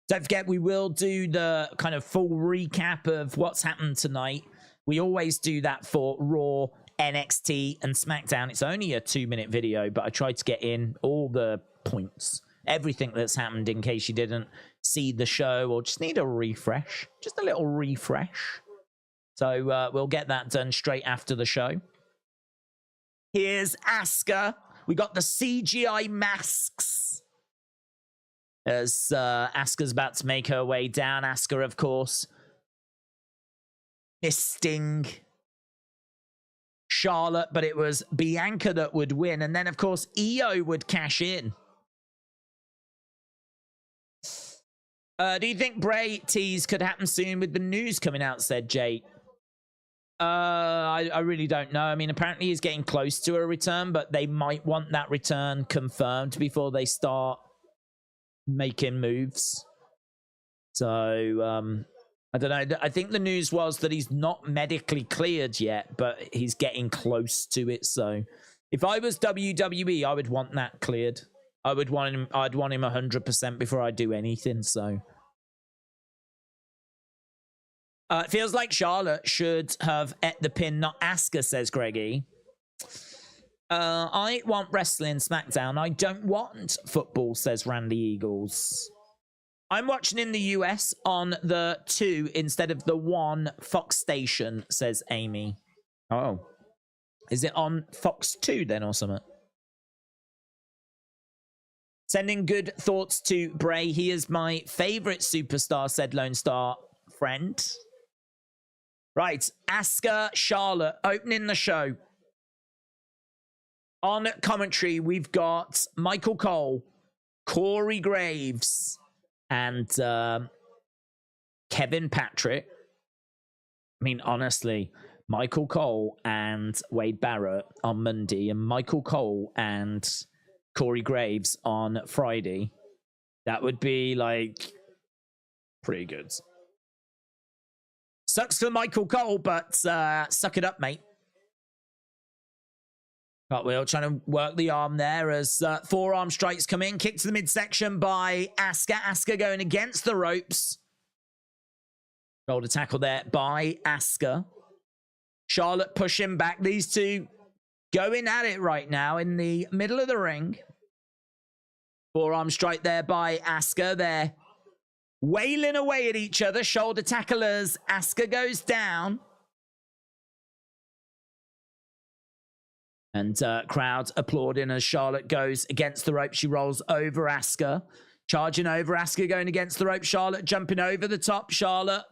Don't forget, we will do the kind of full recap of what's happened tonight. We always do that for Raw, NXT, and SmackDown. It's only a 2-minute video, but I tried to get in all the points, everything that's happened in case you didn't see the show or just need a refresh, just a little refresh. So we'll get that done straight after the show. Here's Asuka. We got the CGI masks. As Asuka's about to make her way down. Asuka, of course, Sting, Charlotte, but it was Bianca that would win. And then, of course, Io would cash in. Do you think Bray tease could happen soon with the news coming out, said Jay? I really don't know. I mean, apparently he's getting close to a return, but they might want that return confirmed before they start making moves. So, I don't know. I think the news was that he's not medically cleared yet, but he's getting close to it. So if I was WWE, I would want that cleared. I'd want him 100% before I do anything. So it feels like Charlotte should have ate the pin, not Asuka, says Greggy. I want wrestling Smackdown. I don't want football, says Randy Eagles. I'm watching in the US on the 2 instead of the 1 Fox station, says Amy. Oh. Is it on Fox 2 then or something? Sending good thoughts to Bray. He is my favorite superstar, said Lone Star Friend. Right. Asuka, Charlotte, opening the show. On commentary, we've got Michael Cole, Corey Graves, and Kevin Patrick. I mean, honestly, Michael Cole and Wade Barrett on Monday, and Michael Cole and Corey Graves on Friday. That would be, like, pretty good. Sucks for Michael Cole, but suck it up, mate. Cartwheel trying to work the arm there as forearm strikes come in. Kick to the midsection by Asuka. Asuka going against the ropes. Shoulder tackle there by Asuka. Charlotte pushing back. These two going at it right now in the middle of the ring. Forearm strike there by Asuka. They're wailing away at each other. Shoulder tackle as Asuka goes down. And crowds applauding as Charlotte goes against the rope. She rolls over Asuka. Charging over Asuka, going against the rope. Charlotte jumping over the top. Charlotte.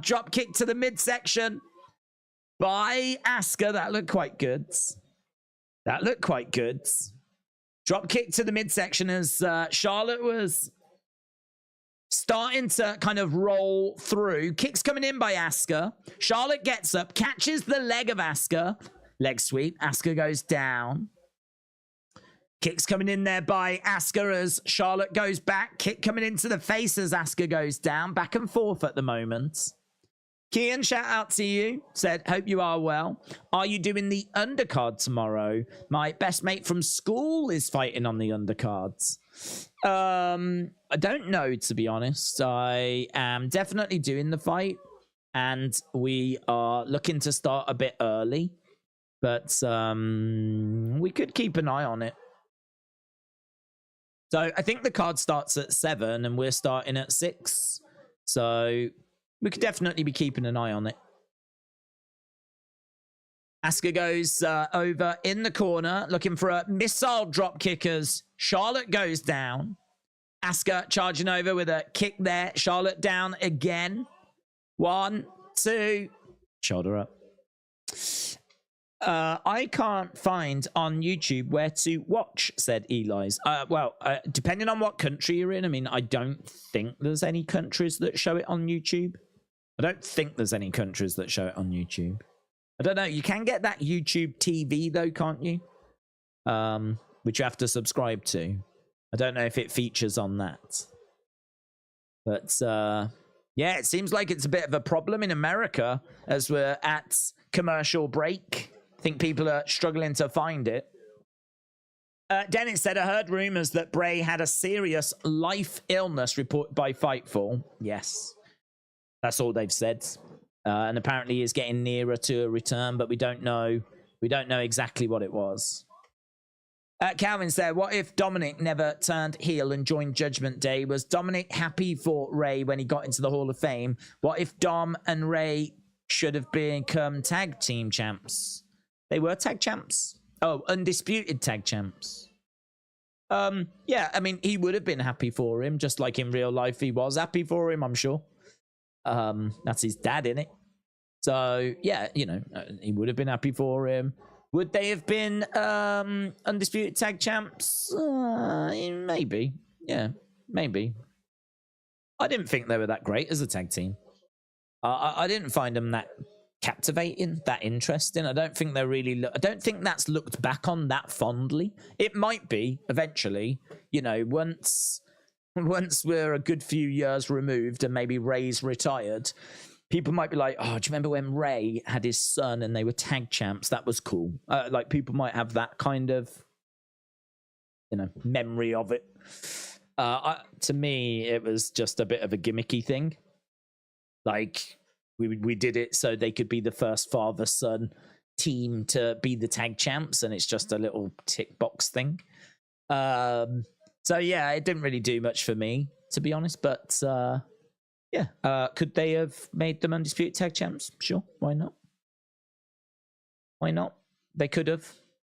Drop kick to the midsection by Asuka. That looked quite good. That looked quite good. Drop kick to the midsection as Charlotte was starting to kind of roll through. Kicks coming in by Asuka. Charlotte gets up, catches the leg of Asuka. Leg sweep. Asuka goes down. Kicks coming in there by Asuka as Charlotte goes back. Kick coming into the face as Asuka goes down. Back and forth at the moment. Kian, shout out to you. Said, hope you are well. Are you doing the undercard tomorrow? My best mate from school is fighting on the undercards. I don't know, to be honest. I am definitely doing the fight. And we are looking to start a bit early. But we could keep an eye on it. So I think the card starts at 7 and we're starting at 6. So we could definitely be keeping an eye on it. Asuka goes over in the corner, looking for a missile drop kickers. Charlotte goes down. Asuka charging over with a kick there. Charlotte down again. 1, 2. Shoulder up. I can't find on YouTube where to watch, said Eli's. Depending on what country you're in, I mean, I don't think there's any countries that show it on YouTube. I don't think there's any countries that show it on YouTube. I don't know. You can get that YouTube TV, though, can't you? Which you have to subscribe to. I don't know if it features on that. But, yeah, it seems like it's a bit of a problem in America as we're at commercial break. I think people are struggling to find it. Dennis said, I heard rumors that Bray had a serious life illness reported by Fightful. Yes. That's all they've said. And apparently he is getting nearer to a return, but we don't know. We don't know exactly what it was. Calvin said, what if Dominic never turned heel and joined Judgment Day? Was Dominic happy for Ray when he got into the Hall of Fame? What if Dom and Ray should have become tag team champs? They were tag champs. Oh, undisputed tag champs. Yeah, I mean, he would have been happy for him, just like in real life he was happy for him, I'm sure. That's his dad, innit? So, yeah, you know, he would have been happy for him. Would they have been undisputed tag champs? Maybe. Yeah, maybe. I didn't think they were that great as a tag team. I didn't find them that captivating, that interesting. I don't think they're really. I don't think that's looked back on that fondly. It might be eventually. You know, once we're a good few years removed and maybe Ray's retired, people might be like, "Oh, do you remember when Ray had his son and they were tag champs? That was cool." Like people might have that kind of, you know, memory of it. To me, it was just a bit of a gimmicky thing. Like we did it so they could be the first father-son team to be the tag champs, and it's just a little tick box thing. So yeah, it didn't really do much for me, to be honest. But yeah, could they have made them undisputed tag champs? Sure, why not? Why not? They could have.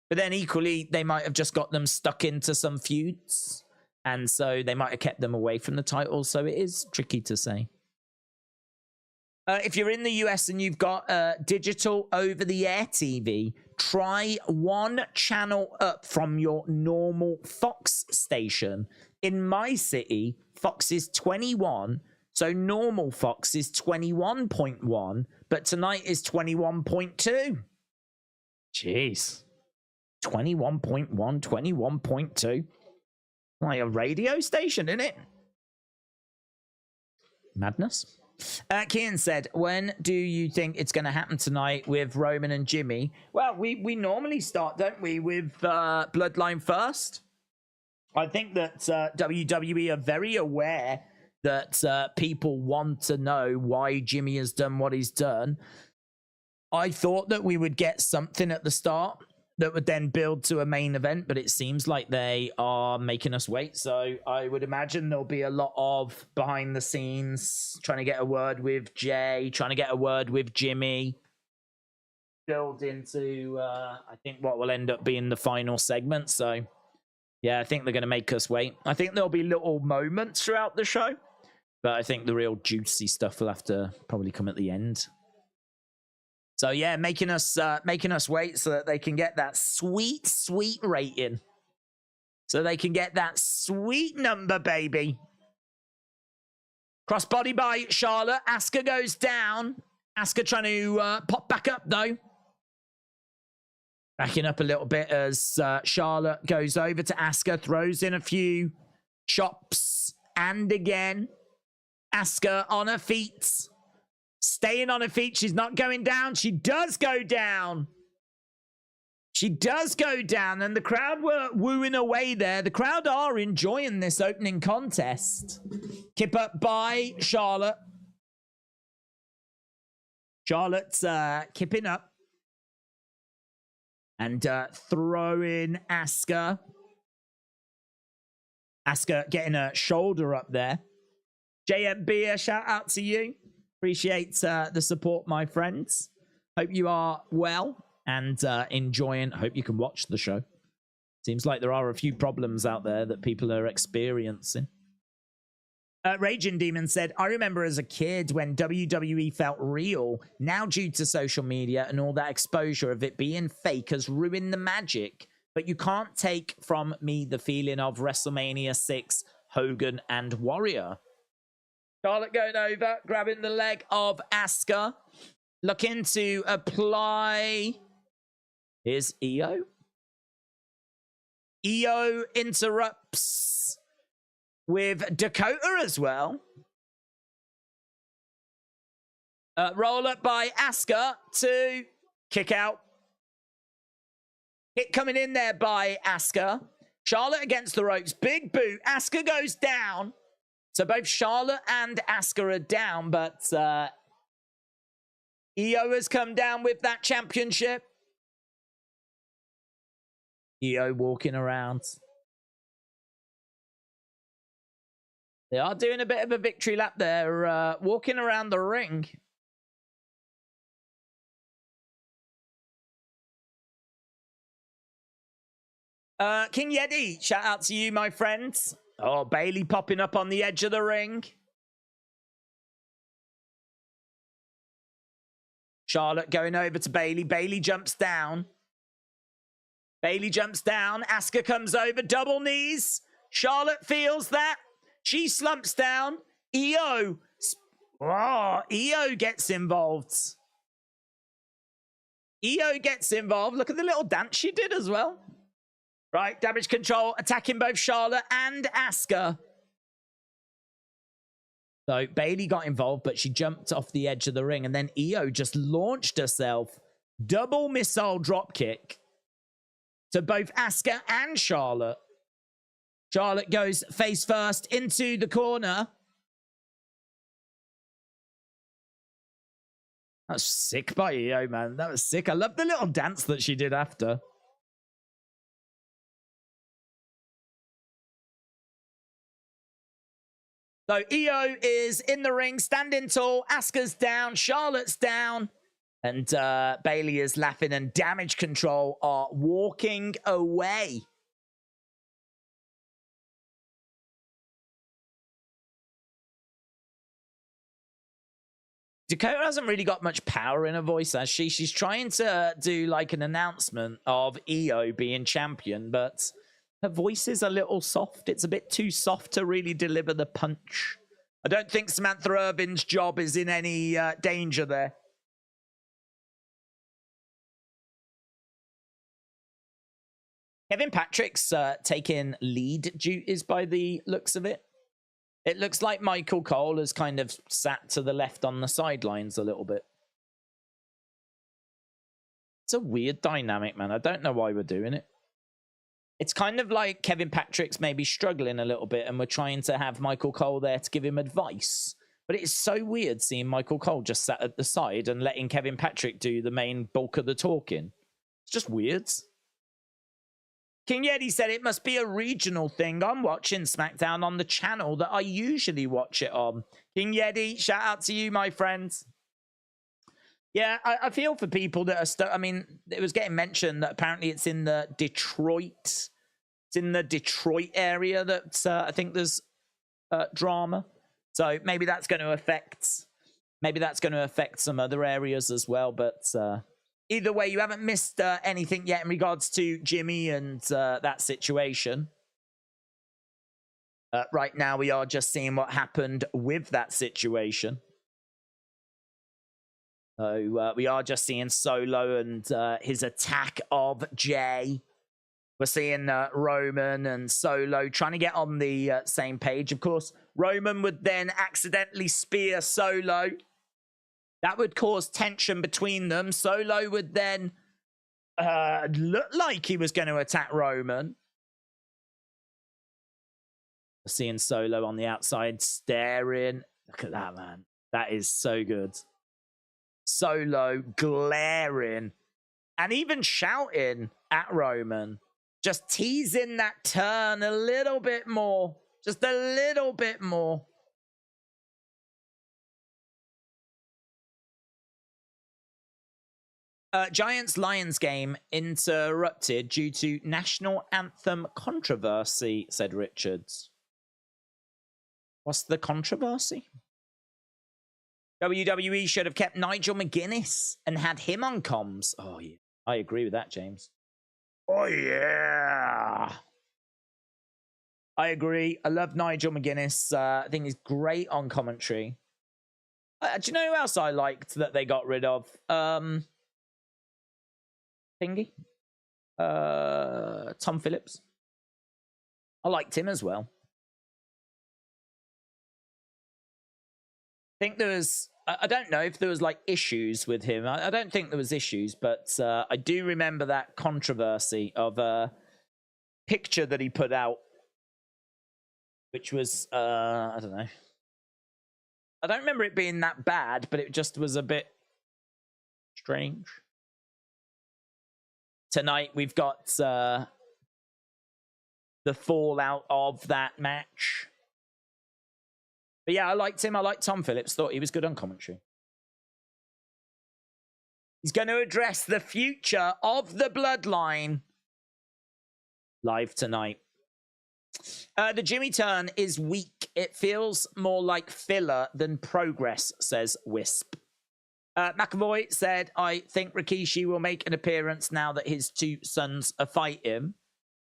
But then equally, they might have just got them stuck into some feuds, and so they might have kept them away from the title. So it is tricky to say. If you're in the US and you've got digital over-the-air TV, try one channel up from your normal Fox station. In my city, Fox is 21, so normal Fox is 21.1, but tonight is 21.2. Jeez. 21.1, 21.2. Like a radio station, isn't it? Madness. Kian said, when do you think it's going to happen tonight with Roman and Jimmy? Well, we normally start, don't we, with Bloodline first. I think that WWE are very aware that people want to know why Jimmy has done what he's done. I thought that we would get something at the start that would then build to a main event, but it seems like they are making us wait. So I would imagine there'll be a lot of behind the scenes, trying to get a word with Jay, trying to get a word with Jimmy, build into, I think, what will end up being the final segment. So yeah, I think they're going to make us wait. I think there'll be little moments throughout the show, but I think the real juicy stuff will have to probably come at the end. So yeah, making us wait so that they can get that sweet, sweet rating. So they can get that sweet number, baby. Crossbody by Charlotte. Asuka goes down. Asuka trying to pop back up, though. Backing up a little bit as Charlotte goes over to Asuka, throws in a few chops. And again, Asuka on her feet. Staying on her feet. She's not going down. She does go down. She does go down. And the crowd were wooing away there. The crowd are enjoying this opening contest. Kip up by Charlotte. Charlotte's kipping up. And throwing Asuka. Asuka getting her shoulder up there. JMB, a shout out to you. Appreciate the support, my friends. Hope you are well and enjoying. Hope you can watch the show. Seems like there are a few problems out there that people are experiencing. Raging Demon said, I remember as a kid when WWE felt real. Now due to social media and all that exposure of it being fake has ruined the magic. But you can't take from me the feeling of WrestleMania 6, Hogan and Warrior. Charlotte going over, grabbing the leg of Asuka. Looking to apply. Here's Io. Io interrupts with Dakota as well. Roll up by Asuka to kick out. Hit coming in there by Asuka. Charlotte against the ropes. Big boot. Asuka goes down. So both Charlotte and Asuka are down, but Io has come down with that championship. Io walking around. They are doing a bit of a victory lap there, walking around the ring. King Yeti, shout out to you, my friends. Oh, Bailey popping up on the edge of the ring. Charlotte going over to Bailey. Bailey jumps down. Bailey jumps down. Asuka comes over. Double knees. Charlotte feels that. She slumps down. EO. Oh, EO gets involved. EO gets involved. Look at the little dance she did as well. Right, damage control attacking both Charlotte and Asuka. So Bailey got involved, but she jumped off the edge of the ring, and then EO just launched herself. Double missile dropkick to both Asuka and Charlotte. Charlotte goes face first into the corner. That was sick by EO, man. That was sick. I love the little dance that she did after. So EO is in the ring, standing tall. Asuka's down. Charlotte's down. And Bailey is laughing, and Damage Control are walking away. Dakota hasn't really got much power in her voice, has she? She's trying to do like an announcement of EO being champion, but her voice is a little soft. It's a bit too soft to really deliver the punch. I don't think Samantha Irvin's job is in any danger there. Kevin Patrick's taking lead duties by the looks of it. It looks like Michael Cole has kind of sat to the left on the sidelines a little bit. It's a weird dynamic, man. I don't know why we're doing it. It's kind of like Kevin Patrick's maybe struggling a little bit, and we're trying to have Michael Cole there to give him advice. But it's so weird seeing Michael Cole just sat at the side and letting Kevin Patrick do the main bulk of the talking. It's just weird. King Yeti said it must be a regional thing. I'm watching SmackDown on the channel that I usually watch it on. King Yeti, shout out to you, my friends. Yeah, I feel for people that are I mean, it was getting mentioned that apparently it's in the Detroit. It's in the Detroit area that I think there's drama. So maybe that's going to affect. Maybe that's going to affect some other areas as well. But either way, you haven't missed anything yet in regards to Jimmy and that situation. Right now, we are just seeing what happened with that situation. So we are just seeing Solo and his attack of Jay. We're seeing Roman and Solo trying to get on the same page. Of course, Roman would then accidentally spear Solo. That would cause tension between them. Solo would then look like he was going to attack Roman. We're seeing Solo on the outside staring. Look at that, man. That is so good. Solo glaring and even shouting at Roman, just teasing that turn a little bit more, just a little bit more. Giants Lions game interrupted due to national anthem controversy, said Richards. What's the controversy? WWE should have kept Nigel McGuinness and had him on comms. Oh, yeah. I agree with that, James. Oh, yeah. I agree. I love Nigel McGuinness. I think he's great on commentary. Do you know who else I liked that they got rid of? Thingy? Tom Phillips. I liked him as well. I think there was, I don't know if there was like issues with him. I don't think there was issues, but I do remember that controversy of a picture that he put out, which was, I don't know. I don't remember it being that bad, but it just was a bit strange. Tonight we've got the fallout of that match. But yeah, I liked him. I liked Tom Phillips. Thought he was good on commentary. He's going to address the future of the bloodline live tonight. The Jimmy turn is weak. It feels more like filler than progress, says Wisp. McAvoy said, I think Rikishi will make an appearance now that his two sons are fighting.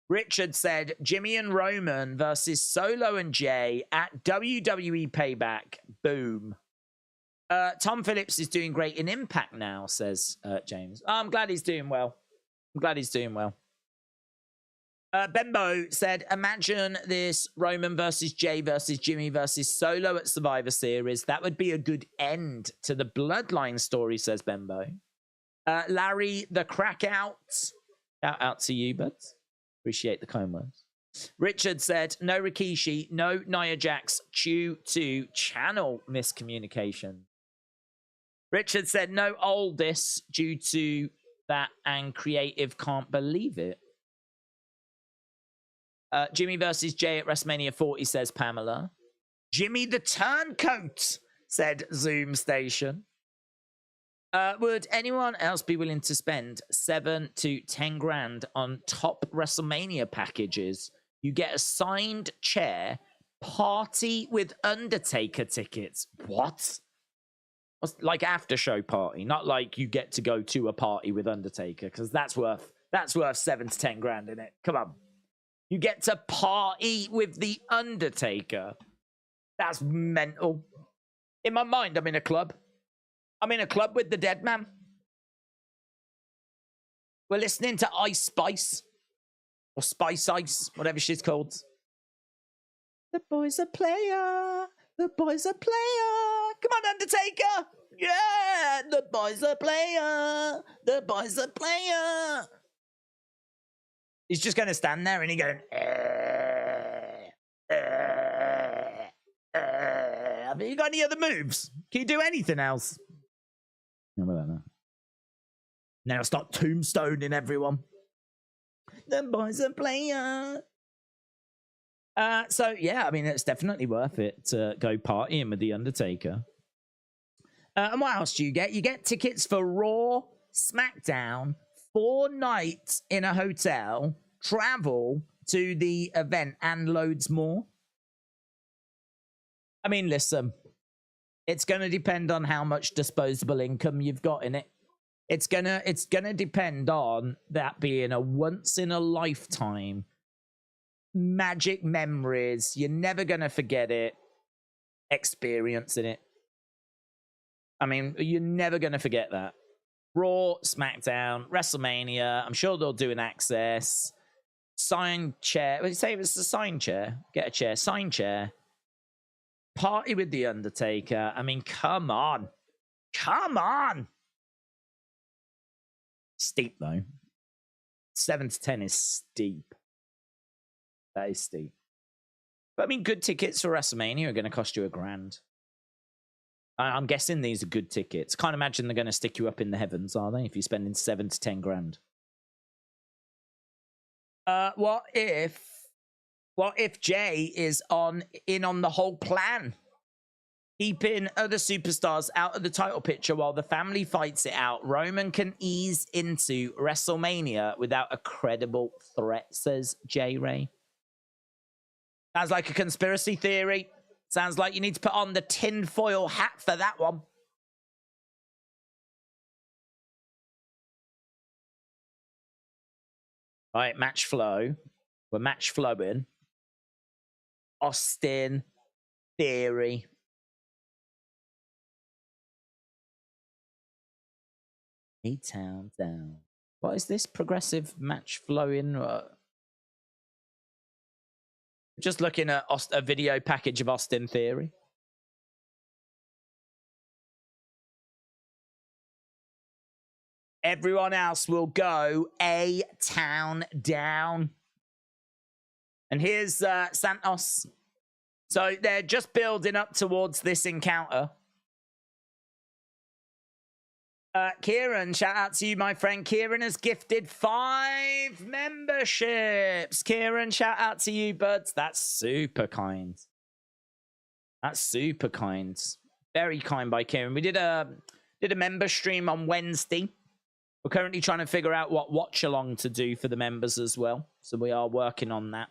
Richard said, Jimmy and Roman versus Solo and Jay at WWE Payback. Boom. Tom Phillips is doing great in Impact now, says James. Oh, I'm glad he's doing well. I'm glad he's doing well. Bembo said, imagine this Roman versus Jay versus Jimmy versus Solo at Survivor Series. That would be a good end to the Bloodline story, says Bembo. Larry the Crackout. Shout out to you, bud. Appreciate the kind words. Richard said, no Rikishi, no Nia Jax, due to channel miscommunication. Richard said, no Aldis, due to that, and creative can't believe it. Jimmy versus Jay at WrestleMania 40, says Pamela. Jimmy the Turncoat, said Zoom Station. Would anyone else be willing to spend 7 to 10 grand on top WrestleMania packages? You get a signed chair, party with Undertaker tickets. What? Like after show party, not like you get to go to a party with Undertaker, because that's worth 7 to 10 grand in it. Come on. You get to party with the Undertaker. That's mental. In my mind, I'm in a club. I'm in a club with the dead man. We're listening to Ice Spice. Or Spice Ice, whatever she's called. The boy's a player. The boy's a player. Come on, Undertaker. Yeah, the boy's a player. The boy's a player. He's just going to stand there and he going, have you got any other moves? Can you do anything else? No, I don't know. Now start tombstoning everyone. The boy's a player. So, yeah, I mean, it's definitely worth it to go partying with The Undertaker. And what else do you get? You get tickets for Raw, SmackDown, 4 nights in a hotel, travel to the event, and loads more. I mean, listen, it's going to depend on how much disposable income you've got in it. It's gonna depend on that being a once in a lifetime magic memories. You're never gonna forget it. Experience in it. I mean, you're never gonna forget that. Raw, SmackDown, WrestleMania. I'm sure they'll do an access. Sign chair. Well, say it's a sign chair. Get a chair. Sign chair. Party with The Undertaker. I mean, come on. Come on. Steep, though. 7 to 10 is steep. That is steep. But, I mean, good tickets for WrestleMania are going to cost you $1,000. I'm guessing these are good tickets. Can't imagine they're going to stick you up in the heavens, are they? If you're spending 7 to 10 grand. What if Jay is in on the whole plan? Keeping other superstars out of the title picture while the family fights it out. Roman can ease into WrestleMania without a credible threat, says JEY. Sounds like a conspiracy theory. Sounds like you need to put on the tinfoil hat for that one. All right, match flow. We're match flowing. Austin Theory. A-Town down. What is this progressive match flowing? Just looking at a video package of Austin Theory. Everyone else will go A-Town down. And here's Santos. So they're just building up towards this encounter. Kieran, shout out to you, my friend. Kieran has gifted 5 memberships. Kieran, shout out to you, buds. That's super kind. That's super kind. Very kind by Kieran. We did a member stream on Wednesday. We're currently trying to figure out what watch along to do for the members as well. So we are working on that.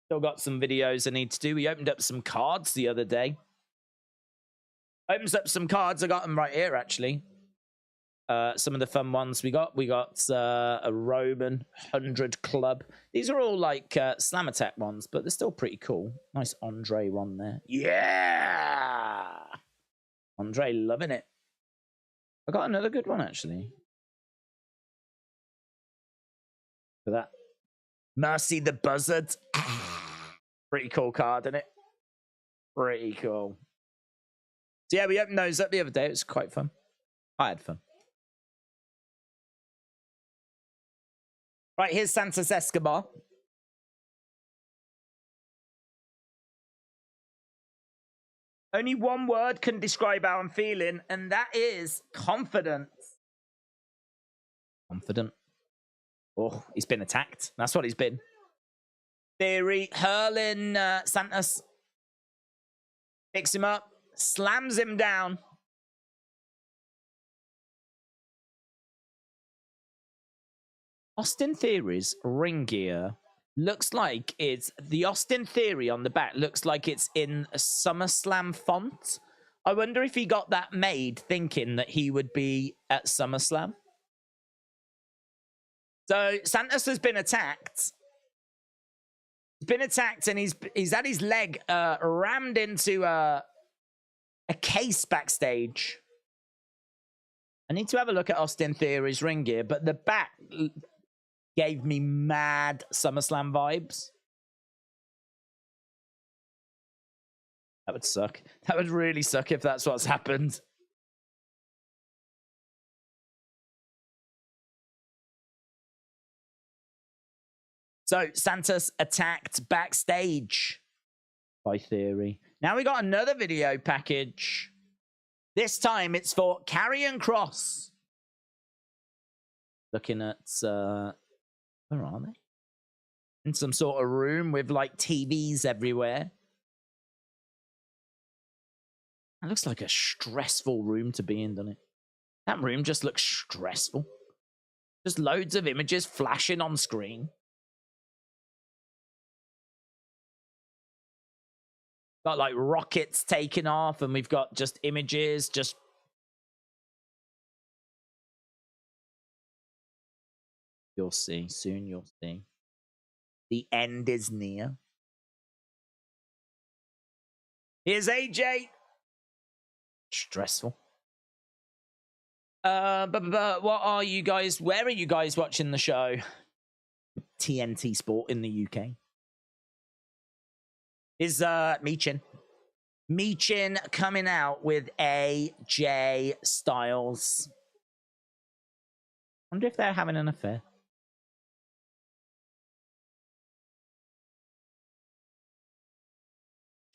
Still got some videos I need to do. We opened up some cards the other day. Opens up some cards. I got them right here, actually. Some of the fun ones we got. We got a Roman 100 Club. These are all like Slam Attack ones, but they're still pretty cool. Nice Andre one there. Yeah! Andre loving it. I got another good one, actually. For that. Mercy the Buzzard. Pretty cool card, isn't it? Pretty cool. So yeah, we opened those up the other day. It was quite fun. I had fun. Right, here's Santos Escobar. Only one word can describe how I'm feeling, and that is confidence. Confident. Oh, he's been attacked. That's what he's been. Theory hurling Santos. Picks him up. Slams him down. Austin Theory's ring gear looks like it's the Austin Theory on the back looks like it's in a SummerSlam font. I wonder if he got that made thinking that he would be at SummerSlam. So Santos has been attacked. He's been attacked and he's had his leg rammed into a case backstage. I need to have a look at Austin Theory's ring gear, but the back gave me mad SummerSlam vibes. That would suck. That would really suck if that's what's happened. So Santos attacked backstage by Theory. Now we got another video package. This time it's for Karrion Kross. Looking at where are they? In some sort of room with like TVs everywhere. That looks like a stressful room to be in, doesn't it? That room just looks stressful. Just loads of images flashing on screen. Got like rockets taking off, and we've got just images, just. You'll see. Soon you'll see. The end is near. Here's AJ. Stressful. But what are you guys? Where are you guys watching the show? TNT Sport in the UK. Is Michin coming out with AJ Styles? Wonder if they're having an affair.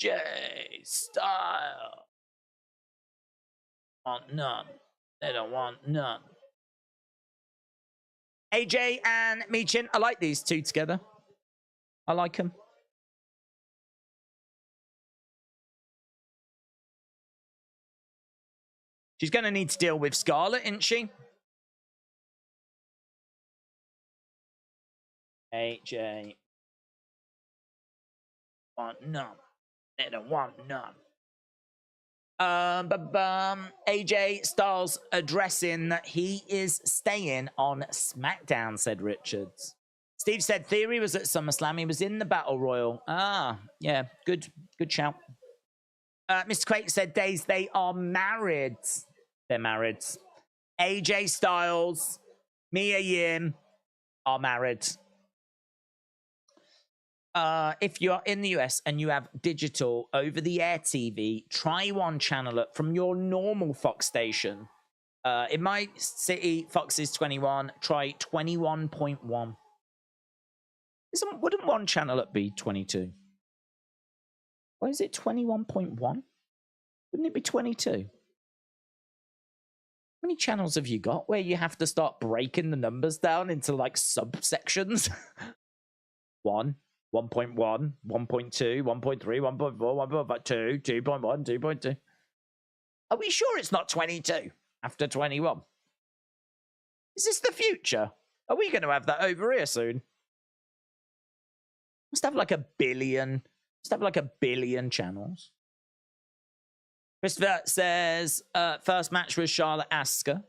Jay Styles. Want none. They don't want none. AJ and Michin. I like these two together. I like them. She's going to need to deal with Scarlett, isn't she? AJ. Want none. They don't want none. AJ Styles addressing that he is staying on SmackDown, said Richards. Steve said Theory was at SummerSlam. He was in the Battle Royal. Ah, yeah, good shout. Mr. Quake said, Days, they are married. They're married. AJ Styles, Mia Yim are married. If you're in the US and you have digital over-the-air TV, try one channel up from your normal Fox station. In my city, Fox is 21. Try 21.1. Wouldn't one channel up be 22? Why is it 21.1? Wouldn't it be 22? How many channels have you got where you have to start breaking the numbers down into like subsections? 1, 1.1, 1.2, 1.3, 1.4, 1.5, 2, 2.1, 2.2. Are we sure it's not 22 after 21? Is this the future? Are we going to have that over here soon? Must have like a billion. Must have like a billion channels. Christopher says, first match with Charlotte Asuka.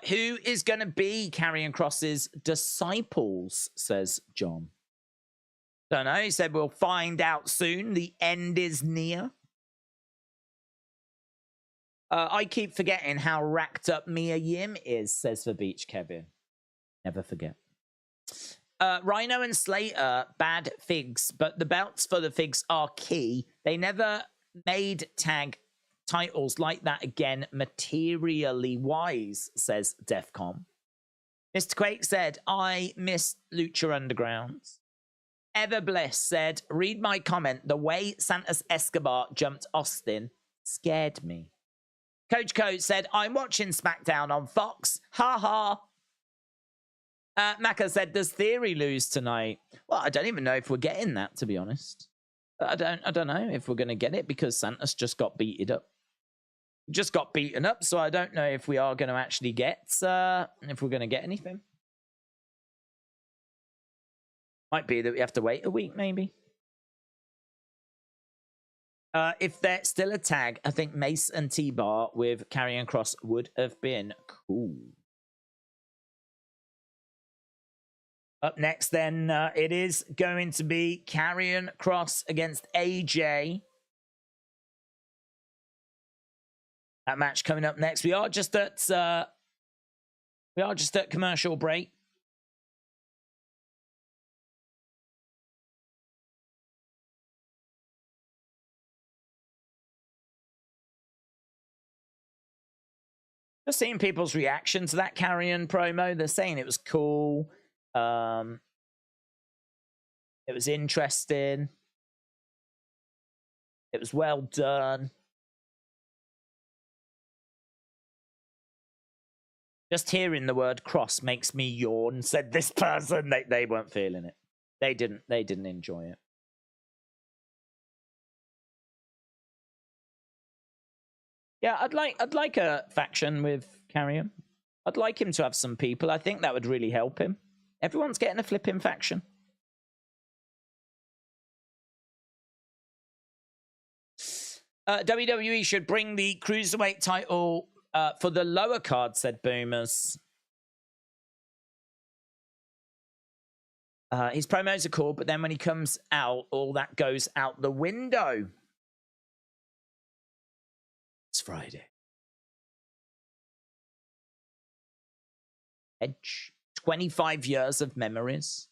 Who is going to be Karrion Kross's disciples, says John. Don't know. He said, we'll find out soon. The end is near. I keep forgetting how racked up Mia Yim is, says the Beach Kevin. Never forget. Rhino and Slater, bad figs, but the belts for the figs are key. They never made tag titles like that again, materially wise, says Defcon. Mr. Quake said, I miss Lucha Underground. Everbliss said, read my comment. The way Santos Escobar jumped Austin scared me. Coach Code said, I'm watching SmackDown on Fox. Ha ha. Maka said, does Theory lose tonight? Well, I don't even know if we're getting that, to be honest. I don't know if we're going to get it because Santos just got beaten up. Just got beaten up, so I don't know if we are going to actually get, if we're going to get anything. Might be that we have to wait a week, maybe. If they're still a tag, I think Mace and T-Bar with Karrion Kross would have been cool. Up next, then, it is going to be Karrion Kross against AJ. That match coming up next. We are just at commercial break. Just seeing people's reaction to that Karrion promo. They're saying it was cool. It was interesting. It was well done. Just hearing the word cross makes me yawn, said this person. They weren't feeling it. They didn't enjoy it. Yeah, I'd like a faction with Karrion. I'd like him to have some people. I think that would really help him. Everyone's getting a flipping faction. WWE should bring the Cruiserweight title for the lower card, said Boomers. His promos are cool, but then when he comes out, all that goes out the window. It's Friday. Edge. 25 years of memories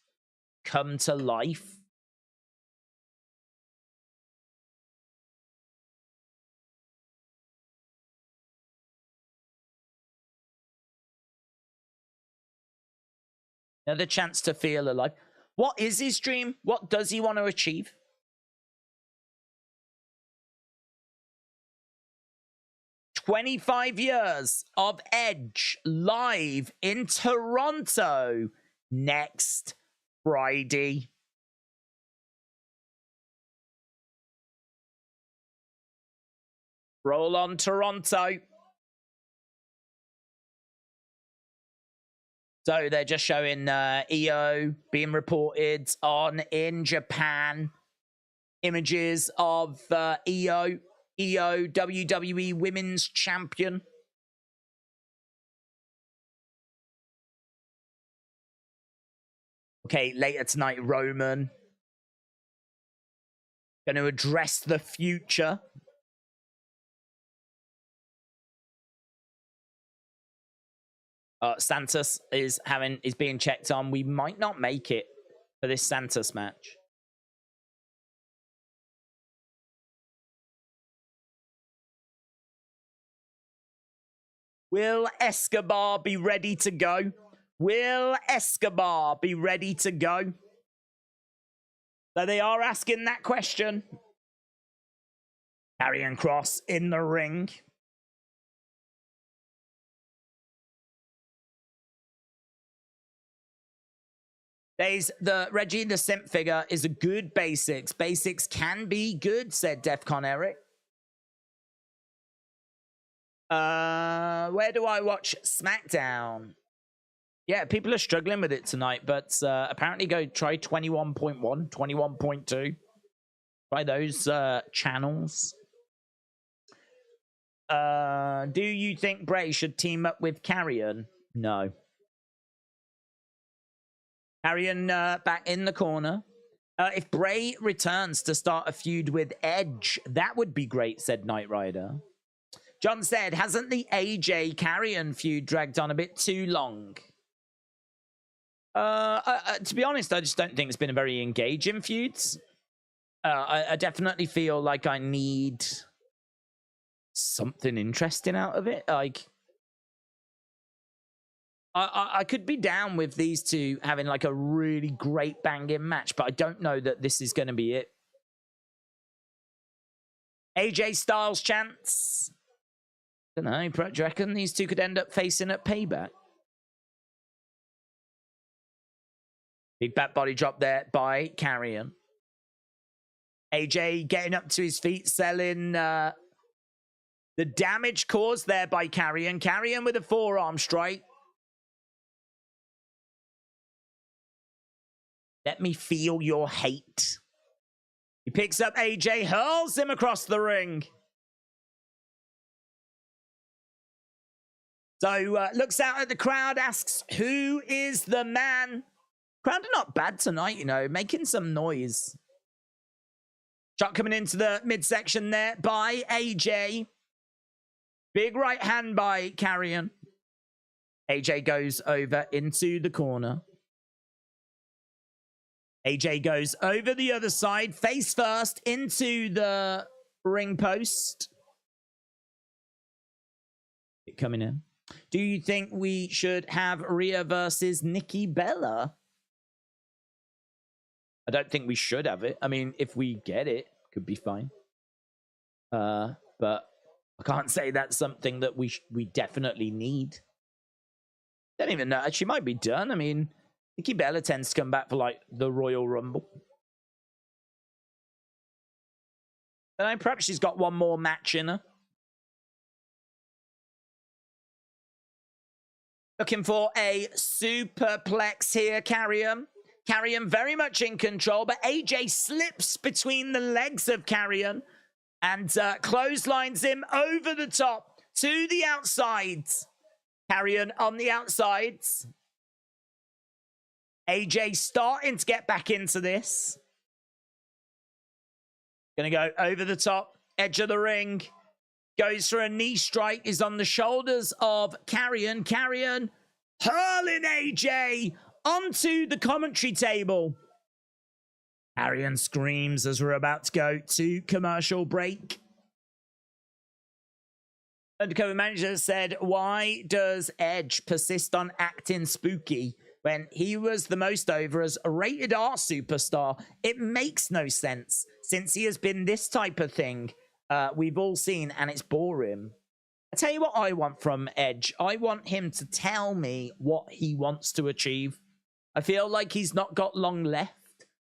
come to life. Another chance to feel alive. What is his dream? What does he want to achieve? "25 years of Edge live in Toronto next Friday." Roll on, Toronto. So they're just showing EO being reported on in Japan. Images of EO WWE Women's Champion. Okay, later tonight, Roman. Going to address the future. Santos is being checked on. We might not make it for this Santos match. Will Escobar be ready to go? Will Escobar be ready to go? So they are asking that question. Karrion Kross in the ring. Reggie the Simp figure is a good basics. Basics can be good, said Defcon Eric. Where do I watch SmackDown? Yeah, people are struggling with it tonight, but apparently go try 21.1, 21.2. Try those channels. Do you think Bray should team up with Carrion? No. Carrion back in the corner. If Bray returns to start a feud with Edge, that would be great, said Knight Rider. John said, hasn't the AJ Carrion feud dragged on a bit too long? To be honest, I just don't think it's been a very engaging feud. I definitely feel like I need something interesting out of it. Like, I could be down with these two having like a really great banging match, but I don't know that this is going to be it. AJ Styles chance. I don't know. Do you reckon these two could end up facing at Payback? Big back body drop there by Carrion. AJ getting up to his feet, selling the damage caused there by Carrion. Carrion with a forearm strike. Let me feel your hate. He picks up AJ, hurls him across the ring. So looks out at the crowd, asks, who is the man? Crowd are not bad tonight, you know, making some noise. Shot coming into the midsection there by AJ. Big right hand by Carrion. AJ goes over into the corner. AJ goes over the other side, face first, into the ring post. Coming in. Do you think we should have Rhea versus Nikki Bella? I don't think we should have it. I mean, if we get it, could be fine. But I can't say that's something that we definitely need. Don't even know. She might be done. I mean, Nikki Bella tends to come back for like the Royal Rumble. And perhaps she's got one more match in her. Looking for a superplex here, Carrion. Carrion very much in control, but AJ slips between the legs of Carrion and clotheslines him over the top to the outsides. Carrion on the outsides. AJ starting to get back into this. Gonna go over the top, edge of the ring. Goes for a knee strike, is on the shoulders of Carrion. Carrion hurling AJ onto the commentary table. Carrion screams as we're about to go to commercial break. Undercover manager said, why does Edge persist on acting spooky when he was the most over as a rated R superstar? It makes no sense since he has been this type of thing we've all seen, and it's boring. I tell you what I want from Edge. I want him to tell me what he wants to achieve. I feel like he's not got long left.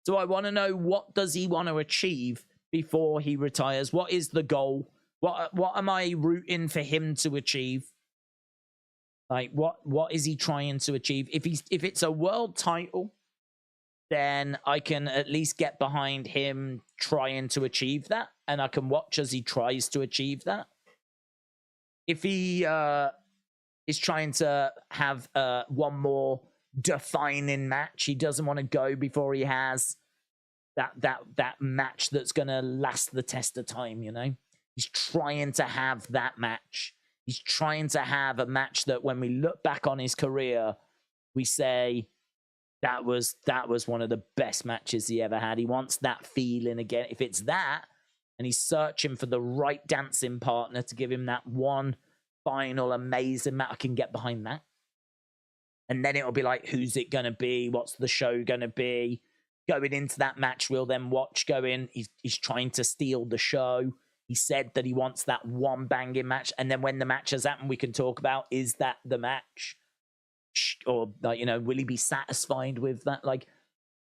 So I want to know, what does he want to achieve before he retires? What is the goal? What am I rooting for him to achieve? Like, what is he trying to achieve? If it's a world title, then I can at least get behind him trying to achieve that, and I can watch as he tries to achieve that. If he is trying to have one more defining match, he doesn't want to go before he has that match that's going to last the test of time, you know? He's trying to have that match. He's trying to have a match that when we look back on his career, we say, that was one of the best matches he ever had. He wants that feeling again. If it's that, and he's searching for the right dancing partner to give him that one final amazing match, I can get behind that. And then it'll be like, who's it going to be? What's the show going to be? Going into that match, we'll then watch going, he's trying to steal the show. He said that he wants that one banging match. And then when the match has happened, we can talk about, is that the match? Or, like, you know, will he be satisfied with that? Like,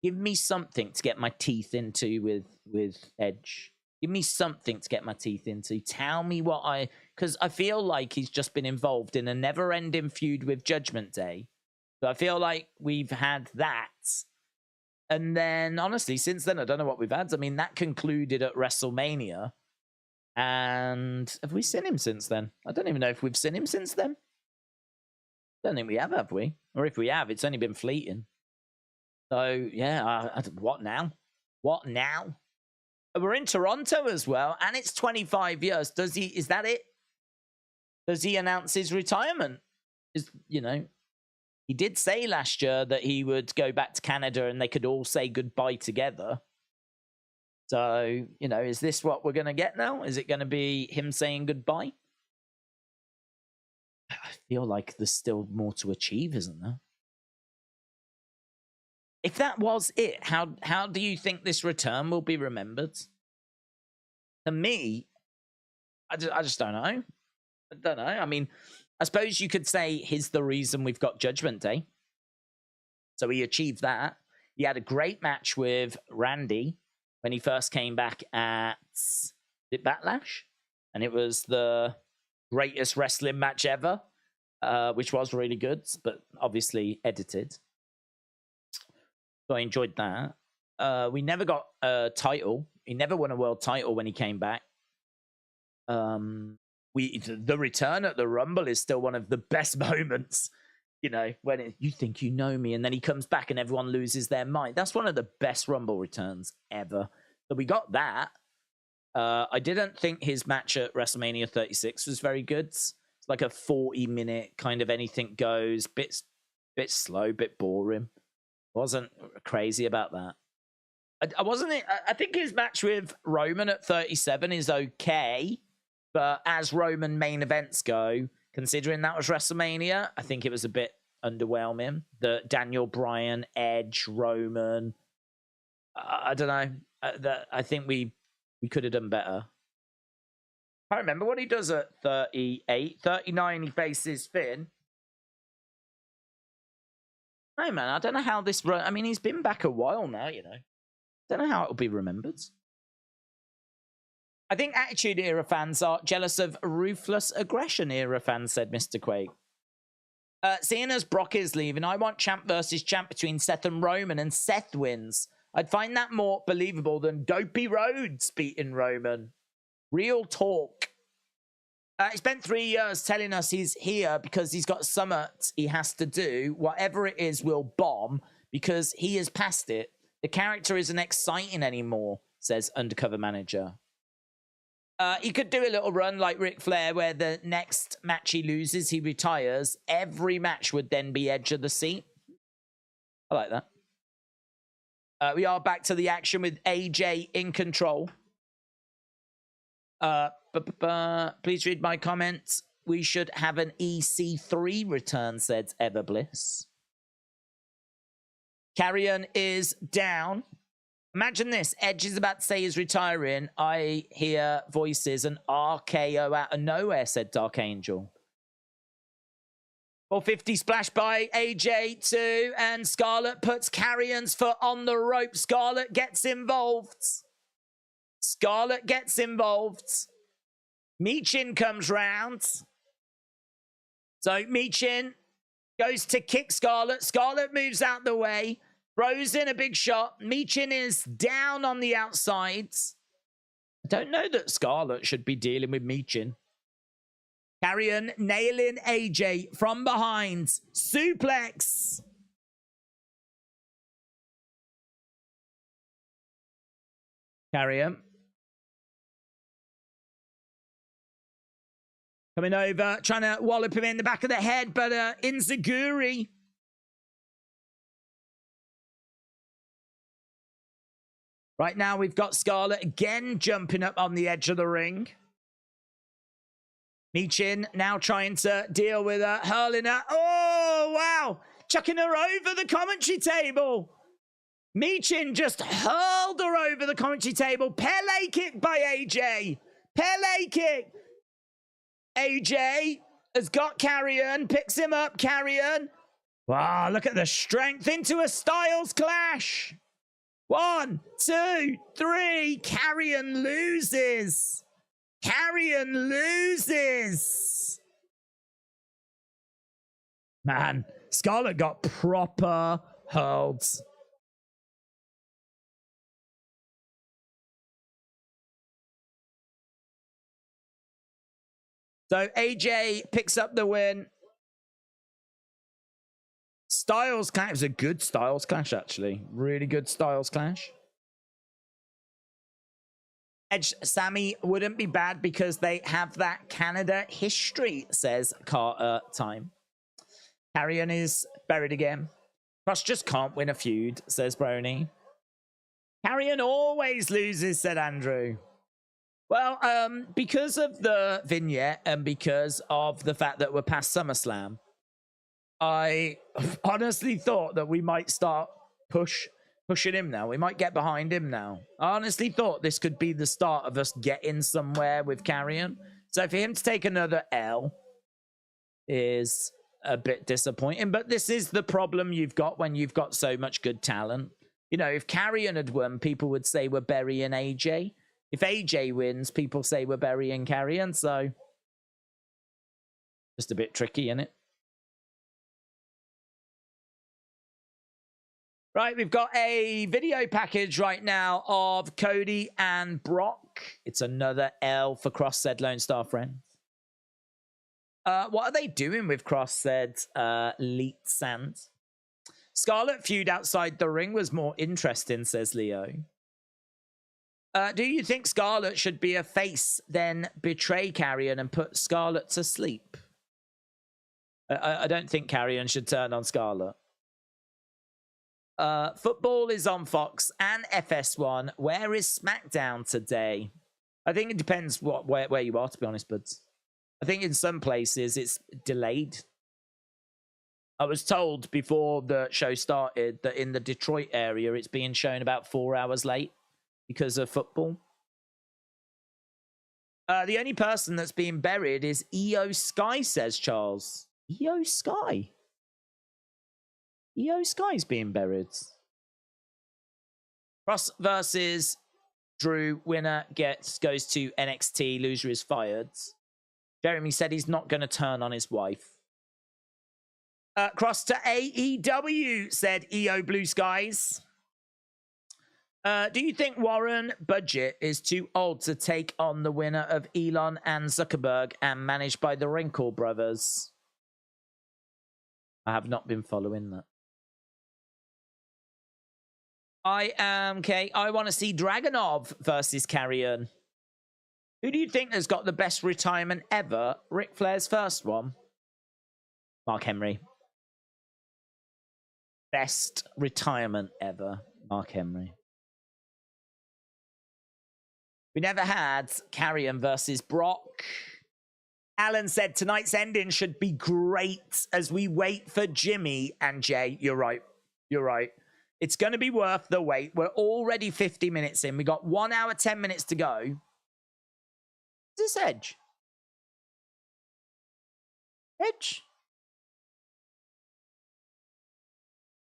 give me something to get my teeth into with Edge. Give me something to get my teeth into. Tell me what because I feel like he's just been involved in a never-ending feud with Judgment Day. So I feel like we've had that. And then, honestly, since then, I don't know what we've had. I mean, that concluded at WrestleMania. And have we seen him since then? I don't even know if we've seen him since then. I don't think we have we? Or if we have, it's only been fleeting. So, yeah, what now? What now? We're in Toronto as well, and it's 25 years. Is that it? Does he announce his retirement? He did say last year that he would go back to Canada and they could all say goodbye together. So, is this what we're going to get now? Is it going to be him saying goodbye? I feel like there's still more to achieve, isn't there? If that was it, how do you think this return will be remembered? To me, I just don't know. I don't know. I mean, I suppose you could say he's the reason we've got Judgment Day. So he achieved that. He had a great match with Randy when he first came back at Backlash. And it was the greatest wrestling match ever, which was really good, but obviously edited. So I enjoyed that. We never got a title. He never won a world title when he came back. The return at the Rumble is still one of the best moments. When you think you know me, and then he comes back and everyone loses their mind. That's one of the best Rumble returns ever. So we got that. I didn't think his match at WrestleMania 36 was very good. It's like a 40-minute kind of anything goes, bit slow, bit boring. Wasn't crazy about that. I think his match with Roman at 37 is okay, but as Roman main events go, considering that was WrestleMania, I think it was a bit underwhelming. The Daniel Bryan, Edge, Roman. I don't know. I think we could have done better. I remember what he does at 38, 39. He faces Finn. No, man, I don't know how this run. I mean, he's been back a while now, Don't know how it'll be remembered. I think Attitude Era fans are jealous of Ruthless Aggression Era fans, said Mr. Quake. Seeing as Brock is leaving, I want champ versus champ between Seth and Roman, and Seth wins. I'd find that more believable than Dopey Rhodes beating Roman. Real talk. He spent 3 years telling us he's here because he's got summit he has to do. Whatever it is will bomb because he is past it. The character isn't exciting anymore, says Undercover Manager. He could do a little run like Ric Flair where the next match he loses, he retires. Every match would then be edge of the seat. I like that. We are back to the action with AJ in control. Please read my comments. We should have an EC3 return, said Everbliss. Carrion is down. Imagine this. Edge is about to say he's retiring. I hear voices and RKO out of nowhere, said Dark Angel. 450 splash by AJ too, and Scarlett puts Carrion's foot on the rope. Scarlett gets involved. Scarlett gets involved. Michin comes round. So Michin goes to kick Scarlett. Scarlett moves out the way. Throws in a big shot. Michin is down on the outside. I don't know that Scarlett should be dealing with Michin. Carrion nailing AJ from behind. Suplex. Carrion. Coming over, trying to wallop him in the back of the head, but Inzaguri. Right now, we've got Scarlett again jumping up on the edge of the ring. Michin now trying to deal with her, hurling her. Oh, wow. Chucking her over the commentary table. Michin just hurled her over the commentary table. Pele kick by AJ. Pele kick. AJ has got Carrion, picks him up, Carrion. Wow, look at the strength into a Styles clash. 1, 2, 3. Carrion loses. Carrion loses. Man, Scarlett got proper hurled. So AJ picks up the win. Styles clash. It was a good Styles clash, actually. Really good Styles clash. Edge Sammy wouldn't be bad because they have that Canada history, says Carter Time. Carrion is buried again. Cross just can't win a feud, says Brony. Carrion always loses, said Andrew. Well, because of the vignette and because of the fact that we're past SummerSlam, I honestly thought that we might start pushing him now. We might get behind him now. I honestly thought this could be the start of us getting somewhere with Carrion. So for him to take another L is a bit disappointing. But this is the problem you've got when you've got so much good talent. You know, if Carrion had won, people would say we're burying AJ. If AJ wins, people say we're burying Carrion. So just a bit tricky, isn't it? Right, we've got a video package right now of Cody and Brock. It's another L for Cross, said Lone Star Friends. What are they doing with Cross, said Leet Sand. Scarlett feud outside the ring was more interesting, says Leo. Do you think Scarlett should be a face, then betray Carrion and put Scarlett to sleep? I don't think Carrion should turn on Scarlett. Football is on Fox and FS1. Where is SmackDown today? I think it depends where you are, to be honest, but I think in some places it's delayed. I was told before the show started that in the Detroit area it's being shown about 4 hours late because of football. The only person that's being buried is EO Sky, says Charles. EO Sky? EO Sky's being buried. Cross versus Drew. Winner goes to NXT. Loser is fired. Jeremy said he's not going to turn on his wife. Cross to AEW, said EO Blue Skies. Do you think Warren Budget is too old to take on the winner of Elon and Zuckerberg and managed by the Wrinkle brothers? I have not been following that. I want to see Dragunov versus Carrion. Who do you think has got the best retirement ever? Ric Flair's first one. Mark Henry. Best retirement ever. Mark Henry. We never had Carrion versus Brock. Alan said tonight's ending should be great as we wait for Jimmy and Jay. You're right. You're right. It's going to be worth the wait. We're already 50 minutes in. We got 1 hour, 10 minutes to go. Is this Edge? Edge?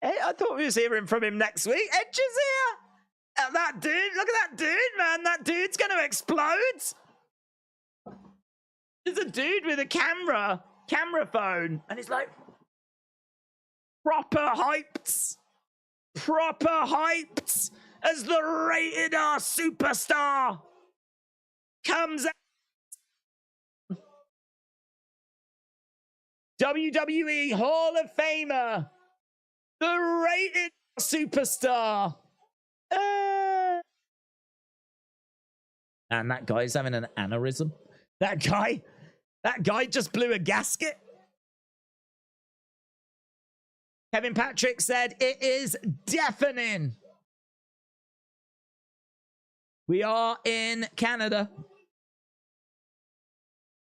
I thought we was hearing from him next week. Edge is here. That dude, look at that dude, man. That dude's going to explode. There's a dude with a camera phone. And he's like, proper hyped as the Rated R superstar comes out. WWE Hall of Famer, the Rated R superstar. And that guy's having an aneurysm. That guy just blew a gasket. Kevin Patrick said, it is deafening. We are in Canada.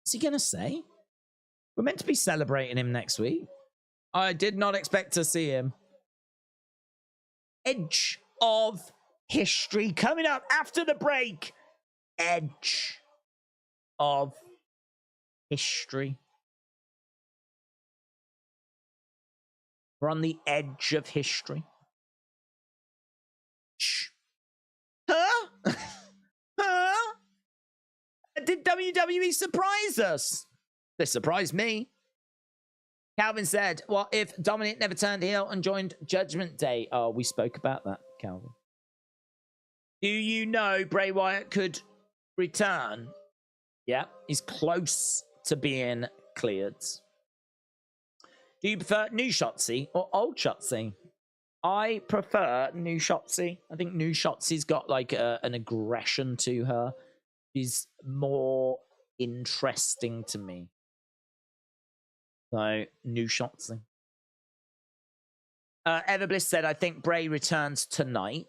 What's he going to say? We're meant to be celebrating him next week. I did not expect to see him. Edge of history coming up after the break. Edge of history. We're on the edge of history. Did WWE surprise us? They surprised me. Calvin said, what if Dominic never turned heel and joined Judgment Day? Oh, we spoke about that, Calvin. Do you know Bray Wyatt could return? Yeah, he's close to being cleared. Do you prefer new Shotzi or old Shotzi? I prefer new Shotzi. I think new Shotzi's got like an aggression to her. She's more interesting to me. So, new Shotzi. Everbliss said, I think Bray returns tonight.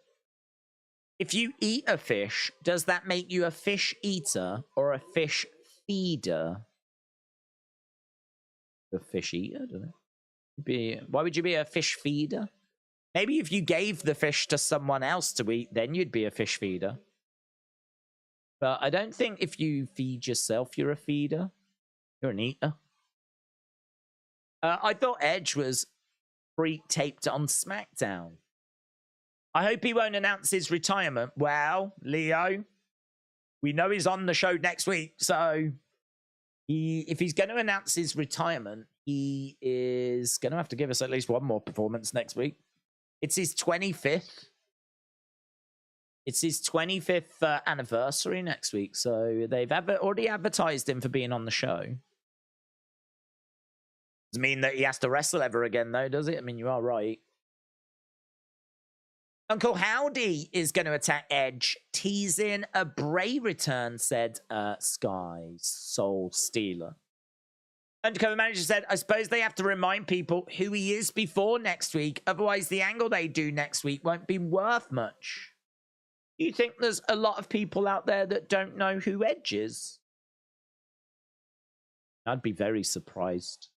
If you eat a fish, does that make you a fish eater or a fish feeder? A fish eater, doesn't it? Why would you be a fish feeder? Maybe if you gave the fish to someone else to eat, then you'd be a fish feeder. But I don't think if you feed yourself, you're a feeder. You're an eater. I thought Edge was pre-taped on SmackDown. I hope he won't announce his retirement. Well, Leo, we know he's on the show next week. So if he's going to announce his retirement, he is going to have to give us at least one more performance next week. It's his 25th. It's his 25th anniversary next week. So they've already advertised him for being on the show. Doesn't mean that he has to wrestle ever again, though, does it? I mean, you are right. Uncle Howdy is going to attack Edge, teasing a Bray return, said Sky Soul Stealer. Undercover manager said, I suppose they have to remind people who he is before next week. Otherwise, the angle they do next week won't be worth much. Do you think there's a lot of people out there that don't know who Edge is? I'd be very surprised.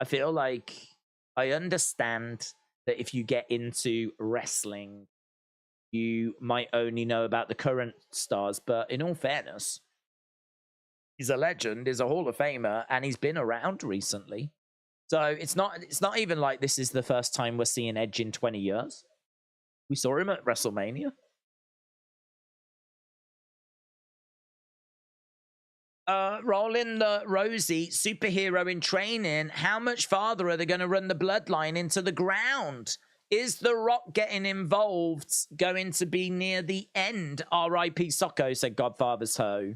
I feel like I understand that if you get into wrestling, you might only know about the current stars. But in all fairness, he's a legend, he's a Hall of Famer, and he's been around recently. So it's not even like this is the first time we're seeing Edge in 20 years. We saw him at WrestleMania. Rolling the Rosie, superhero in training. How much farther are they going to run the bloodline into the ground? Is The Rock getting involved going to be near the end? R.I.P. Socko, said Godfather's Hoe.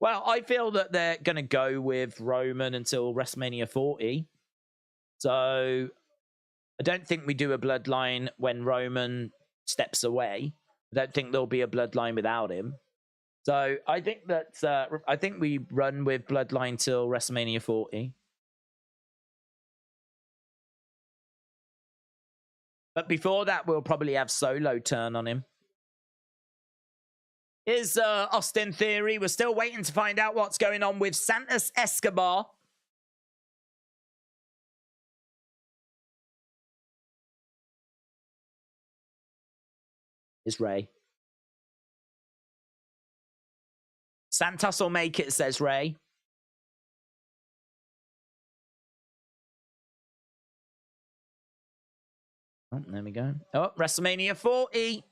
Well, I feel that they're going to go with Roman until WrestleMania 40. So I don't think we do a bloodline when Roman steps away. I don't think there'll be a bloodline without him. So I think that I think we run with bloodline till WrestleMania 40. But before that, we'll probably have Solo turn on him. Here's Austin Theory. We're still waiting to find out what's going on with Santos Escobar. Is Ray. Santos will make it, says Ray. Oh, there we go. Oh, WrestleMania 40.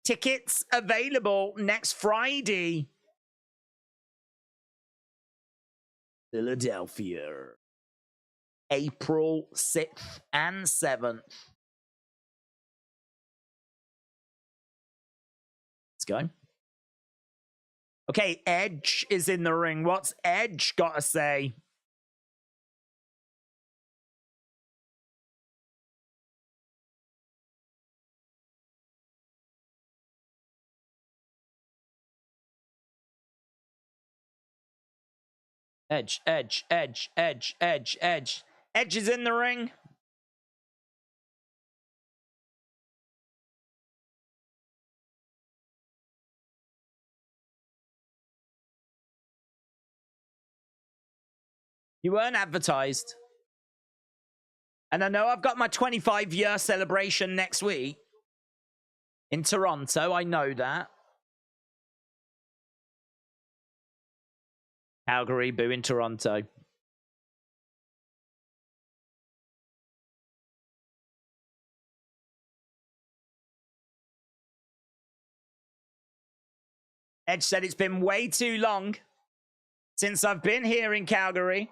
Tickets available next Friday. Philadelphia. April 6th and 7th. Let's go. Okay, Edge is in the ring. What's Edge got to say? Edge, Edge, Edge, Edge, Edge, Edge. Edge is in the ring. You weren't advertised. And I know I've got my 25-year celebration next week in Toronto. I know that. Calgary, boo in Toronto. Edge said it's been way too long since I've been here in Calgary.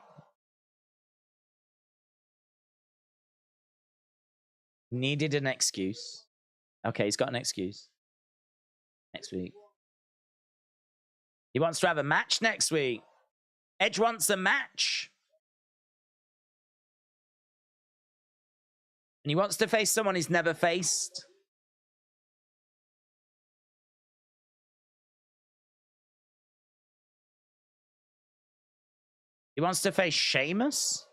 Needed an excuse. Okay, he's got an excuse. Next week. He wants to have a match next week. Edge wants a match. And he wants to face someone he's never faced. He wants to face Sheamus?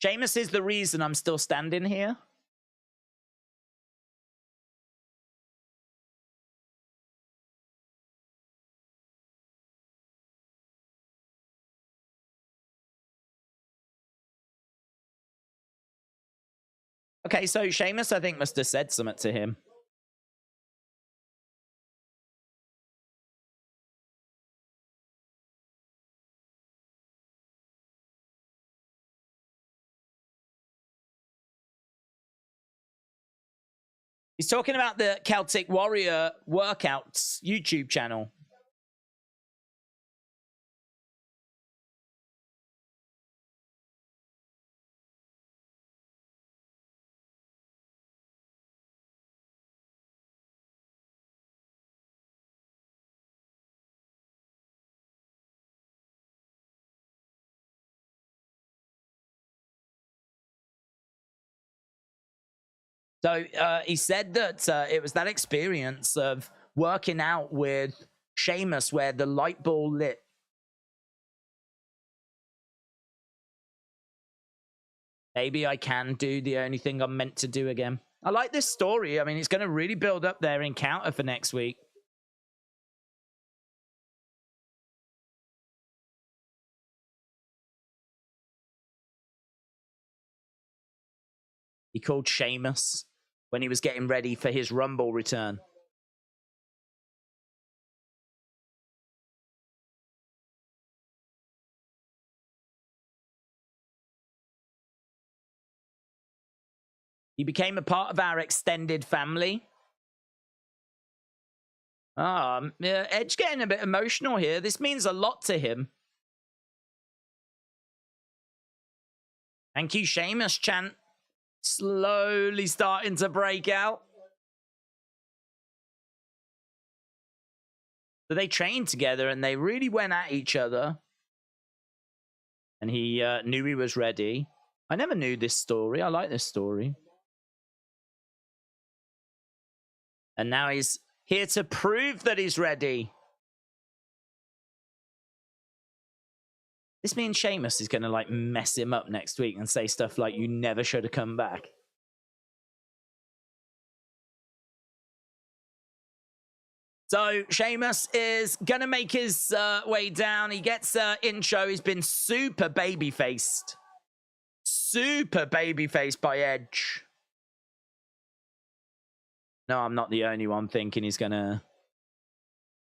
Sheamus is the reason I'm still standing here. Okay, so Sheamus, I think, must have said something to him. He's talking about the Celtic Warrior Workouts YouTube channel. So he said that it was that experience of working out with Sheamus where the light bulb lit. Maybe I can do the only thing I'm meant to do again. I like this story. I mean, it's going to really build up their encounter for next week. He called Sheamus when he was getting ready for his Rumble return. He became a part of our extended family. Edge getting a bit emotional here. This means a lot to him. Thank you, Sheamus chant. Slowly starting to break out. So they trained together and they really went at each other. And he knew he was ready. I never knew this story. I like this story. And now he's here to prove that he's ready. This means Sheamus is going to like mess him up next week and say stuff like, you never should have come back. So Sheamus is going to make his way down. He gets intro. He's been super baby-faced. Super baby-faced by Edge. No, I'm not the only one thinking he's going to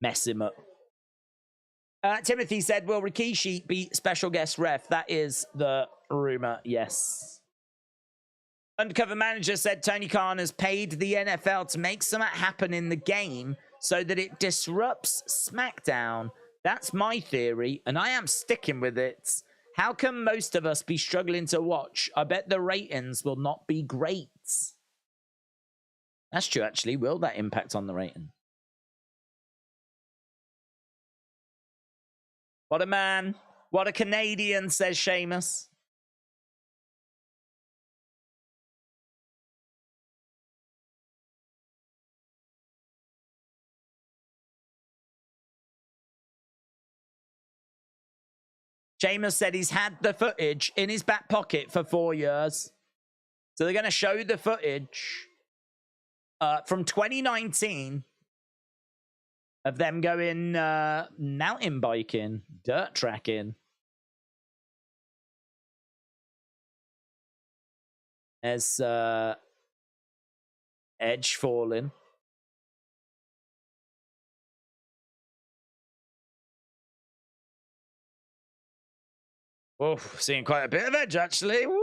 mess him up. Timothy said, will Rikishi be special guest ref? That is the rumor, yes. Undercover Manager said Tony Khan has paid the NFL to make something happen in the game so that it disrupts SmackDown. That's my theory, and I am sticking with it. How can most of us be struggling to watch? I bet the ratings will not be great. That's true, actually. Will that impact on the rating? What a man. What a Canadian, says Sheamus. Sheamus said he's had the footage in his back pocket for 4 years. So they're going to show the footage from 2019 of them going mountain biking, dirt tracking. As Edge falling. Oh, seeing quite a bit of Edge, actually. Woo!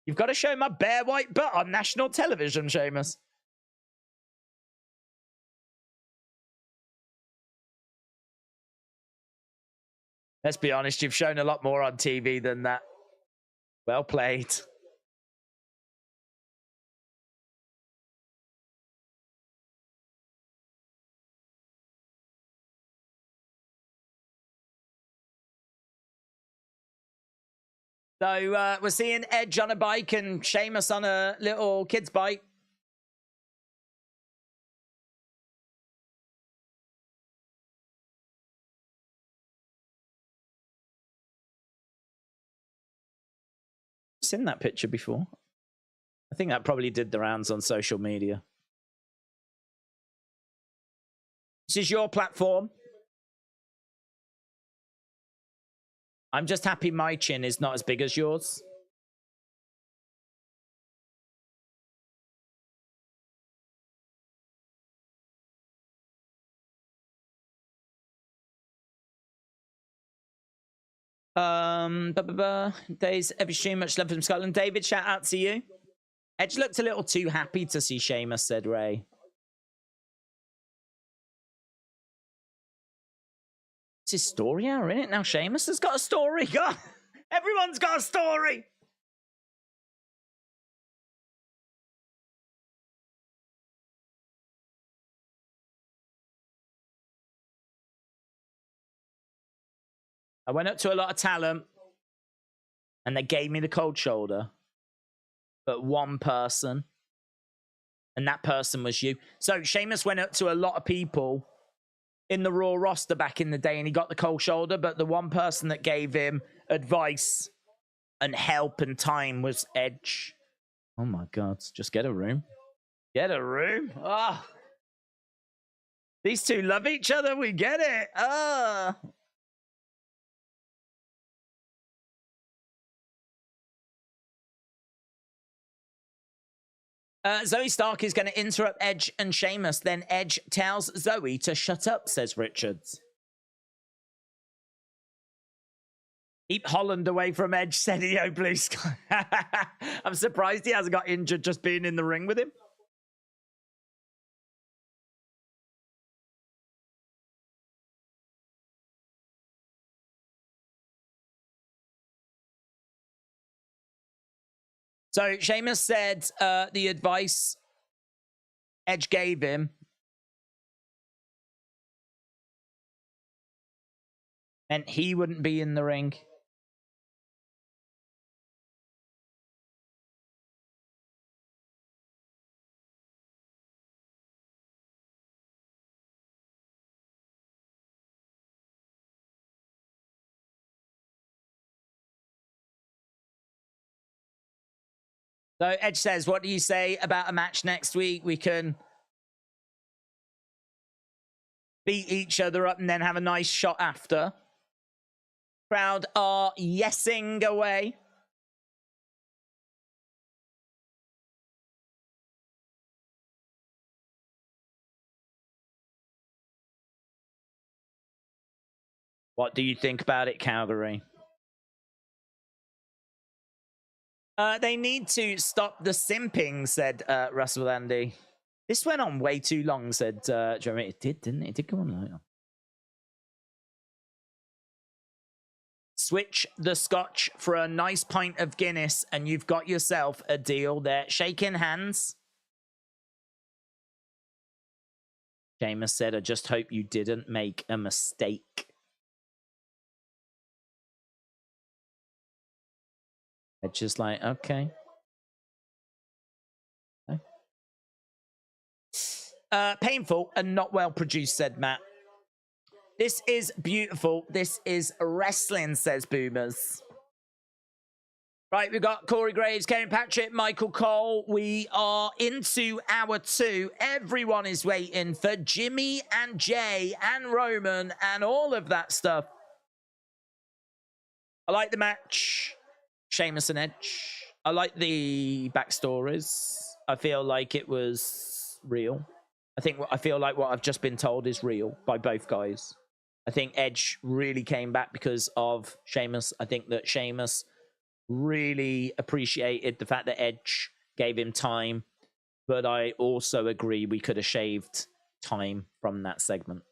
You've got to show my bare white butt on national television, Sheamus. Let's be honest, you've shown a lot more on TV than that. Well played. So we're seeing Edge on a bike and Sheamus on a little kid's bike. Seen that picture before. I think that probably did the rounds on social media. This is your platform. I'm just happy my chin is not as big as yours. Days every stream, much love from Scotland. David, shout out to you. Edge looked a little too happy to see Sheamus, said Ray. It's his story hour, isn't it? Now Sheamus has got a story. God, everyone's got a story. I went up to a lot of talent and they gave me the cold shoulder. But one person, and that person was you. So Sheamus went up to a lot of people in the Raw roster back in the day and he got the cold shoulder, but the one person that gave him advice and help and time was Edge. Oh my God, just get a room. Get a room? Oh. These two love each other, we get it. Oh. Zoe Stark is going to interrupt Edge and Sheamus. Then Edge tells Zoe to shut up, says Richards. Keep Holland away from Edge, said EO Blue Sky. I'm surprised he hasn't got injured just being in the ring with him. So Sheamus said the advice Edge gave him. And he wouldn't be in the ring. So Edge says, what do you say about a match next week? We can beat each other up and then have a nice shot after. Crowd are yesing away. What do you think about it, Calgary? They need to stop the simping, said Russell Andy. This went on way too long, said Jeremy. It did, didn't it? It did go on later. Switch the scotch for a nice pint of Guinness and you've got yourself a deal there. Shaking hands. Sheamus said, I just hope you didn't make a mistake. It's just like, okay. Painful and not well produced, said Matt. This is beautiful. This is wrestling, says Boomers. Right, we've got Corey Graves, Kevin Patrick, Michael Cole. We are into hour 2. Everyone is waiting for Jimmy and Jay and Roman and all of that stuff. I like the match. Sheamus and Edge. I like the backstories. I feel like it was real. I feel like what I've just been told is real by both guys. I think Edge really came back because of Sheamus. I think that Sheamus really appreciated the fact that Edge gave him time. But I also agree we could have shaved time from that segment.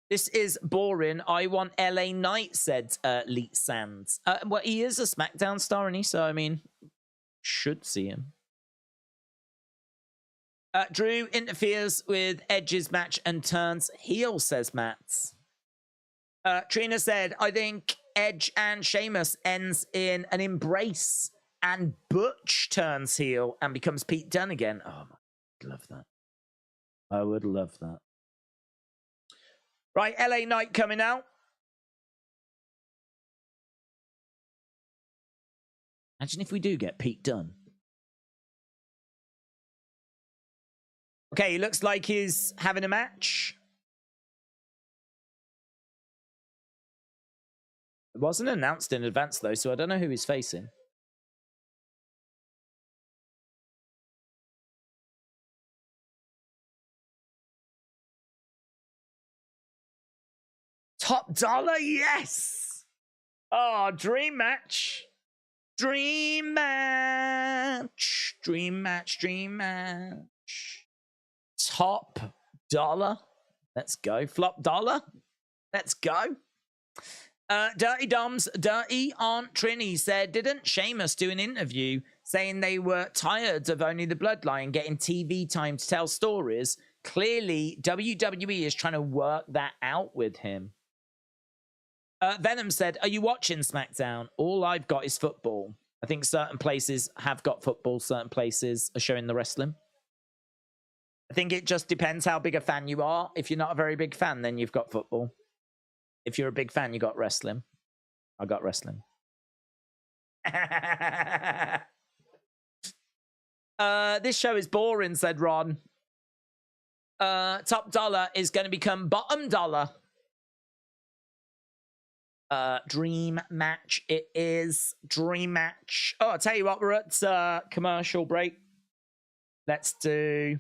This is boring. I want LA Knight, said Leet Sands. Well, he is a SmackDown star, and so, I mean, should see him. Drew interferes with Edge's match and turns heel, says Matt. Trina said, I think Edge and Sheamus ends in an embrace, and Butch turns heel and becomes Pete Dunne again. Oh, I'd love that. I would love that. Right, LA Knight coming out. Imagine if we do get Pete Dunne. Okay, he looks like he's having a match. It wasn't announced in advance, though, so I don't know who he's facing. Top Dollar, yes! Oh, dream match. Dream match. Dream match, dream match. Top Dollar. Let's go. Flop Dollar. Let's go. Dirty Doms, Dirty Aunt Trini said, didn't Sheamus do an interview saying they were tired of only the Bloodline getting TV time to tell stories? Clearly, WWE is trying to work that out with him. Venom said, are you watching SmackDown? All I've got is football. I think certain places have got football, certain places are showing the wrestling. I think it just depends how big a fan you are. If you're not a very big fan, then you've got football. If you're a big fan, you got wrestling. I got wrestling. This show is boring, said Ron. Top Dollar is going to become Bottom Dollar. Dream match. It is dream match. Oh, I'll tell you what, we're at commercial break. Let's do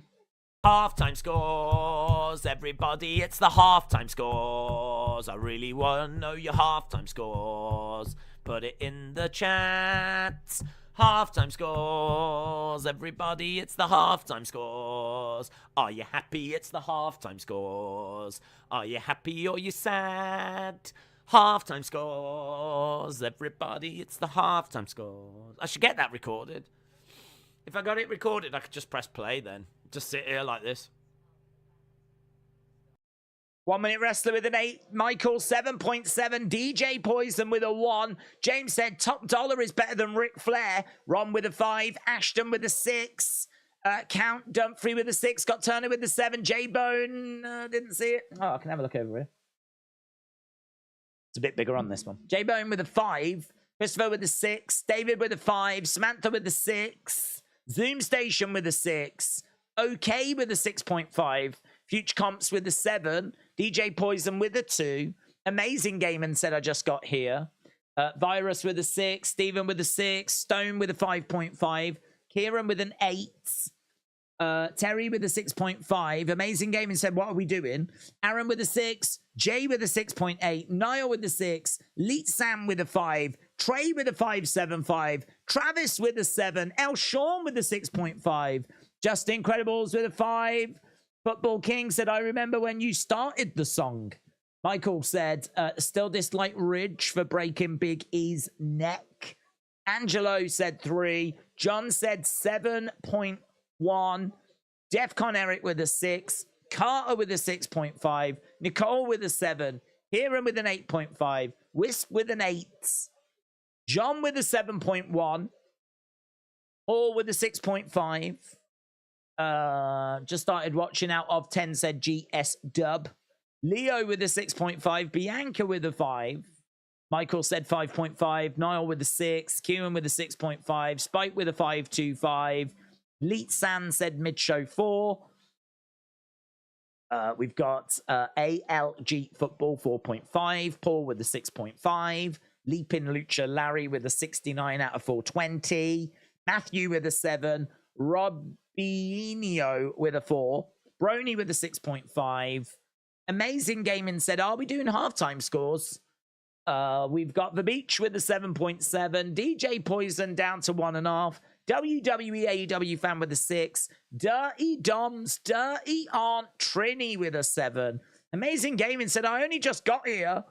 halftime scores. Everybody, it's the halftime scores. I really want to know your halftime scores. Put it in the chat. Halftime scores. Everybody, it's the halftime scores. Are you happy? It's the halftime scores. Are you happy or you sad? Halftime scores. Everybody, it's the halftime scores. I should get that recorded. If I got it recorded, I could just press play then. Just sit here like this. 1 Minute Wrestler with an 8. Michael 7.7. DJ Poison with a 1. James said Top Dollar is better than Ric Flair. Ron with a 5. Ashton with a 6. Count Dumfrey with a 6. Got Turner with a 7. J-Bone didn't see it. Oh, I can have a look over here. It's a bit bigger on this one. J-Bone with a 5. Christopher with a 6. David with a 5. Samantha with a 6. Zoom Station with a 6. OK with a 6.5. Future Comps with a 7. DJ Poison with a 2. Amazing Gaming said I just got here. Virus with a 6. Stephen with a 6. Stone with a 5.5. Kieran with an 8. Terry with a 6.5. Amazing Gaming said, what are we doing? Aaron with a 6. Jay with a 6.8. Niall with a 6. Leet Sam with a 5. Trey with a 5.75. Travis with a 7. El Sean with a 6.5. Just Incredibles with a 5. Football King said, I remember when you started the song. Michael said, still dislike Ridge for breaking Big E's neck. Angelo said 3. John said 7.1. Defcon Eric with a 6. Carter with a 6.5. Nicole with a 7. Kieran with an 8.5. Wisp with an 8. John with a 7.1. All with a 6.5. Just started watching out of 10 said GS Dub. Leo with a 6.5. Bianca with a 5. Michael said 5.5. Niall with a 6. Kieran with a 6.5. Spike with a 5.25. Leet San said mid-show 4. We've got ALG Football 4.5. Paul with a 6.5. Leaping Lucha Larry with a 69 out of 420. Matthew with a 7. Robinho with a 4. Brony with a 6.5. Amazing Gaming said, are we doing halftime scores? We've got The Beach with a 7.7. DJ Poison down to 1.5. WWE AEW fan with a 6. Dirty Doms, Dirty Aunt Trini with a 7. Amazing Gaming said, I only just got here.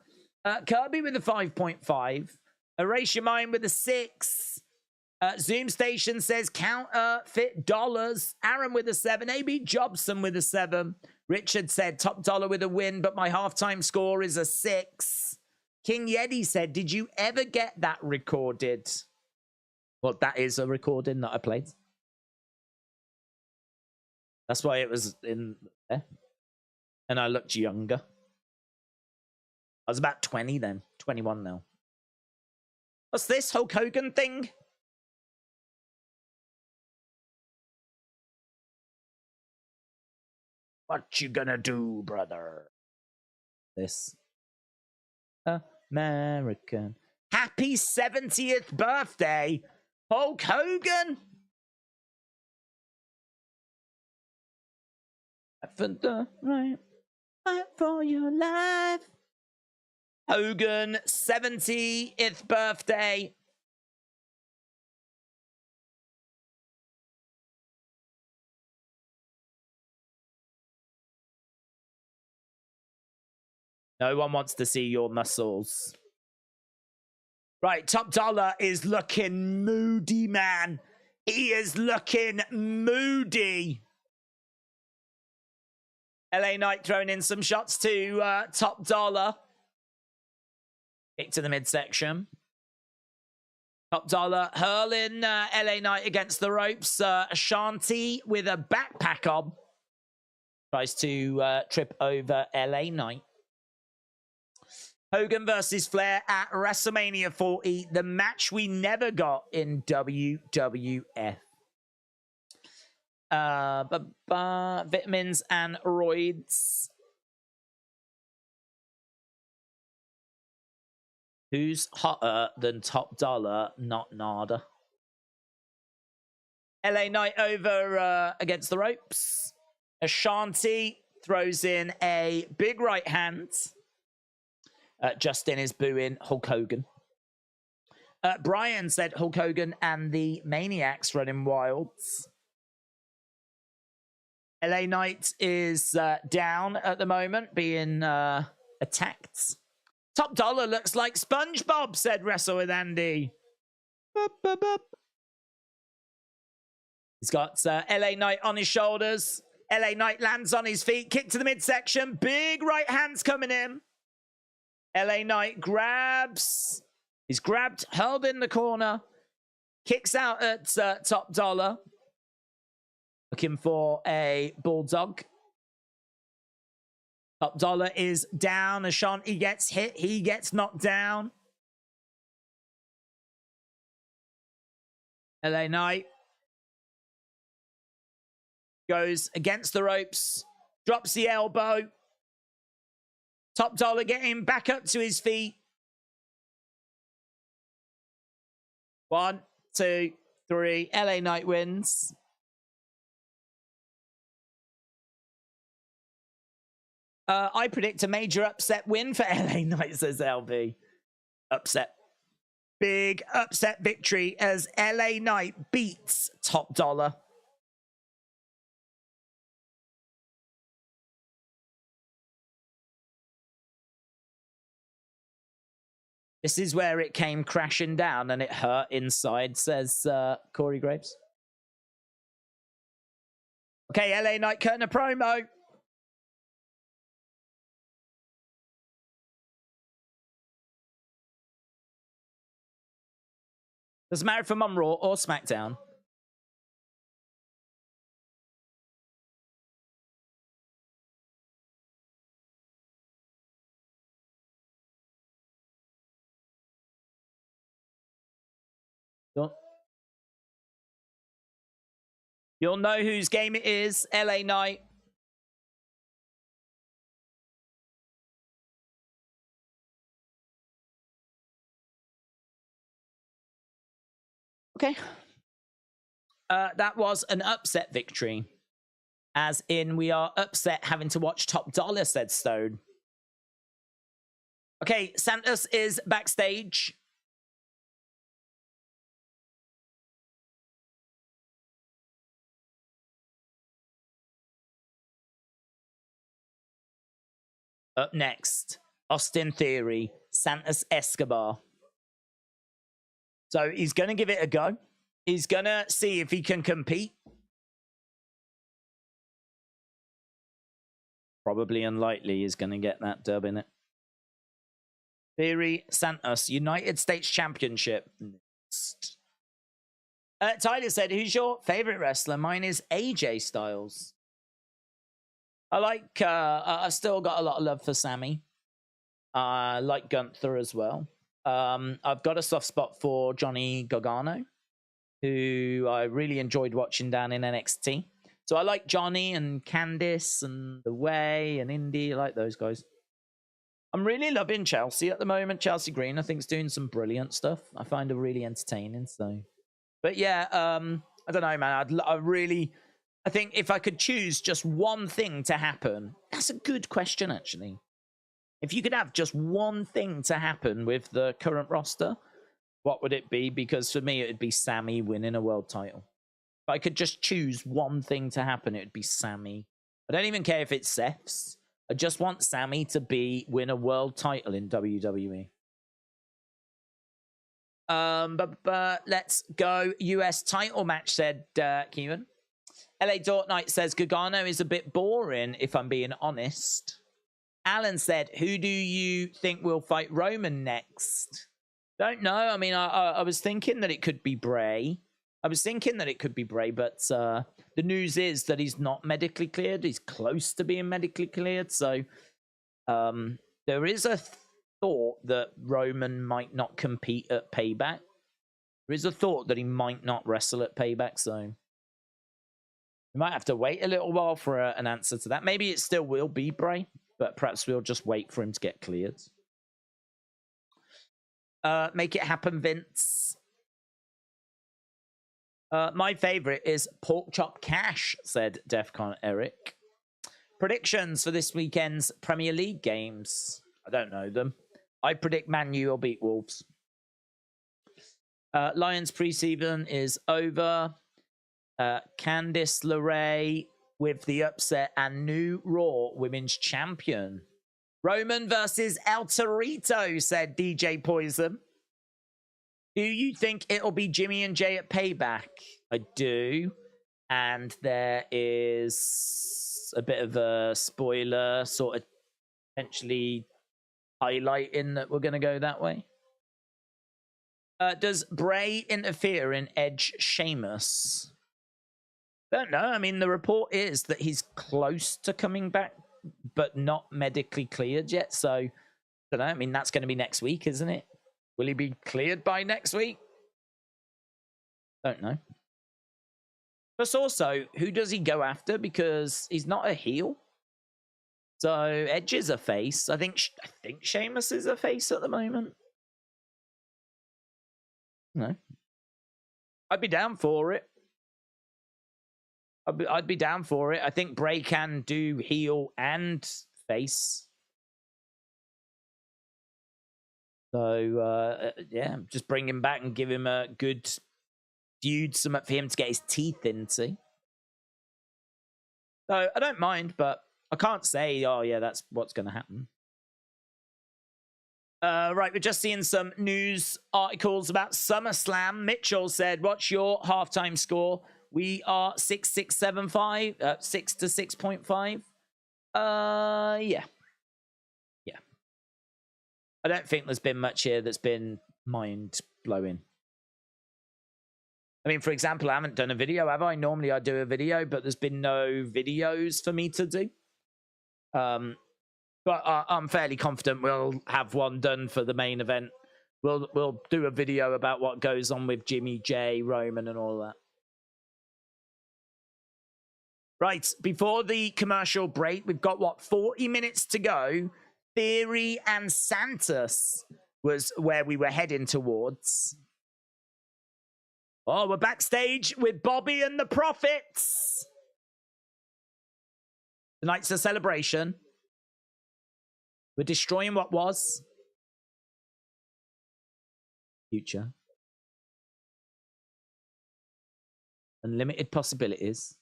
Kirby with a 5.5. Erase Your Mind with a 6. Zoom Station says counterfeit dollars. Aaron with a 7. AB Jobson with a 7. Richard said top dollar with a win, but my halftime score is a 6. King Yeti said, did you ever get that recorded? Well, that is a recording that I played. That's why it was in there. And I looked younger. I was about 20 then. 21 now. What's this Hulk Hogan thing? What you gonna do, brother? This. American. Happy 70th birthday, Hulk Hogan. For the right fight for your life. Hogan, 70th birthday. No one wants to see your muscles. Right, Top Dollar is looking moody, man. He is looking moody. LA Knight throwing in some shots to Top Dollar. Kick to the midsection. Top Dollar hurling LA Knight against the ropes. Ashanti with a backpack on. Tries to trip over LA Knight. Hogan versus Flair at WrestleMania 40, the match we never got in WWF. Vitamins and roids. Who's hotter than Top Dollar? Not Nada. LA Knight over against the ropes. Ashanti throws in a big right hand. Justin is booing Hulk Hogan. Brian said Hulk Hogan and the Maniacs running wilds. LA Knight is down at the moment, being attacked. Top Dollar looks like SpongeBob, said Wrestle with Andy. Boop, boop, boop. He's got LA Knight on his shoulders. LA Knight lands on his feet. Kick to the midsection. Big right hands coming in. LA Knight grabs. He's grabbed, held in the corner. Kicks out at Top Dollar. Looking for a bulldog. Top Dollar is down. Ashanti gets hit. He gets knocked down. LA Knight goes against the ropes. Drops the elbow. Top Dollar getting back up to his feet. 1, 2, 3. LA Knight wins. I predict a major upset win for LA Knight, says LB. Upset. Big upset victory as LA Knight beats Top Dollar. This is where it came crashing down and it hurt inside, says Corey Graves. Okay, LA Knight cutting a promo. Doesn't matter if I'm on Raw or SmackDown. You'll know whose game it is. LA Knight. Okay. That was an upset victory. As in, we are upset having to watch Top Dollar, said Stone. Okay, Santos is backstage. Up next, Austin Theory, Santos Escobar. So he's going to give it a go. He's going to see if he can compete. Probably unlikely he's going to get that dub in it. Theory, Santos, United States Championship. Tyler said, who's your favorite wrestler? Mine is AJ Styles. I like, I've still got a lot of love for Sammy. I like Gunther as well. I've got a soft spot for Johnny Gargano, who I really enjoyed watching down in NXT. So I like Johnny and Candice and The Way and Indy. I like those guys. I'm really loving Chelsea at the moment. Chelsea Green, I think, is doing some brilliant stuff. I find her really entertaining. So, but yeah, I don't know, man. I think if I could choose just one thing to happen, that's a good question, actually. If you could have just one thing to happen with the current roster, what would it be? Because for me, it would be Sammy winning a world title. If I could just choose one thing to happen, it would be Sammy. I don't even care if it's Seth's. I just want Sammy to win a world title in WWE. But let's go. US title match, said Kevin. LA Dork Knight says Gargano is a bit boring, if I'm being honest. Alan said, who do you think will fight Roman next? Don't know. I mean, I was thinking that it could be Bray. But the news is that he's not medically cleared. He's close to being medically cleared. So there is a thought that Roman might not compete at Payback. There is a thought that he might not wrestle at Payback. So we might have to wait a little while for an answer to that. Maybe it still will be Bray, but perhaps we'll just wait for him to get cleared. Make it happen, Vince. My favorite is Pork Chop Cash, said Defcon Eric. Predictions for this weekend's Premier League games. I don't know them. I predict Man U will beat Wolves. Lions preseason is over. Candice LeRae with the upset and new Raw Women's Champion. Roman versus El Torito, said DJ Poison. Do you think it'll be Jimmy and Jay at Payback? I do. And there is a bit of a spoiler, sort of potentially highlighting that we're going to go that way. Does Bray interfere in Edge Sheamus? Don't know. I mean, the report is that he's close to coming back, but not medically cleared yet. So, I don't know. I mean, that's going to be next week, isn't it? Will he be cleared by next week? Don't know. Plus also, who does he go after? Because he's not a heel. So Edge is a face. I think Sheamus is a face at the moment. No. I'd be down for it. I'd be down for it. I think Bray can do heel and face. So, yeah, just bring him back and give him a good feud, something for him to get his teeth into. So, I don't mind, but I can't say, oh, yeah, that's what's going to happen. Right, we're just seeing some news articles about SummerSlam. Mitchell said, what's your halftime score? We are 6.675, 6 to 6.5. Yeah. I don't think there's been much here that's been mind-blowing. I mean, for example, I haven't done a video, have I? Normally I do a video, but there's been no videos for me to do. But I'm fairly confident we'll have one done for the main event. We'll do a video about what goes on with Jimmy, Jay, Roman, and all that. Right, before the commercial break, we've got, 40 minutes to go. Theory and Santos was where we were heading towards. Oh, we're backstage with Bobby and the Prophets. Tonight's a celebration. We're destroying what was. Future. Unlimited possibilities.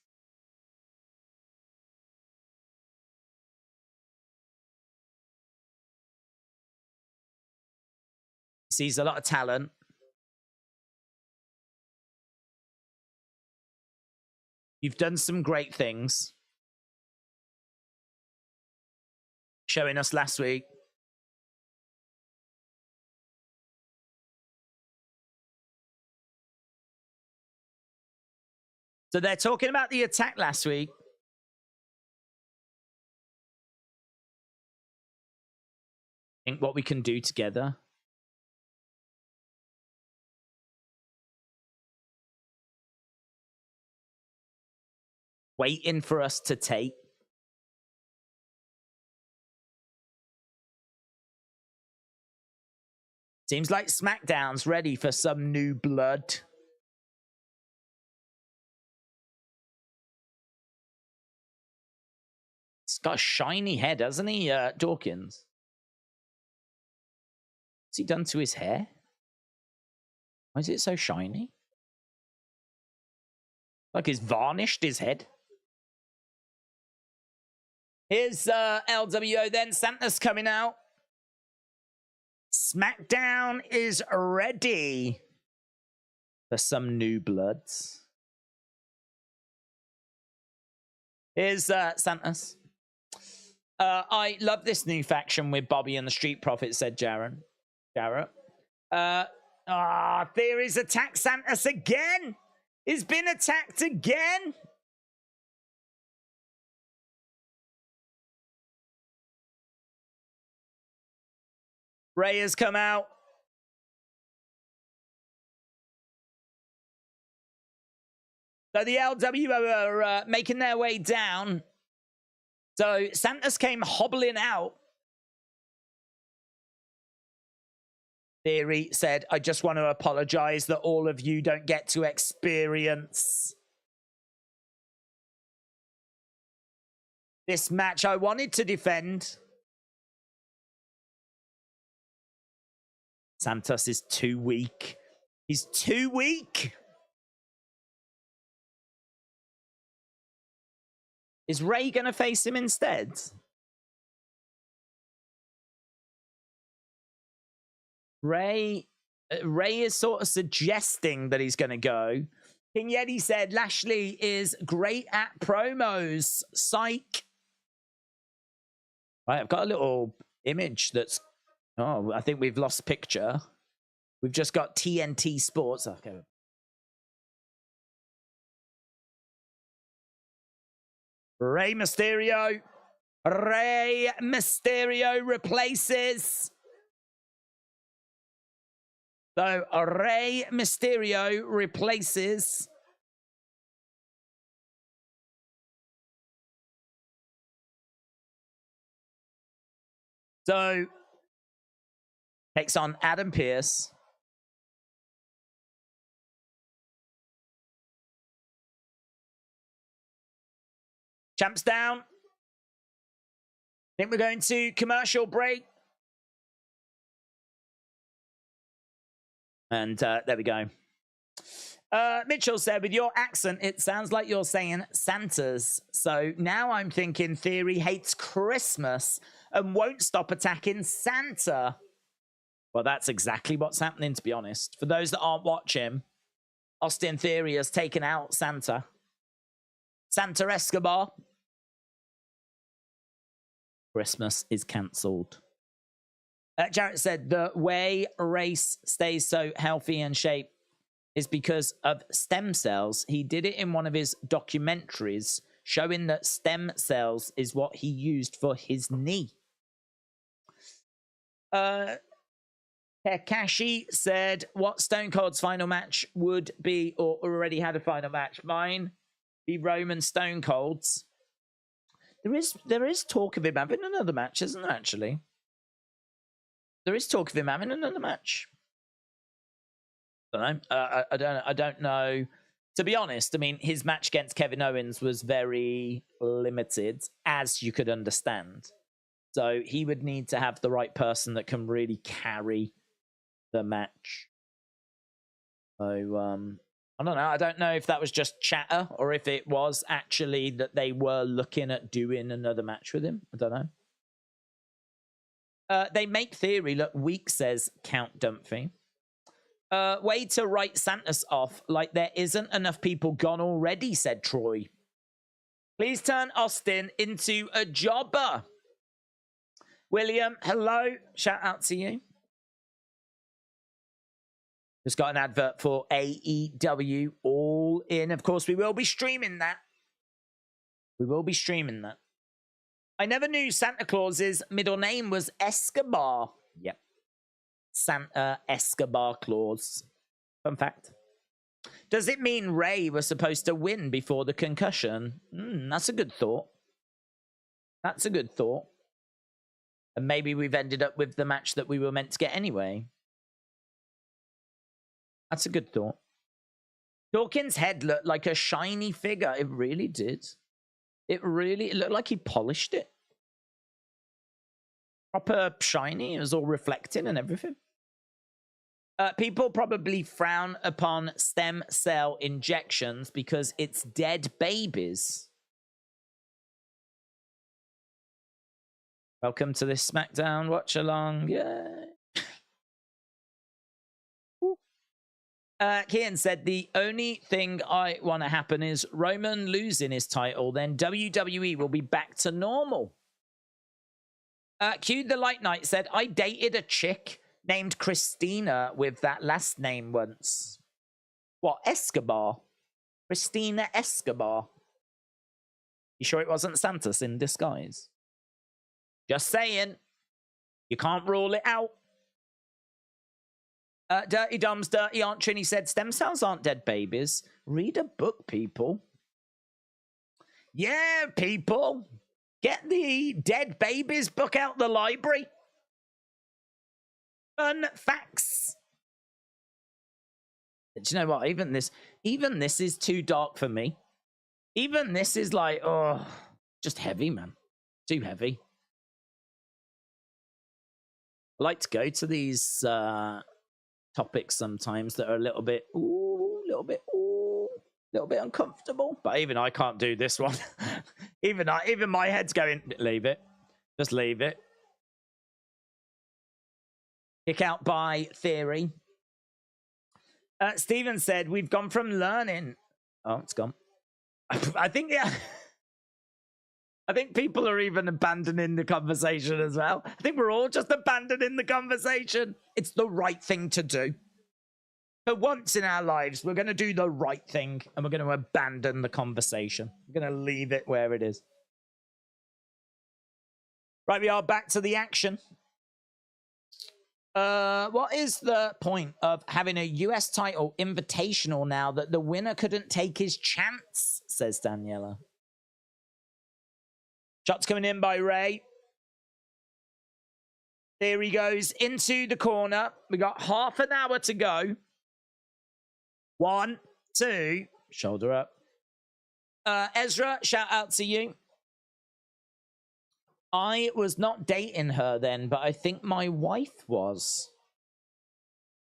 Sees a lot of talent. You've done some great things. Showing us last week. So they're talking about the attack last week. Think what we can do together. Waiting for us to take. Seems like SmackDown's ready for some new blood. He's got a shiny head, hasn't he, Dawkins? What's he done to his hair? Why is it so shiny? Like he's varnished his head. Here's LWO then. Santa's coming out. SmackDown is ready for some new bloods. Here's Santa's. I love this new faction with Bobby and the Street Profits, said Jarrett. Theory's attacked Santos again. He's been attacked again. Ray has come out. So the LWO are making their way down. So Santos came hobbling out. Theory said, I just want to apologize that all of you don't get to experience this match I wanted to defend. Santos is too weak. He's too weak. Is Ray going to face him instead? Ray is sort of suggesting that he's going to go. King Yeti said Lashley is great at promos. Psych. Right, I've got a little image that's... Oh, I think we've lost picture. We've just got TNT Sports. Okay. Rey Mysterio. Rey Mysterio replaces. So Rey Mysterio replaces. So takes on Adam Pearce. Champs down. I think we're going to commercial break. And there we go. Mitchell said, with your accent, it sounds like you're saying Santa's. So now I'm thinking Theory hates Christmas and won't stop attacking Santa. Well, that's exactly what's happening, to be honest. For those that aren't watching, Austin Theory has taken out Santa. Santa Escobar. Christmas is cancelled. Jarrett said the way race stays so healthy and shape is because of stem cells. He did it in one of his documentaries, showing that stem cells is what he used for his knee. Kakashi said, what Stone Cold's final match would be, or already had a final match? Mine be Roman Stone Cold's. There is talk of him having another match, isn't there, actually? There is talk of him having another match. I don't know. I don't know. to be honest, I mean, his match against Kevin Owens was very limited, as you could understand. So he would need to have the right person that can really carry the match. So, I don't know. I don't know if that was just chatter or if it was actually that they were looking at doing another match with him. I don't know. They make theory. Look, Week says Count Dumphy. Way to write Santos off like there isn't enough people gone already, said Troy. Please turn Austin into a jobber. William, hello. Shout out to you. Just got an advert for AEW All In. Of course, we will be streaming that. We will be streaming that. I never knew Santa Claus's middle name was Escobar. Yep. Santa Escobar Claus. Fun fact. Does it mean Ray was supposed to win before the concussion? That's a good thought. That's a good thought. And maybe we've ended up with the match that we were meant to get anyway. That's a good thought. Dawkins' head looked like a shiny figure. It really did. It looked like he polished it. Proper shiny. It was all reflecting and everything. People probably frown upon stem cell injections because it's dead babies. Welcome to this SmackDown watch along. Yay. Kian said, the only thing I want to happen is Roman losing his title, then WWE will be back to normal. Q the Light Knight said, I dated a chick named Christina with that last name once. What, Escobar? Christina Escobar. You sure it wasn't Santos in disguise? Just saying. You can't rule it out. Dirty Dom's Dirty Aunt Trini said, stem cells aren't dead babies. Read a book, people. Yeah, people. Get the Dead Babies book out the library. Fun facts. Do you know what? Even this is too dark for me. Even this is like, oh, just heavy, man. Too heavy. I like to go to these topics sometimes that are a little bit uncomfortable. But even I can't do this one. even my head's going, leave it. Just leave it. Kick out by theory. Steven said, we've gone from learning. Oh, it's gone. I think, yeah. I think people are even abandoning the conversation as well. I think we're all just abandoning the conversation. It's the right thing to do. For once in our lives, we're going to do the right thing and we're going to abandon the conversation. We're going to leave it where it is. Right, we are back to the action. What is the point of having a US title invitational now that the winner couldn't take his chance, says Daniela. Shots coming in by Ray. There he goes into the corner. We got half an hour to go. 1, 2, shoulder up. Ezra, shout out to you. I was not dating her then, but I think my wife was.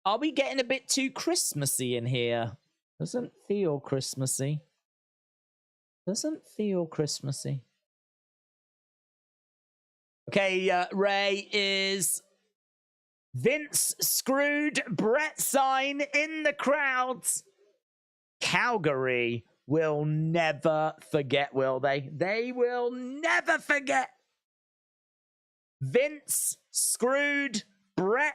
Are we getting a bit too Christmassy in here? Doesn't feel Christmassy. Doesn't feel Christmassy. Okay, Ray is Vince screwed Brett sign in the crowds. Calgary will never forget, will they? They will never forget. Vince screwed Brett.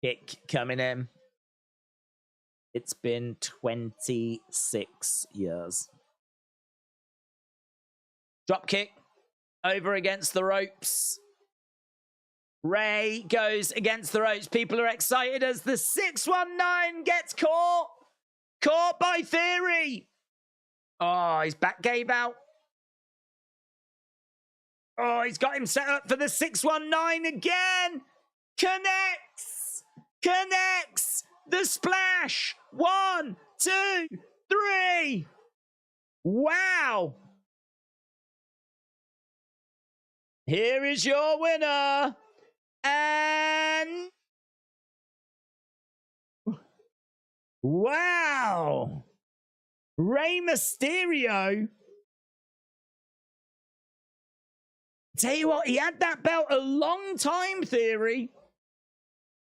Kick coming in. It's been 26 years. Drop kick over against the ropes. Ray goes against the ropes. People are excited as the 619 gets caught. Caught by Theory. Oh, his back gave out. Oh, he's got him set up for the 619 again. Connects. Connects the splash. 1, 2, 3. Wow. Here is your winner. And wow. Rey Mysterio. Tell you what, he had that belt a long time, Theory.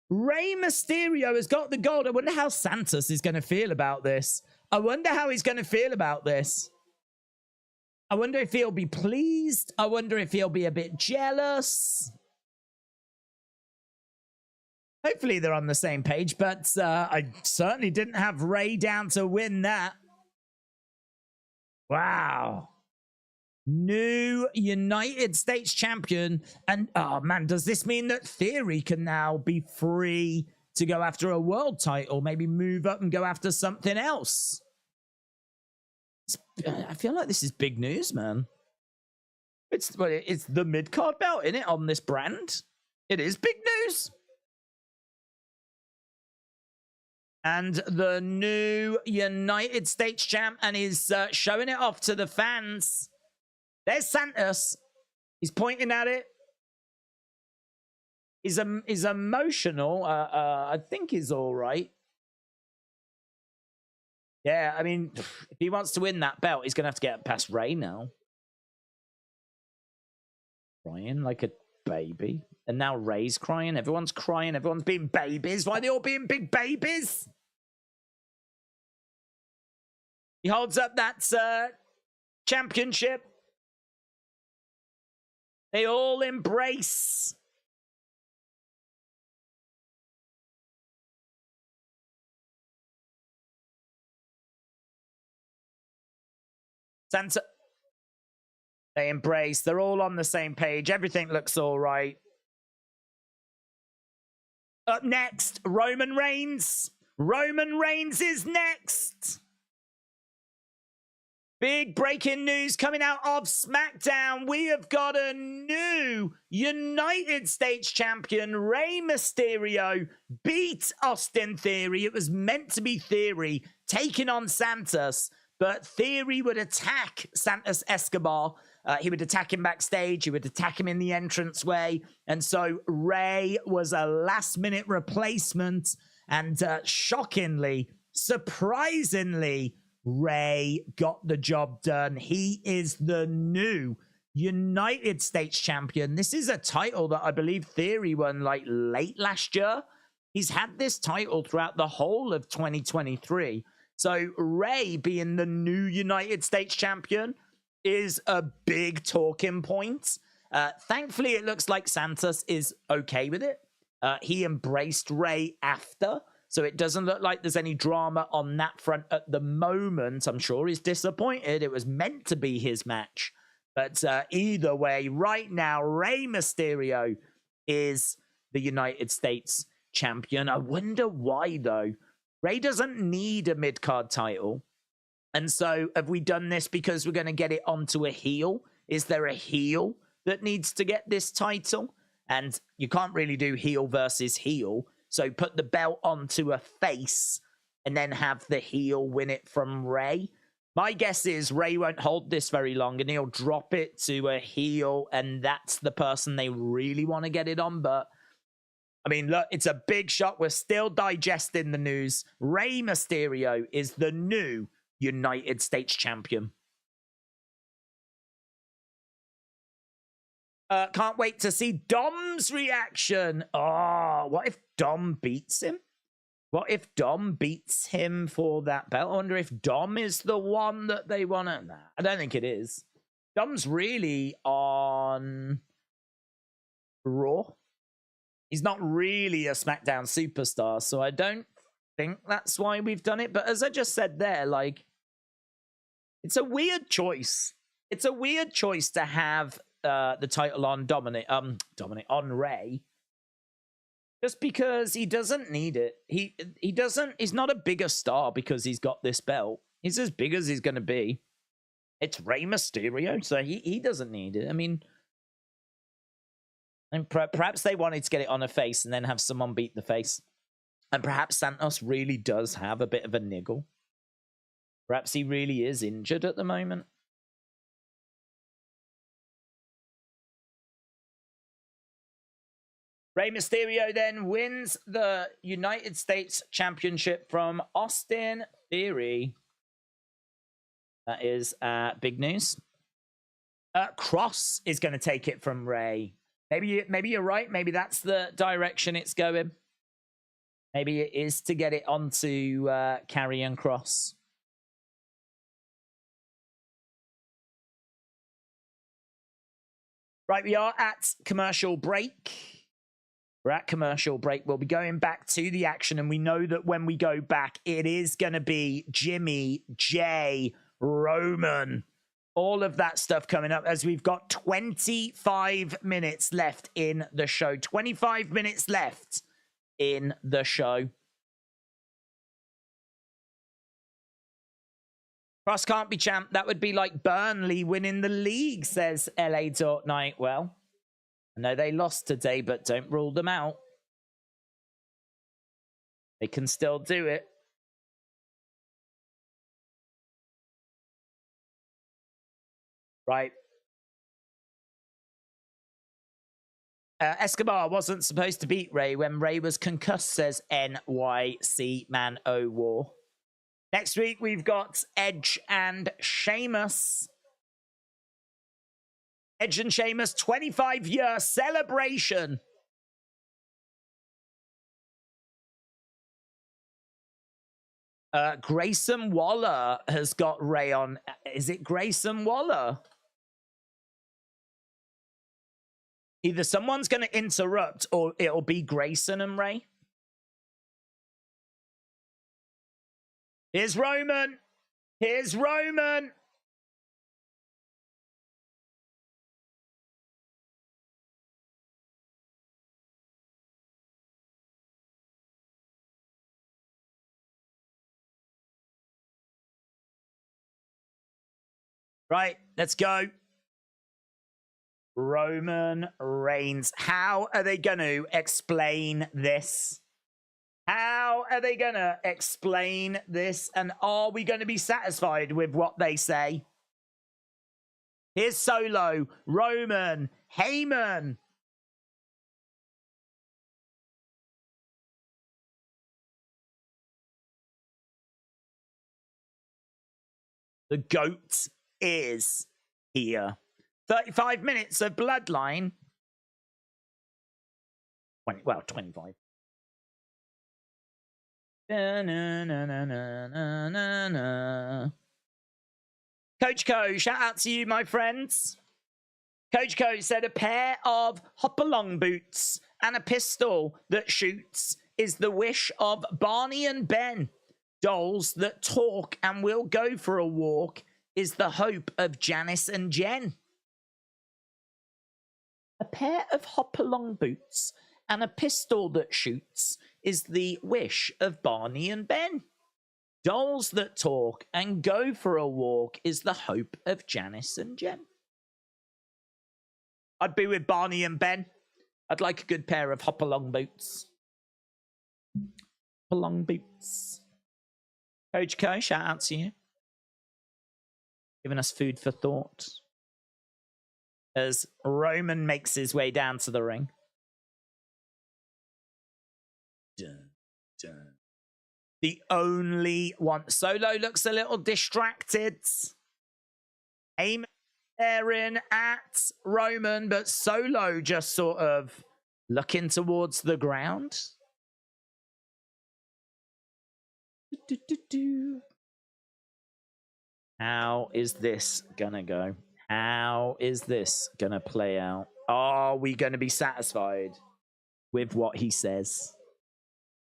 Rey Mysterio has got the gold. I wonder how Santos is going to feel about this. I wonder how he's going to feel about this. I wonder if he'll be pleased. I wonder if he'll be a bit jealous. Hopefully they're on the same page, but I certainly didn't have Rey down to win that. Wow. New United States champion. And, oh man, does this mean that Theory can now be free to go after a world title? Maybe move up and go after something else? I feel like this is big news, man. It's the mid-card belt, isn't it, on this brand? It is big news. And the new United States champ, and he's showing it off to the fans. There's Santos. He's pointing at it. He's emotional. I think he's all right. Yeah, I mean, if he wants to win that belt, he's going to have to get past Rey now. Crying like a baby. And now Rey's crying. Everyone's crying. Everyone's being babies. Why are they all being big babies? He holds up that championship. They all embrace. Santa. They embrace. They're all on the same page. Everything looks all right. Up next, Roman Reigns. Roman Reigns is next. Big breaking news coming out of SmackDown. We have got a new United States champion. Rey Mysterio beat Austin Theory. It was meant to be Theory taking on Santos, but Theory would attack Santos Escobar. He would attack him backstage. He would attack him in the entranceway. And so Rey was a last-minute replacement. And shockingly, surprisingly, Rey got the job done. He is the new United States champion. This is a title that I believe Theory won like late last year. He's had this title throughout the whole of 2023. So Rey being the new United States champion is a big talking point. Thankfully, it looks like Santos is okay with it. He embraced Rey after. So it doesn't look like there's any drama on that front at the moment. I'm sure he's disappointed. It was meant to be his match. But either way, right now, Rey Mysterio is the United States champion. I wonder why, though. Rey doesn't need a mid-card title. And so have we done this because we're going to get it onto a heel? Is there a heel that needs to get this title? And you can't really do heel versus heel. So put the belt onto a face and then have the heel win it from Rey. My guess is Rey won't hold this very long and he'll drop it to a heel and that's the person they really want to get it on. But, I mean, look, it's a big shot. We're still digesting the news. Rey Mysterio is the new United States champion. Can't wait to see Dom's reaction. Oh, what if Dom beats him? What if Dom beats him for that belt? I wonder if Dom is the one that they want to... Nah, I don't think it is. Dom's really on Raw. He's not really a SmackDown superstar, so I don't think that's why we've done it. But as I just said there, like, it's a weird choice. It's a weird choice to have the title on on Rey, just because he doesn't need it. He's not a bigger star because he's got this belt. He's as big as he's going to be. It's Rey Mysterio, so he doesn't need it. I mean, and perhaps they wanted to get it on a face and then have someone beat the face. And perhaps Santos really does have a bit of a niggle. Perhaps he really is injured at the moment. Rey Mysterio then wins the United States Championship from Austin Theory. That is big news. Cross is going to take it from Rey. Maybe you're right. Maybe that's the direction it's going. Maybe it is to get it onto Karrion Kross. Right, we are at commercial break. We're at commercial break. We'll be going back to the action, and we know that when we go back, it is going to be Jimmy, Jey, Roman, all of that stuff coming up, as we've got 25 minutes left in the show. 25 minutes left in the show. Cross can't be champ. That would be like Burnley winning the league, says LA Dark Knight. Well, I know they lost today, but don't rule them out. They can still do it. Right. Escobar wasn't supposed to beat Rey when Rey was concussed, says NYC Man O War. Next week, we've got Edge and Sheamus. Edge and Sheamus 25-year celebration. Grayson Waller has got Rey on. Is it Grayson Waller? Either someone's going to interrupt or it'll be Grayson and Rey. Here's Roman. Here's Roman. Right, let's go. Roman Reigns. How are they going to explain this? How are they going to explain this? And are we going to be satisfied with what they say? Here's Solo, Roman, Heyman. The GOAT is here. 35 minutes of Bloodline. 25. Na, na, na, na, na, na, na. Coach Co, shout out to you, my friends. Coach Co said a pair of hop-along boots and a pistol that shoots is the wish of Barney and Ben. Dolls that talk and will go for a walk is the hope of Janice and Jen. A pair of hop-along boots and a pistol that shoots is the wish of Barney and Ben. Dolls that talk and go for a walk is the hope of Janice and Jen. I'd be with Barney and Ben. I'd like a good pair of hop-along boots. Hop-along boots. Coach Co, shout out to you. Giving us food for thought. As Roman makes his way down to the ring. Dun, dun. The only one. Solo looks a little distracted. Aim staring at Roman, but Solo just sort of looking towards the ground. How is this gonna go? How is this gonna play out? Are we gonna be satisfied with what he says?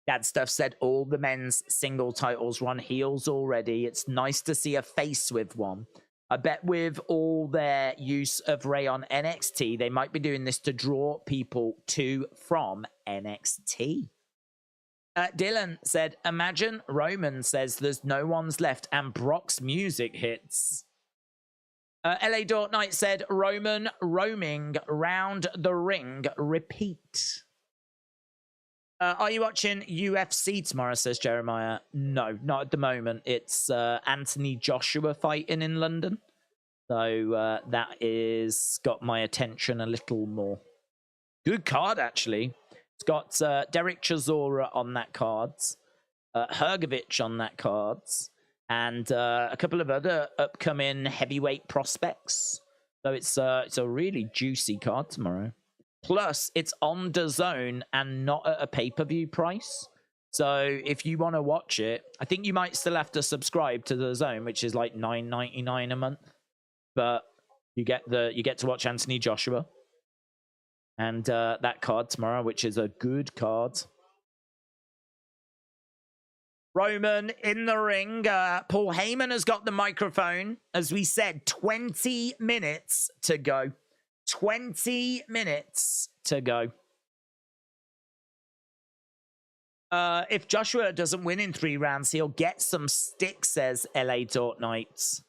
Dad Stuff said all the men's single titles run heels already. It's nice to see a face with one. I bet with all their use of Rey on NXT, they might be doing this to draw people to from NXT. Dylan said, imagine Roman says there's no one's left and Brock's music hits. LA Dark Knight said, Roman roaming round the ring, repeat. Are you watching UFC tomorrow, says Jeremiah? No, not at the moment. It's Anthony Joshua fighting in London. So that is got my attention a little more. Good card, actually. It's got Derek Chisora on that cards, Hergovich on that cards, and a couple of other upcoming heavyweight prospects. So it's a really juicy card tomorrow. Plus, it's on DAZN and not at a pay-per-view price. So if you want to watch it, I think you might still have to subscribe to DAZN, which is like $9.99 a month. But you get to watch Anthony Joshua and that card tomorrow, which is a good card. Roman in the ring. Paul Heyman has got the microphone. As we said, 20 minutes to go. 20 minutes to go. If Joshua doesn't win in 3 rounds, he'll get some stick, says LA Dort Knights.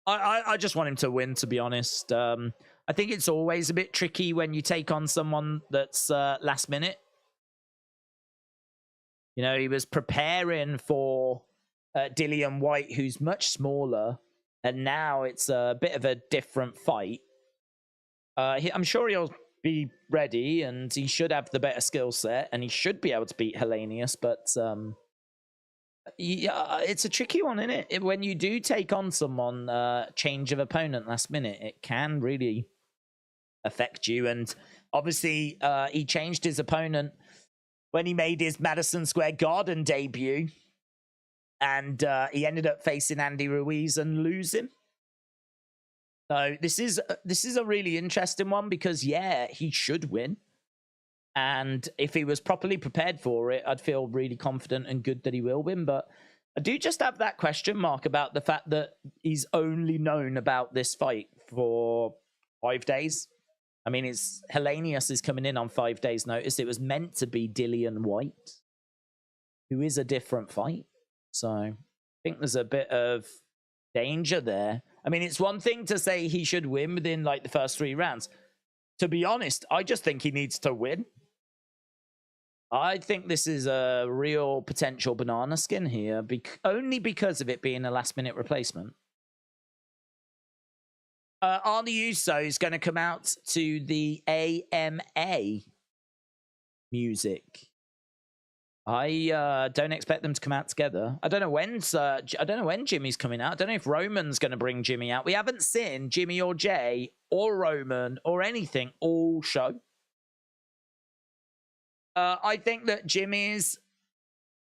I just want him to win, to be honest. I think it's always a bit tricky when you take on someone that's last minute. You know, he was preparing for Dillian White, who's much smaller. And now it's a bit of a different fight. I'm sure he'll be ready, and he should have the better skill set, and he should be able to beat Hellenius. But yeah, it's a tricky one, isn't it? When you do take on someone, change of opponent last minute, it can really affect you. And obviously, he changed his opponent when he made his Madison Square Garden debut. And he ended up facing Andy Ruiz and losing. So this is a really interesting one because, yeah, he should win. And if he was properly prepared for it, I'd feel really confident and good that he will win. But I do just have that question mark about the fact that he's only known about this fight for 5 days. I mean, Hellenius is coming in on 5 days' notice. It was meant to be Dillian White, who is a different fight. So I think there's a bit of danger there. I mean, it's one thing to say he should win within like the first 3 rounds. To be honest, I just think he needs to win. I think this is a real potential banana skin here, only because of it being a last-minute replacement. Are the USOs going to come out to the AMA music? I don't expect them to come out together. I don't know when Jimmy's coming out. I don't know if Roman's going to bring Jimmy out. We haven't seen Jimmy or Jay or Roman or anything all show. I think that Jimmy's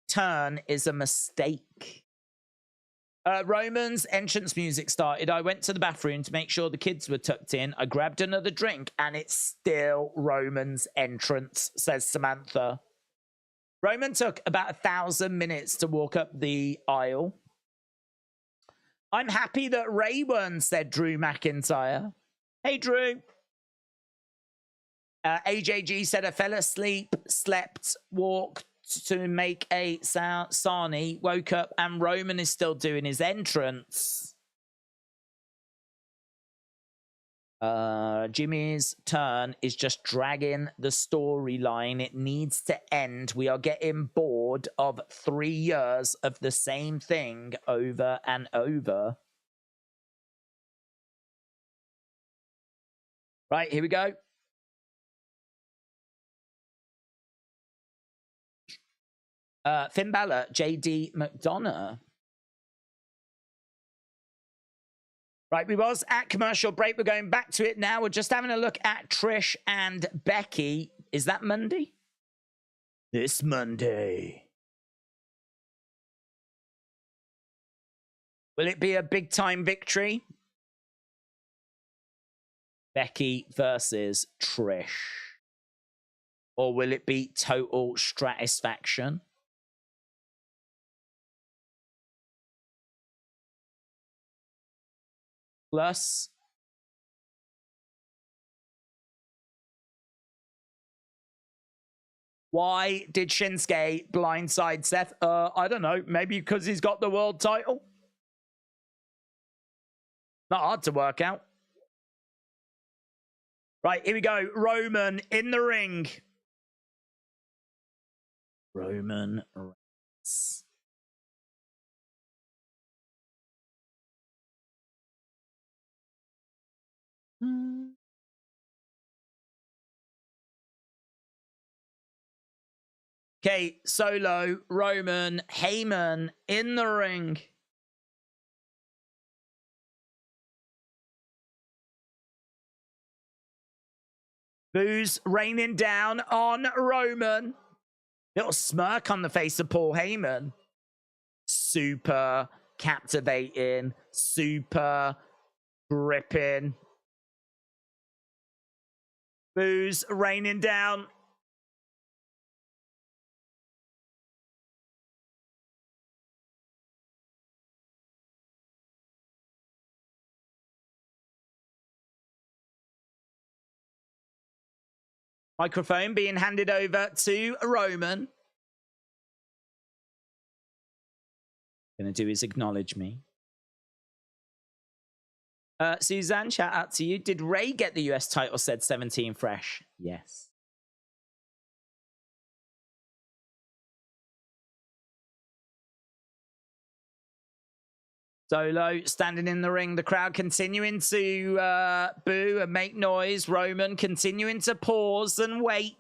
turn is a mistake. Roman's entrance music started. I went to the bathroom to make sure the kids were tucked in. I grabbed another drink, and it's still Roman's entrance, says Samantha. Roman took about 1,000 minutes to walk up the aisle. I'm happy that Ray won, said Drew McIntyre. Hey, Drew. AJG said I fell asleep, slept, walked to make a sarnie, woke up, and Roman is still doing his entrance. Jimmy's turn is just dragging the storyline. It needs to end. We are getting bored of 3 years of the same thing over and over. Right, here we go. Finn Balor, JD McDonough. Right, we was at commercial break. We're going back to it now. We're just having a look at Trish and Becky. Is that Monday? This Monday. Will it be a big-time victory? Becky versus Trish. Or will it be total stratisfaction? Plus, why did Shinsuke blindside Seth? I don't know. Maybe because he's got the world title. Not hard to work out. Right, here we go. Roman in the ring. Roman Reigns. Okay, Solo, Roman, Heyman in the ring. Boos raining down on Roman. Little smirk on the face of Paul Heyman. Super captivating, super gripping. Boos raining down. Microphone being handed over to Roman. Gonna do is acknowledge me. Suzanne, shout out to you. Did Ray get the US title? Said 17 fresh. Yes. Solo standing in the ring. The crowd continuing to boo and make noise. Roman continuing to pause and wait.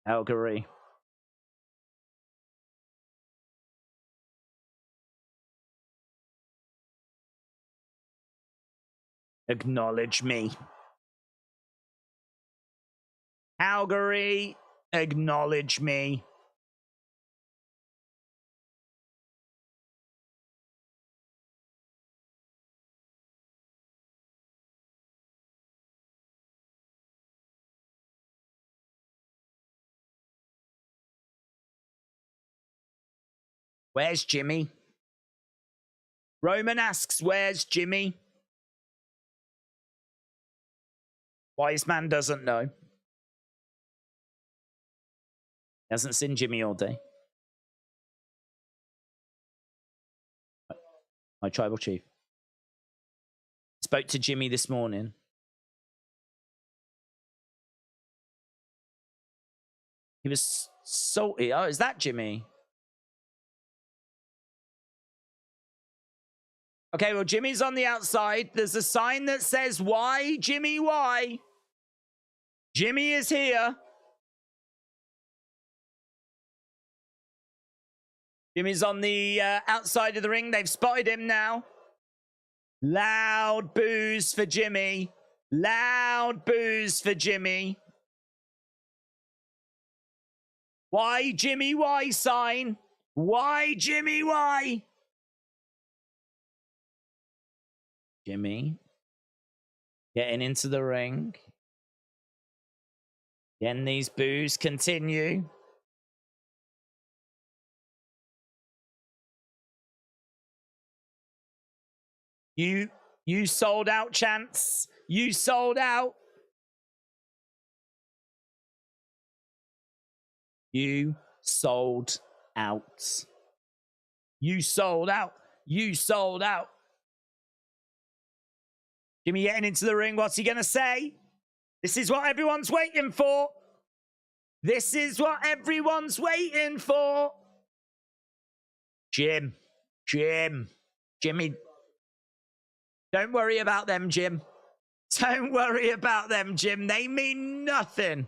Calgary. Acknowledge me. Calgary, acknowledge me. Where's Jimmy? Roman asks, where's Jimmy? Wise man doesn't know. Hasn't seen Jimmy all day. My tribal chief. Spoke to Jimmy this morning. He was salty. Oh, is that Jimmy? Okay, well, Jimmy's on the outside. There's a sign that says, why, Jimmy, why? Jimmy is here. Jimmy's on the outside of the ring. They've spotted him now. Loud boos for Jimmy. Loud boos for Jimmy. Why, Jimmy, why sign? Why, Jimmy, why? Jimmy getting into the ring. Again, these boos continue. You sold out, Chance. You sold out. You sold out. You sold out. You sold out. Jimmy getting into the ring. What's he going to say? This is what everyone's waiting for. This is what everyone's waiting for. Jimmy. Don't worry about them, Jim. Don't worry about them, Jim. They mean nothing.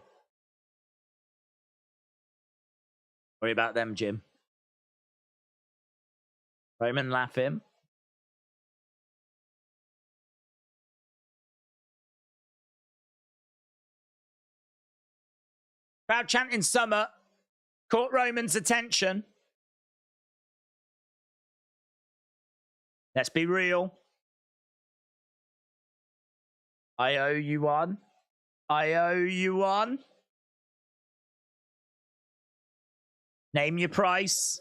Worry about them, Jim. Roman laughing. Crowd chanting Summer caught Roman's attention. Let's be real. I owe you one. I owe you one. Name your price.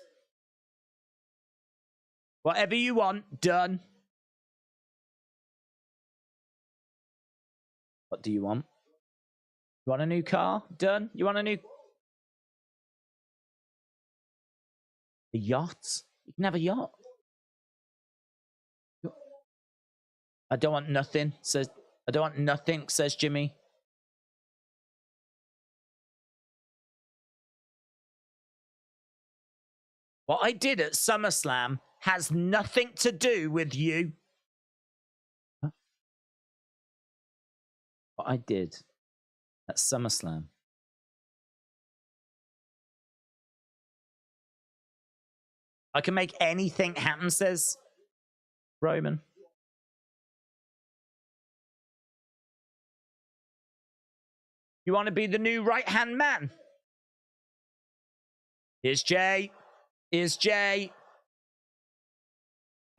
Whatever you want, done. What do you want? You want a new car? Done. You want a yacht? You can have a yacht. I don't want nothing, says I don't want nothing, says Jimmy. What I did at SummerSlam has nothing to do with you. Huh? What I did at SummerSlam. I can make anything happen, says Roman. You want to be the new right-hand man? Here's Jay. Here's Jay.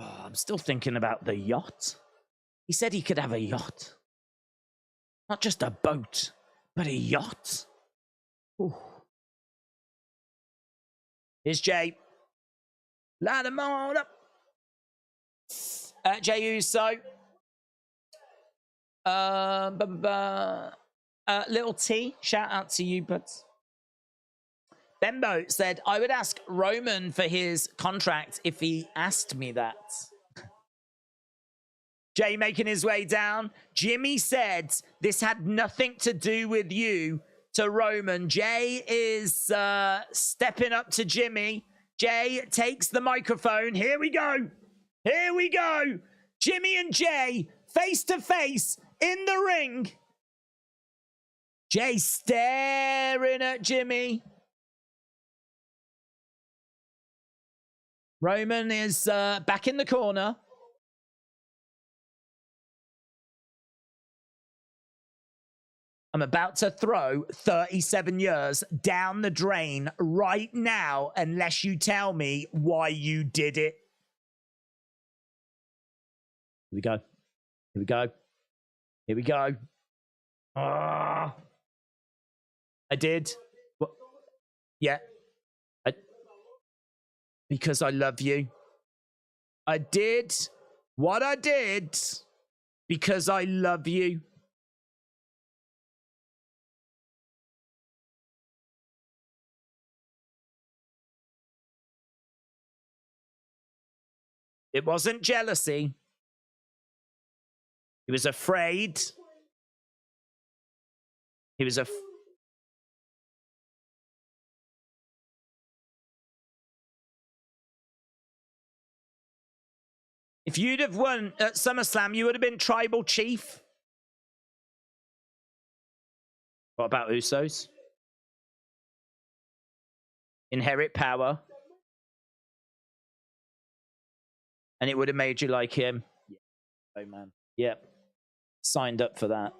Oh, I'm still thinking about the yacht. He said he could have a yacht. Not just a boat, but a yacht. Ooh. Here's Jay. Light them all up. Jey USO. Little T, shout out to you, but Bembo said, I would ask Roman for his contract if he asked me that. Jay making his way down. Jimmy said this had nothing to do with you to Roman. Jay is stepping up to Jimmy. Jay takes the microphone. Here we go. Here we go. Jimmy and Jay face to face in the ring. Jay staring at Jimmy. Roman is back in the corner. I'm about to throw 37 years down the drain right now unless you tell me why you did it. Here we go. Here we go. Here we go. Ah. I did. What? Yeah. Because I love you. I did what I did because I love you. It wasn't jealousy. He was afraid. He was If you'd have won at SummerSlam, you would have been tribal chief. What about Usos? Inherit power. And it would have made you like him. Yeah. Oh, man. Yep. Signed up for that.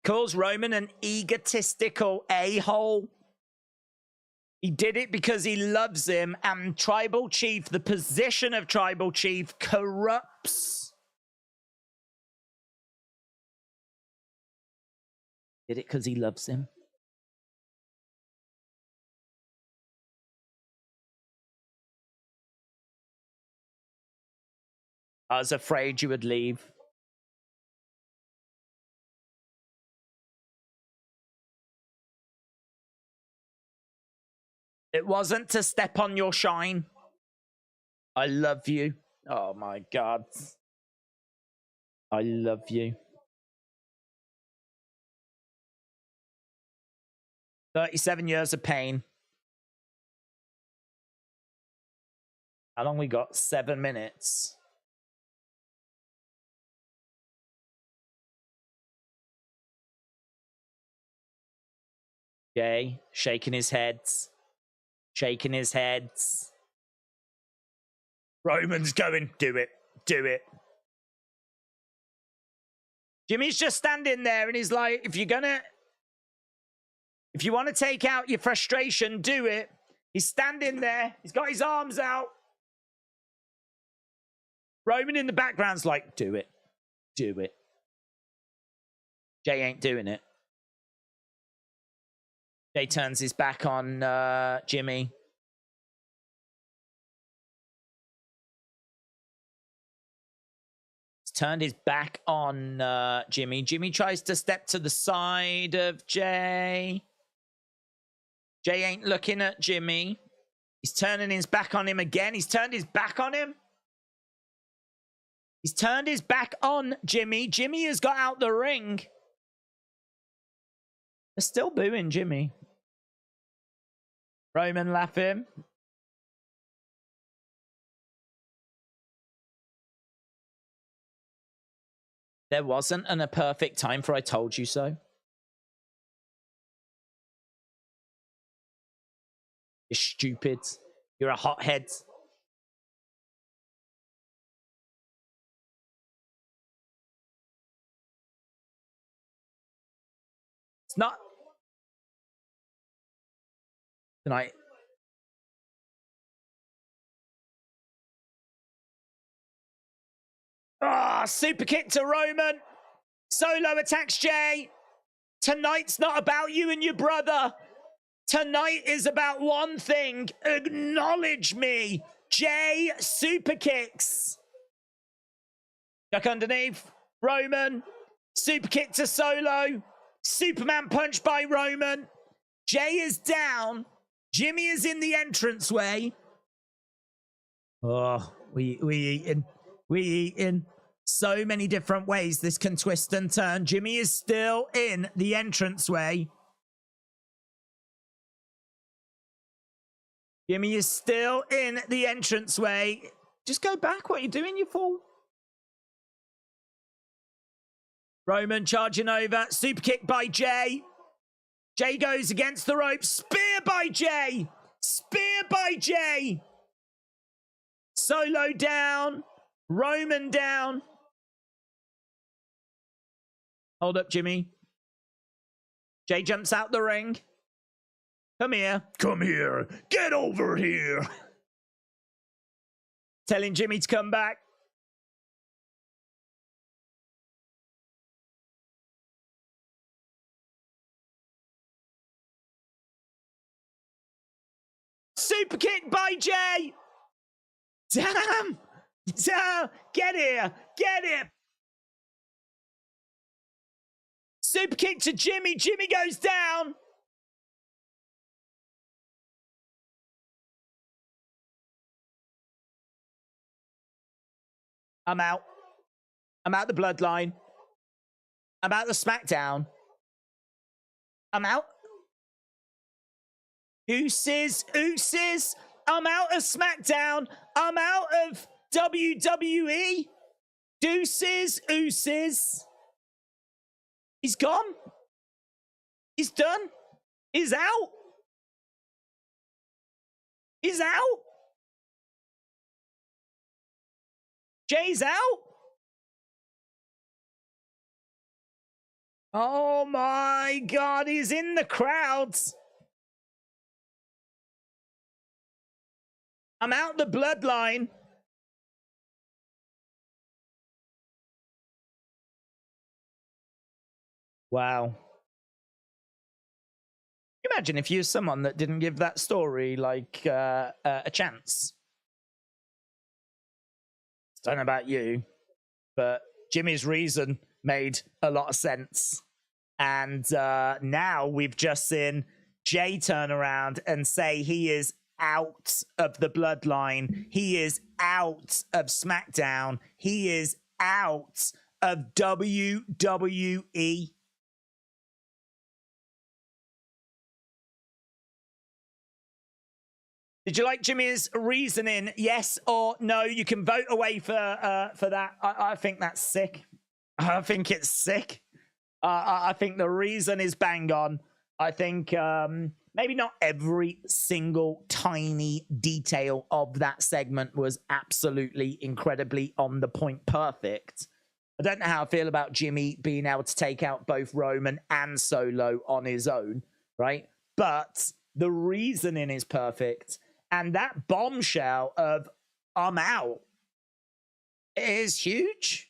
Calls Roman an egotistical a-hole. He did it because he loves him, and tribal chief, the position of tribal chief, corrupts. Did it because he loves him. I was afraid you would leave. It wasn't to step on your shine. I love you. Oh my God. I love you. 37 years of pain. How long we got? 7 minutes. Jay shaking his head. Shaking his head. Roman's going, do it. Do it. Jimmy's just standing there and he's like, if you want to take out your frustration, do it. He's standing there. He's got his arms out. Roman in the background's like, do it. Do it. Jay ain't doing it. Jay turns his back on Jimmy. turned his back on Jimmy. Jimmy tries to step to the side of Jay. Jay ain't looking at Jimmy. He's turning his back on him again. He's turned his back on him. He's turned his back on Jimmy. Jimmy has got out the ring. They're still booing Jimmy. Roman laughing. There wasn't a perfect time for I told you so. You're stupid. You're a hothead. It's not. Tonight. Ah, super kick to Roman. Solo attacks Jay. Tonight's not about you and your brother. Tonight is about one thing. Acknowledge me. Jay super kicks. Duck underneath. Roman. Super kick to Solo. Superman punch by Roman. Jay is down. Jimmy is in the entranceway. Oh, we eating. We eating. So many different ways this can twist and turn. Jimmy is still in the entranceway. Jimmy is still in the entranceway. Just go back. What are you doing, you fool? Roman charging over. Super kick by Jay. Jay goes against the rope. Spear by Jay. Spear by Jay. Solo down. Roman down. Hold up, Jimmy. Jay jumps out the ring. Come here. Come here. Get over here. Telling Jimmy to come back. Super kick by Jay. Damn. Damn. Get here. Get it. Super kick to Jimmy. Jimmy goes down. I'm out. I'm out the bloodline. I'm out the Smackdown. I'm out. Ooses. I'm out of Smackdown. I'm out of WWE. Ooses. He's gone. He's done. He's out. He's out. Jay's out. Oh my God, he's in the crowds. I'm out the bloodline. Wow. Imagine if you're someone that didn't give that story like a chance. Don't know about you, but Jimmy's reason made a lot of sense. And now we've just seen Jay turn around and say he is out of the bloodline. He is out of SmackDown. He is out of WWE. Did you like Jimmy's reasoning? Yes or no? You can vote away for that. I think that's sick. I think it's sick. I think the reason is bang on. I think maybe not every single tiny detail of that segment was absolutely incredibly on the point perfect. I don't know how I feel about Jimmy being able to take out both Roman and Solo on his own, right? But the reasoning is perfect. And that bombshell of I'm out is huge.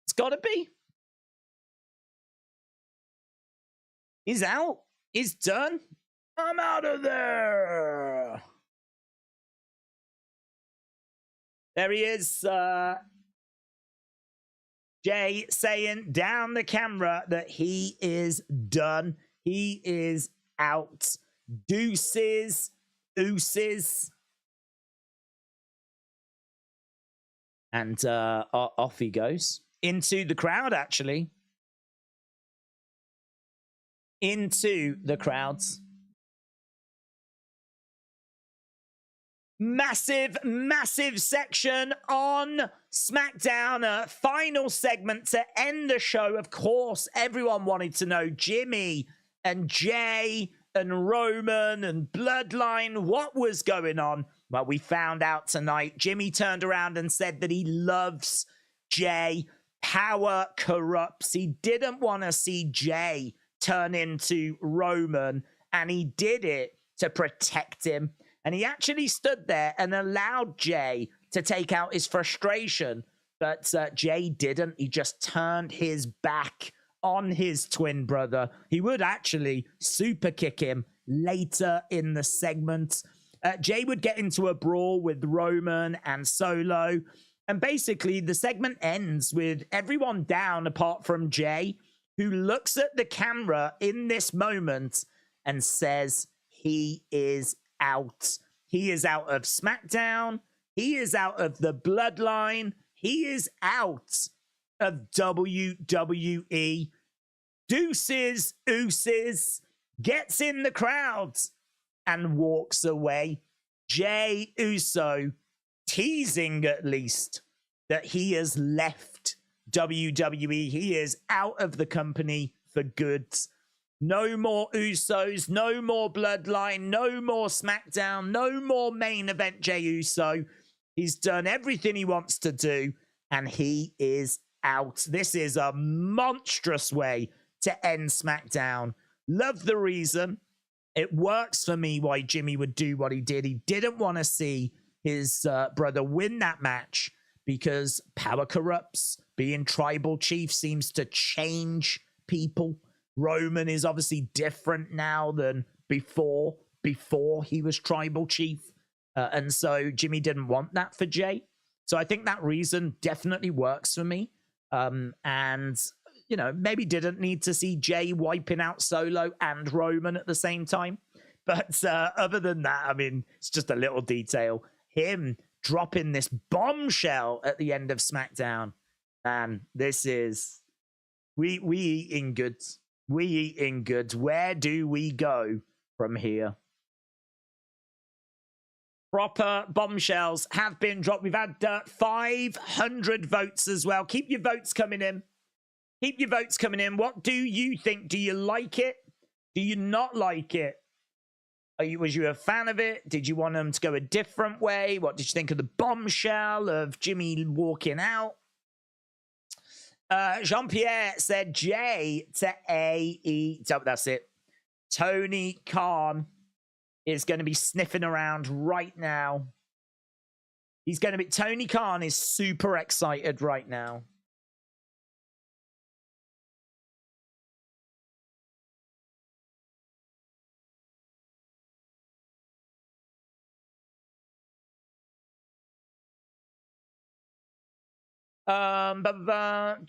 It's got to be. He's out. He's done. I'm out of there. There he is. Jay saying down the camera that he is done. He is out. Deuces. Ooses. And off he goes. Into the crowd, actually. Into the crowds. Massive, massive section on SmackDown. A final segment to end the show. Of course, everyone wanted to know Jimmy and Jay and Roman and Bloodline. What was going on? Well, we found out tonight. Jimmy turned around and said that he loves Jay. Power corrupts. He didn't want to see Jay turn into Roman, and he did it to protect him. And he actually stood there and allowed Jay to take out his frustration. But Jay didn't. He just turned his back on his twin brother. He would actually super kick him later in the segment. Jay would get into a brawl with Roman and Solo. And basically, the segment ends with everyone down apart from Jay, who looks at the camera in this moment and says he is out. He is out of SmackDown. He is out of the Bloodline. He is out of WWE. Deuces, ooses, gets in the crowd and walks away. Jey Uso teasing at least that he has left WWE. He is out of the company for good. No more Usos, no more Bloodline, no more SmackDown, no more main event Jey Uso. He's done everything he wants to do, and he is out. This is a monstrous way to end SmackDown. Love the reason. It works for me why Jimmy would do what he did. He didn't want to see his brother win that match because power corrupts. Being tribal chief seems to change people. Roman is obviously different now than before he was tribal chief. And so Jimmy didn't want that for Jay. So I think that reason definitely works for me. And, you know, maybe didn't need to see Jay wiping out Solo and Roman at the same time. But other than that, I mean, it's just a little detail. Him dropping this bombshell at the end of SmackDown. And this is... We eating good. We eating good. Where do we go from here? Proper bombshells have been dropped. We've had 500 votes as well. Keep your votes coming in. Keep your votes coming in. What do you think? Do you like it? Do you not like it? Was you a fan of it? Did you want them to go a different way? What did you think of the bombshell of Jimmy walking out? Jean-Pierre said J to AE. So that's it. Tony Khan is going to be sniffing around right now. He's going to be... Tony Khan is super excited right now.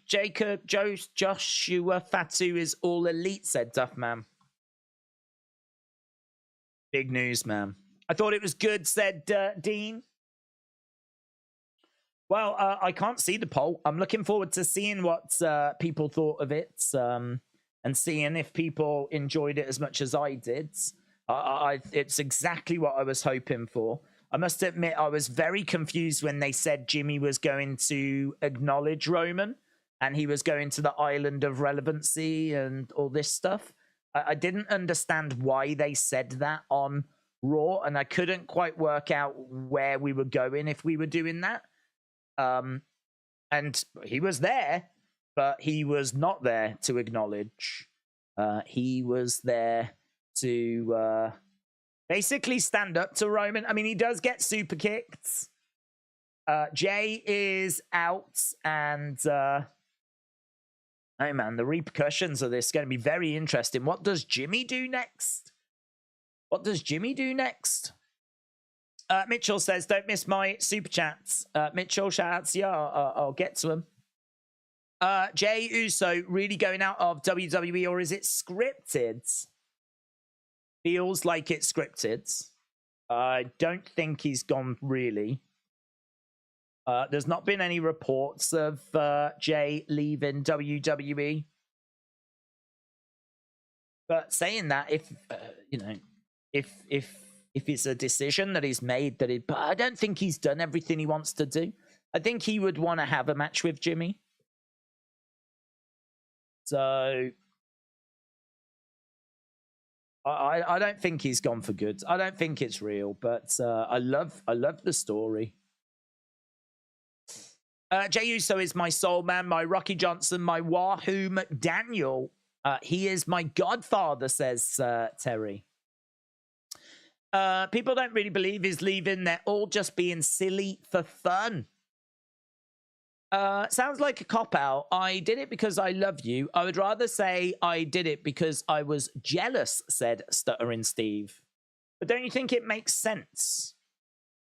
Jacob, Joshua Fatu is all elite, said Duffman. Big news, man. I thought it was good, said Dean. Well, I can't see the poll. I'm looking forward to seeing what people thought of it and seeing if people enjoyed it as much as I did. It's exactly what I was hoping for. I must admit, I was very confused when they said Jimmy was going to acknowledge Roman and he was going to the island of relevancy and all this stuff. I didn't understand why they said that on Raw, and I couldn't quite work out where we were going if we were doing that. And he was there, but he was not there to acknowledge. He was there to... basically stand up to Roman. I mean, he does get super kicked. Jay is out, and oh man, the repercussions of this are going to be very interesting. What does Jimmy do next? What does Jimmy do next? Mitchell says, don't miss my super chats. Mitchell, shout out to you. I'll get to him. Jey Uso really going out of WWE, or is it scripted? Feels like it's scripted. I don't think he's gone, really. There's not been any reports of Jey leaving WWE. But saying that, if you know, if it's a decision that he's made, but I don't think he's done everything he wants to do. I think he would want to have a match with Jimmy. So I don't think he's gone for good. I don't think it's real, but I love the story. Jey Uso is my soul man, my Rocky Johnson, my Wahoo McDaniel. He is my godfather, says Terry. People don't really believe he's leaving. They're all just being silly for fun. Sounds like a cop-out. I did it because I love you. I would rather say I did it because I was jealous, said Stuttering Steve. But don't you think it makes sense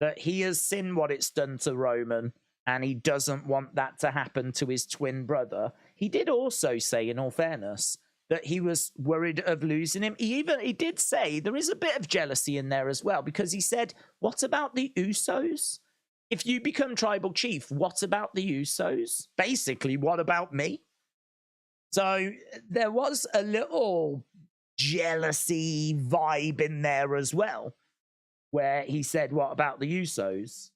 that he has seen what it's done to Roman and he doesn't want that to happen to his twin brother? He did also say, in all fairness, that he was worried of losing him. He did say there is a bit of jealousy in there as well, because he said, what about the Usos? If you become tribal chief, what about the Usos? Basically, what about me? So there was a little jealousy vibe in there as well, where he said, what about the Usos?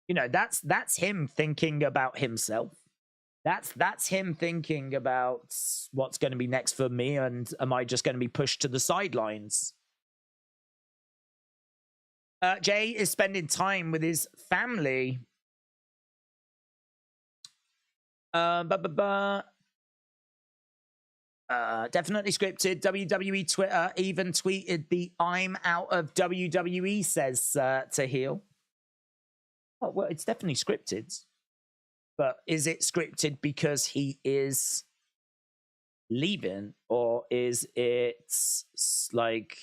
You know, that's him thinking about himself. That's him thinking about what's going to be next for me, and am I just going to be pushed to the sidelines? Jey is spending time with his family. Definitely scripted. WWE Twitter even tweeted the "I'm out of WWE" says to heel. Oh, well, it's definitely scripted. But is it scripted because he is leaving, or is it like...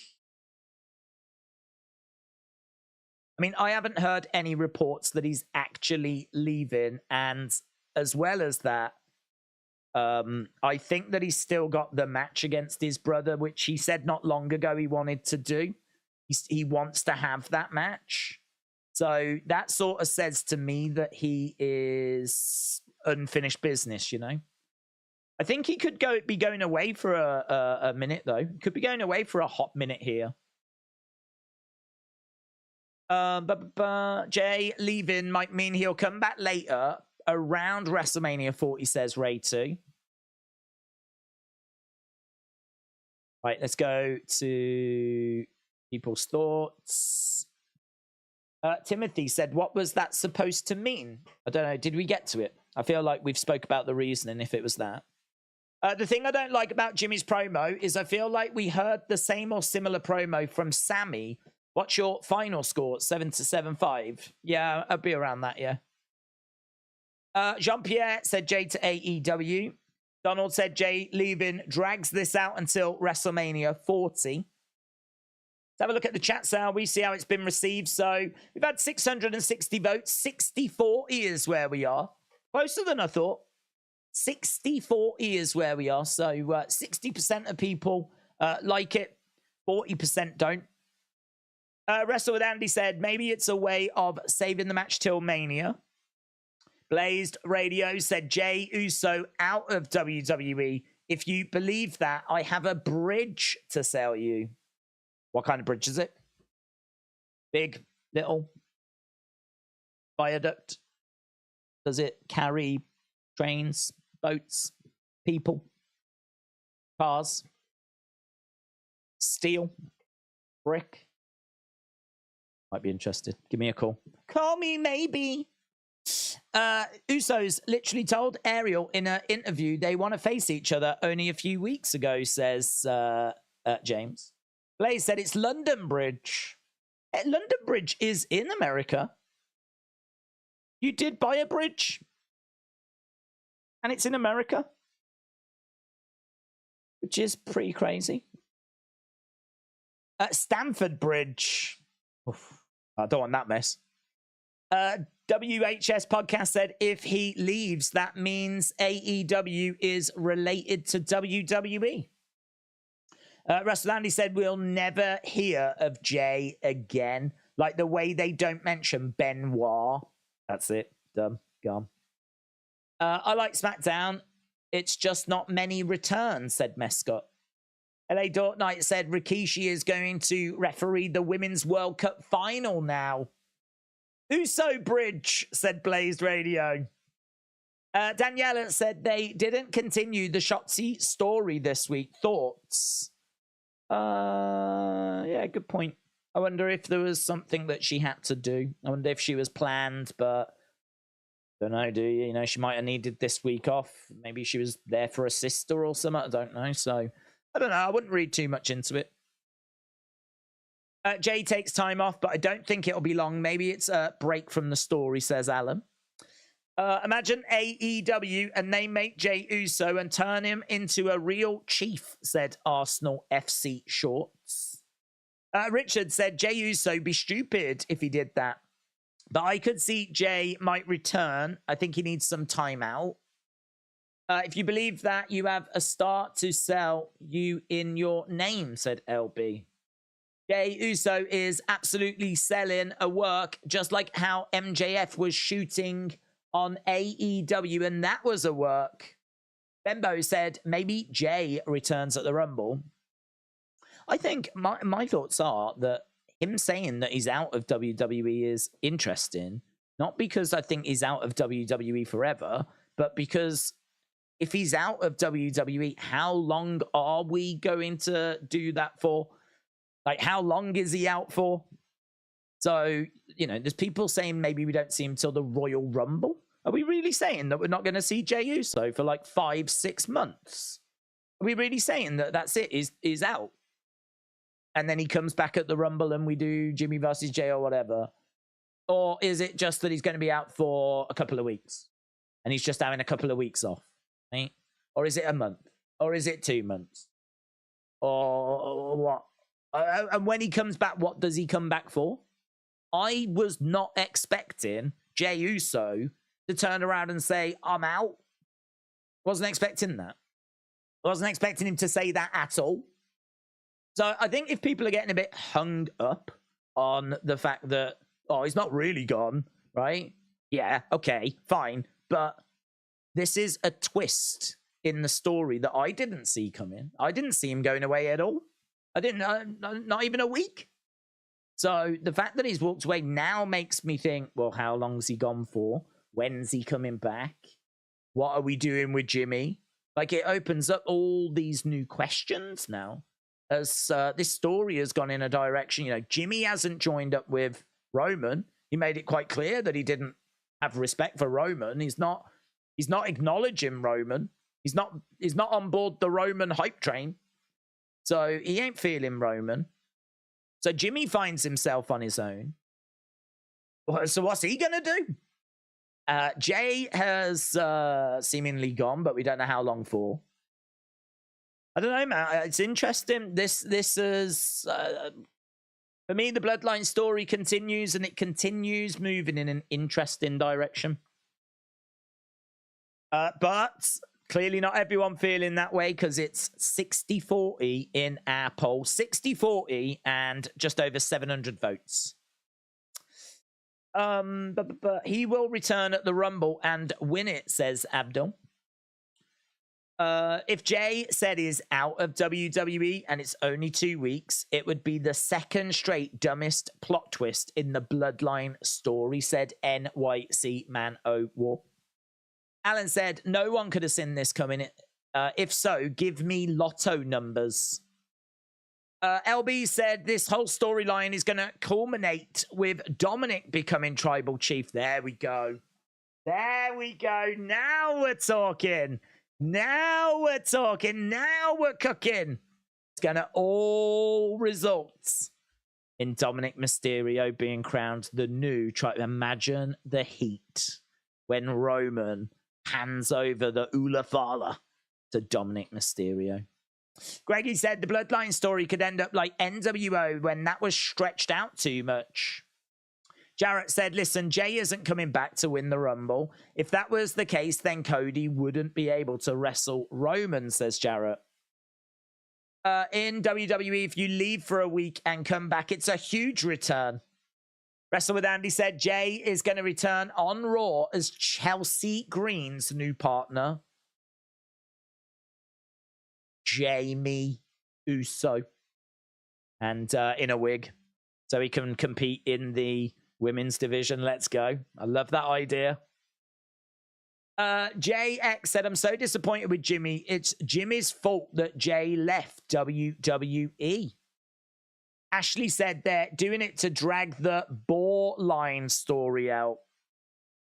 I mean, I haven't heard any reports that he's actually leaving, and as well as that, I think that he's still got the match against his brother, which he said not long ago he wanted to do. He wants to have that match. So that sort of says to me that he is unfinished business, you know? I think he could be going away for a minute, though. He could be going away for a hot minute here. Jey leaving might mean he'll come back later around WrestleMania 40, says Ray 2. Right, let's go to people's thoughts. Timothy said, what was that supposed to mean? I don't know. Did we get to it? I feel like we've spoke about the reasoning if it was that. The thing I don't like about Jimmy's promo is I feel like we heard the same or similar promo from Sammy. What's your final score? 7 to 7-5. Yeah, I'll be around that, yeah. Jean-Pierre said Jey to AEW. Donald said Jey leaving drags this out until WrestleMania 40. Let's have a look at the chat cell. We see how it's been received. So we've had 660 votes. 60-40 is where we are. Closer than I thought. 60-40 is where we are. So 60% of people like it. 40% don't. Wrestle with Andy said, maybe it's a way of saving the match till Mania. Blazed Radio said, Jey Uso out of WWE. If you believe that, I have a bridge to sell you. What kind of bridge is it? Big, little, viaduct? Does it carry trains, boats, people, cars, steel, brick? Might be interested. Give me a call. Call me, maybe. Usos literally told Ariel in an interview they want to face each other only a few weeks ago, says James. Blaze said it's London Bridge. London Bridge is in America. You did buy a bridge? And it's in America? Which is pretty crazy. Stamford Bridge. Oof, I don't want that mess. WHS Podcast said, if he leaves, that means AEW is related to WWE. Russell Andy said, we'll never hear of Jay again. Like the way they don't mention Benoit. That's it. Dumb. Gone. I like SmackDown. It's just not many returns, said Mescott. LA Dort Knight said Rikishi is going to referee the Women's World Cup final now. USO Bridge, said Blazed Radio. Daniela said they didn't continue the Shotzi story this week. Thoughts? Yeah, good point. I wonder if there was something that she had to do. I wonder if she was planned, but don't know, do you? You know, she might have needed this week off. Maybe she was there for a sister or something. I don't know. So, I don't know. I wouldn't read too much into it. Jay takes time off, but I don't think it'll be long. Maybe it's a break from the story, says Alan. Imagine AEW and they make Jey Uso and turn him into a real chief, said Arsenal FC Shorts. Richard said Jey Uso be stupid if he did that. But I could see Jay might return. I think he needs some time out. If you believe that, you have a start to sell you in your name, said LB. Jey Uso is absolutely selling a work, just like how MJF was shooting on AEW, and that was a work. Bembo said maybe Jay returns at the Rumble. I think my thoughts are that him saying that he's out of WWE is interesting, not because I think he's out of WWE forever, but because if he's out of WWE, how long are we going to do that for? Like, how long is he out for? So, you know, there's people saying maybe we don't see him till the Royal Rumble. Are we really saying that we're not going to see Jey Uso for like 5-6 months? Are we really saying that that's it? Is out? And then he comes back at the Rumble and we do Jimmy versus Jay or whatever? Or is it just that he's going to be out for a couple of weeks and he's just having a couple of weeks off? Right? Or is it a month? Or is it 2 months? Or what? And when he comes back, what does he come back for? I was not expecting Jey Uso to turn around and say, I'm out. Wasn't expecting that. Wasn't expecting him to say that at all. So I think if people are getting a bit hung up on the fact that, oh, he's not really gone, right? Yeah, okay, fine. But this is a twist in the story that I didn't see coming. I didn't see him going away at all. I didn't, not even a week. So the fact that he's walked away now makes me think, well, how long's he gone for? When's he coming back? What are we doing with Jimmy? Like, it opens up all these new questions now. As this story has gone in a direction, you know, Jimmy hasn't joined up with Roman. He made it quite clear that he didn't have respect for Roman. He's not acknowledging Roman. He's not on board the Roman hype train. So he ain't feeling Roman. So Jimmy finds himself on his own. So what's he gonna do? Jay has seemingly gone, but we don't know how long for. I don't know, man. It's interesting. This is for me. The Bloodline story continues, and it continues moving in an interesting direction. But clearly, not everyone feeling that way because it's 60-40 in our poll. 60-40 and just over 700 votes. But he will return at the Rumble and win it, says Abdul. If Jay said he's out of WWE and it's only 2 weeks, it would be the second straight dumbest plot twist in the Bloodline story, said NYC Man O War. Alan said, no one could have seen this coming. If so, give me lotto numbers. LB said this whole storyline is going to culminate with Dominic becoming tribal chief. There we go. There we go. Now we're talking. Now we're talking. Now we're cooking. It's going to all result in Dominic Mysterio being crowned the new tribe. Imagine the heat when Roman hands over the Ulafala to Dominic Mysterio. Greggy said the Bloodline story could end up like NWO when that was stretched out too much. Jarrett said, listen, Jay isn't coming back to win the Rumble. If that was the case, then Cody wouldn't be able to wrestle Roman, says Jarrett. In WWE, if you leave for a week and come back, it's a huge return. Wrestle with Andy said Jay is going to return on Raw as Chelsea Green's new partner, Jamie Uso, and in a wig, so he can compete in the women's division. Let's go. I love that idea. JX said, I'm so disappointed with Jimmy. It's Jimmy's fault that Jay left WWE. Ashley said they're doing it to drag the Borderline story out.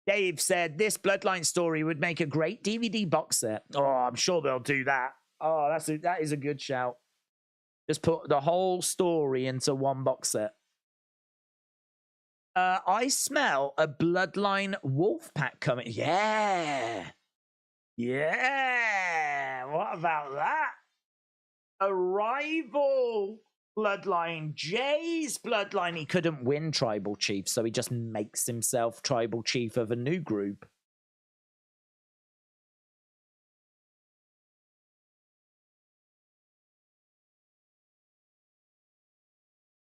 Dave said this Bloodline story would make a great DVD box set. Oh, I'm sure they'll do that. Oh, that is a good shout. Just put the whole story into one box set. I smell a Bloodline wolf pack coming. Yeah. Yeah. What about that? A rival Bloodline. Jay's Bloodline. He couldn't win Tribal Chief, so he just makes himself Tribal Chief of a new group.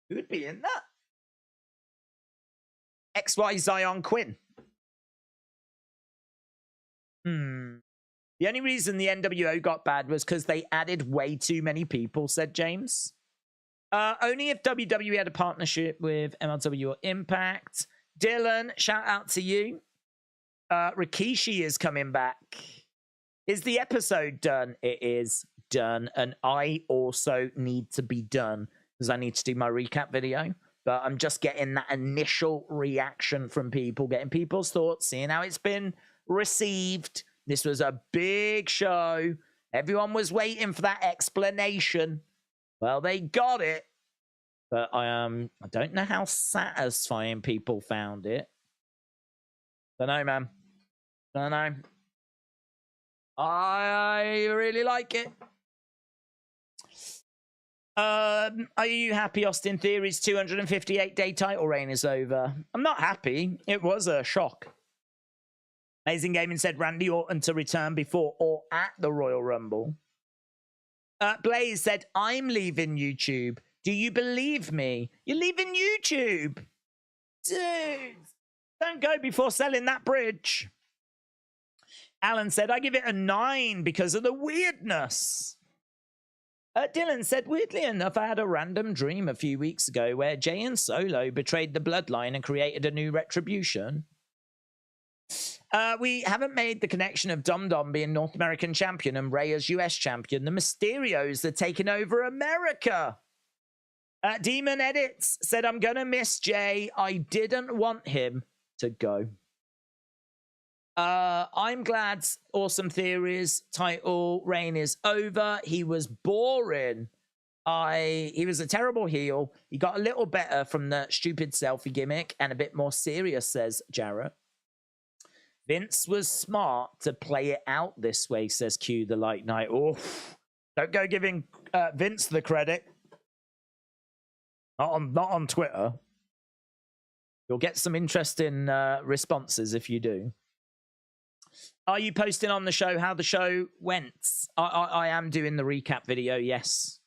Who would be in that? XY Zion Quinn. The only reason the NWO got bad was because they added way too many people, said James. Only if WWE had a partnership with MLW or Impact. Dylan, shout out to you. Rikishi is coming back. Is the episode done? It is done. And I also need to be done because I need to do my recap video. But I'm just getting that initial reaction from people, getting people's thoughts, seeing how it's been received. This was a big show. Everyone was waiting for that explanation. Well, they got it. But I don't know how satisfying people found it. Don't know, man. Don't know. I really like it. Are you happy Austin Theory's 258-day title reign is over? I'm not happy. It was a shock. Amazing Gaming said Randy Orton to return before or at the Royal Rumble. Blaze said, I'm leaving YouTube. Do you believe me? You're leaving YouTube? Dude, don't go before selling that bridge. Alan said, I give it a 9 because of the weirdness. Dylan said, weirdly enough, I had a random dream a few weeks ago where Jay and Solo betrayed the bloodline and created a new retribution. We haven't made the connection of Dom Dom being North American champion and Rey as US champion. The Mysterios are taking over America. Demon Edits said, I'm going to miss Jay. I didn't want him to go. I'm glad Awesome Theories title reign is over. He was boring. He was a terrible heel. He got a little better from the stupid selfie gimmick and a bit more serious, says Jarrett. Vince was smart to play it out this way, says Q the Light Knight. Oh, don't go giving Vince the credit. Not on Twitter. You'll get some interesting responses if you do. Are you posting on the show how the show went? I am doing the recap video, yes.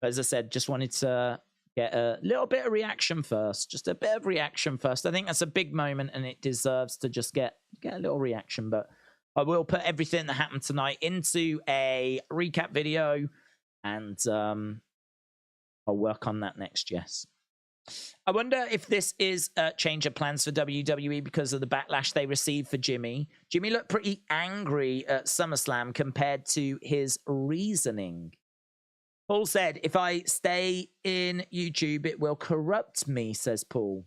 But as I said, just wanted to get a little bit of reaction first. Just a bit of reaction first. I think that's a big moment and it deserves to just get a little reaction. But I will put everything that happened tonight into a recap video and I'll work on that next, yes. I wonder if this is a change of plans for WWE because of the backlash they received for Jimmy. Jimmy looked pretty angry at SummerSlam compared to his reasoning. Paul said, if I stay in YouTube, it will corrupt me, says Paul.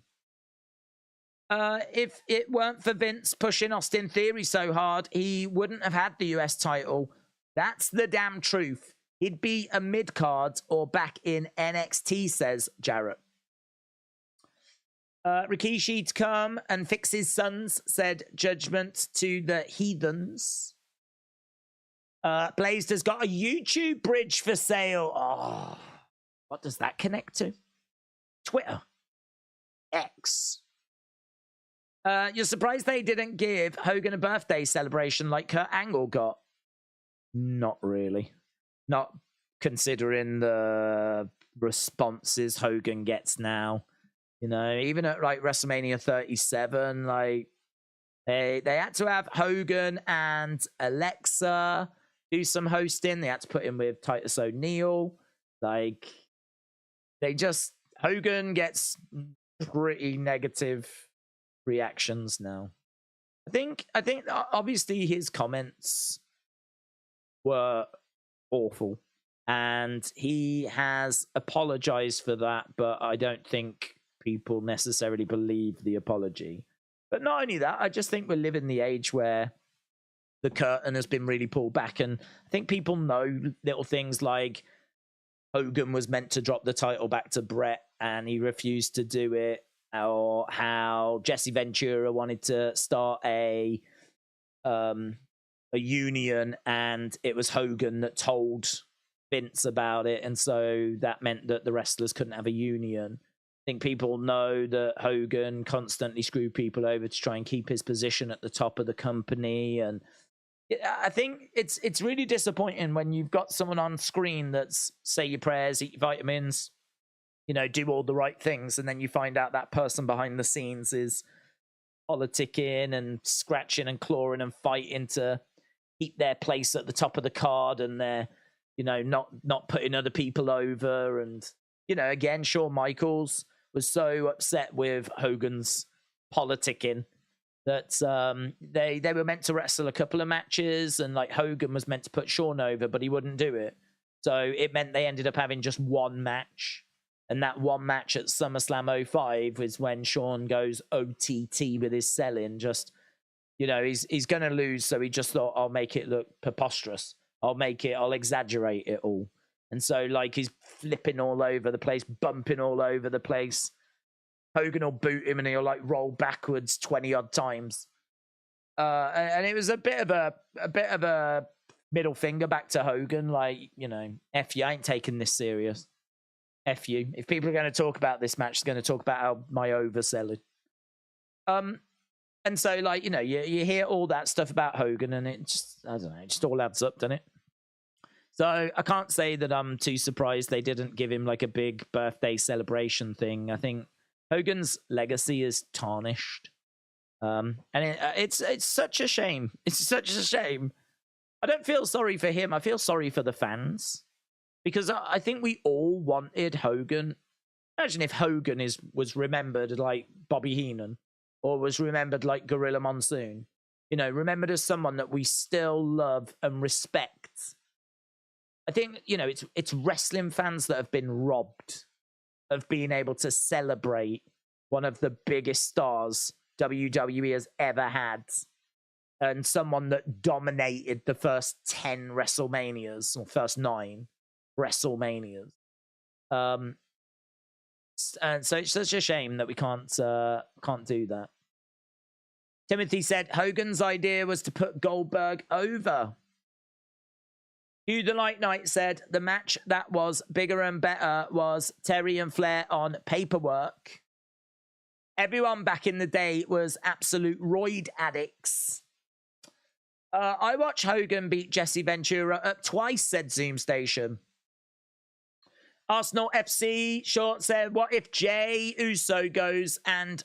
If it weren't for Vince pushing Austin Theory so hard, he wouldn't have had the US title. That's the damn truth. He'd be a mid-card or back in NXT, says Jarrett. Rikishi to come and fix his sons, said Judgment to the Heathens. Blazed has got a YouTube bridge for sale. Oh, what does that connect to? Twitter. X. You're surprised they didn't give Hogan a birthday celebration like Kurt Angle got? Not really. Not considering the responses Hogan gets now. You know, even at like WrestleMania 37, like they had to have Hogan and Alexa do some hosting. They had to put in with Titus O'Neil. Like Hogan gets pretty negative reactions now. I think obviously his comments were awful and he has apologized for that, but I don't think people necessarily believe the apology. But not only that, I just think we live in the age where the curtain has been really pulled back, and I think people know little things like Hogan was meant to drop the title back to Brett and he refused to do it, or how Jesse Ventura wanted to start a union and it was Hogan that told Vince about it, and so that meant that the wrestlers couldn't have a union. I think people know that Hogan constantly screwed people over to try and keep his position at the top of the company, and I think it's really disappointing when you've got someone on screen that's say your prayers, eat your vitamins, you know, do all the right things, and then you find out that person behind the scenes is politicking and scratching and clawing and fighting to keep their place at the top of the card, and they're, you know, not putting other people over. And, you know, again, Shawn Michaels was so upset with Hogan's politicking that they were meant to wrestle a couple of matches, and like Hogan was meant to put Shawn over, but he wouldn't do it. So it meant they ended up having just one match. And that one match at SummerSlam 05 was when Shawn goes OTT with his selling. Just, you know, he's going to lose. So he just thought, I'll make it look preposterous. I'll exaggerate it all. And so, like, he's flipping all over the place, bumping all over the place. Hogan will boot him and he'll, like, roll backwards 20-odd times. And it was a bit of a middle finger back to Hogan. Like, you know, F you, I ain't taking this serious. F you. If people are going to talk about this match, they're going to talk about how my overselling. And so, like, you know, you hear all that stuff about Hogan, and it just, I don't know, it just all adds up, doesn't it? So I can't say that I'm too surprised they didn't give him like a big birthday celebration thing. I think Hogan's legacy is tarnished, and it's such a shame. It's such a shame. I don't feel sorry for him. I feel sorry for the fans. Because I think we all wanted Hogan. Imagine if Hogan was remembered like Bobby Heenan, or was remembered like Gorilla Monsoon. You know, remembered as someone that we still love and respect. I think, you know, it's wrestling fans that have been robbed of being able to celebrate one of the biggest stars WWE has ever had, and someone that dominated the first 10 WrestleManias, or first 9 WrestleManias. And so it's such a shame that we can't do that. Timothy said Hogan's idea was to put Goldberg over. Hugh the Light Knight said the match that was bigger and better was Terry and Flair on Paperwork. Everyone back in the day was absolute roid addicts. I watched Hogan beat Jesse Ventura up twice, said Zoom Station. Arsenal FC Short said, what if Jey Uso goes and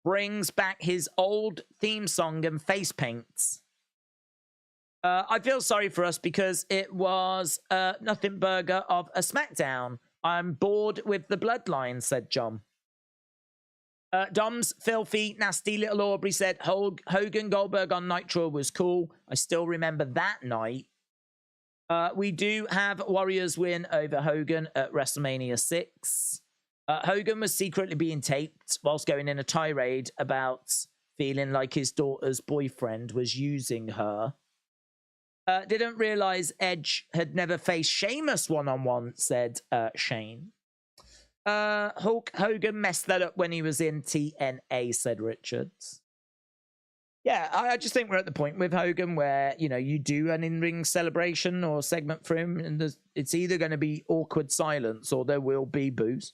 brings back his old theme song and face paints? I feel sorry for us because it was nothing burger of a Smackdown. I'm bored with the bloodline, said John. Dom's filthy, nasty little Aubrey said, Hogan Goldberg on Nitro was cool. I still remember that night. We do have Warriors win over Hogan at WrestleMania 6. Hogan was secretly being taped whilst going in a tirade about feeling like his daughter's boyfriend was using her. Didn't realize Edge had never faced Sheamus one-on-one, said Shane. Hulk Hogan messed that up when he was in TNA, said Richards. Yeah, I just think we're at the point with Hogan where, you know, you do an in-ring celebration or segment for him, and it's either going to be awkward silence or there will be boos.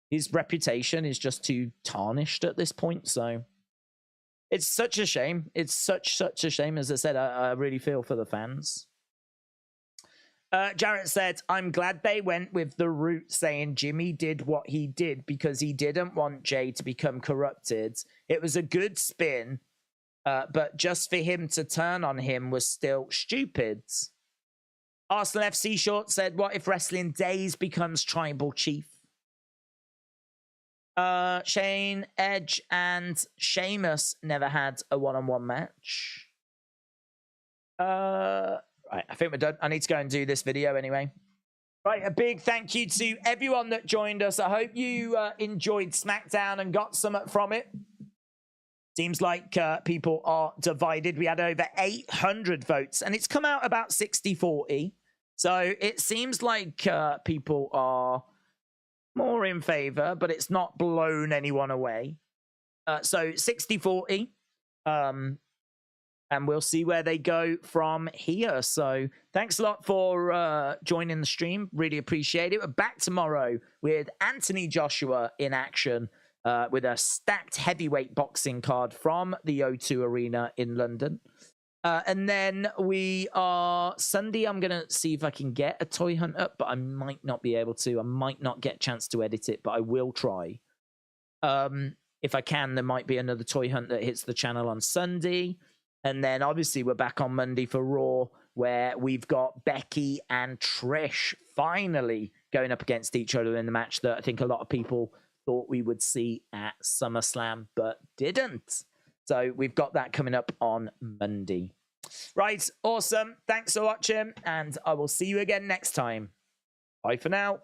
His reputation is just too tarnished at this point, so It's such a shame. It's such a shame. As I said, I really feel for the fans. Jarrett said, I'm glad they went with the route saying Jimmy did what he did because he didn't want Jay to become corrupted. It was a good spin, but just for him to turn on him was still stupid. Arsenal FC Short said, what if Wrestling Days becomes Tribal Chief? Shane, Edge, and Sheamus never had a one-on-one match. Right, I think we're done. I need to go and do this video anyway. Right, a big thank you to everyone that joined us. I hope you enjoyed SmackDown and got something from it. Seems like people are divided. We had over 800 votes, and it's come out about 60-40. So it seems like people are more in favor, but it's not blown anyone away. So 60-40. And we'll see where they go from here. So thanks a lot for joining the stream. Really appreciate it. We're back tomorrow with Anthony Joshua in action with a stacked heavyweight boxing card from the O2 Arena in London. And then we are Sunday. I'm going to see if I can get a toy hunt up, but I might not be able to. I might not get a chance to edit it, but I will try. If I can, there might be another toy hunt that hits the channel on Sunday. And then obviously we're back on Monday for Raw, where we've got Becky and Trish finally going up against each other in the match that I think a lot of people thought we would see at SummerSlam, but didn't. So we've got that coming up on Monday. Right, awesome. Thanks for watching, and I will see you again next time. Bye for now.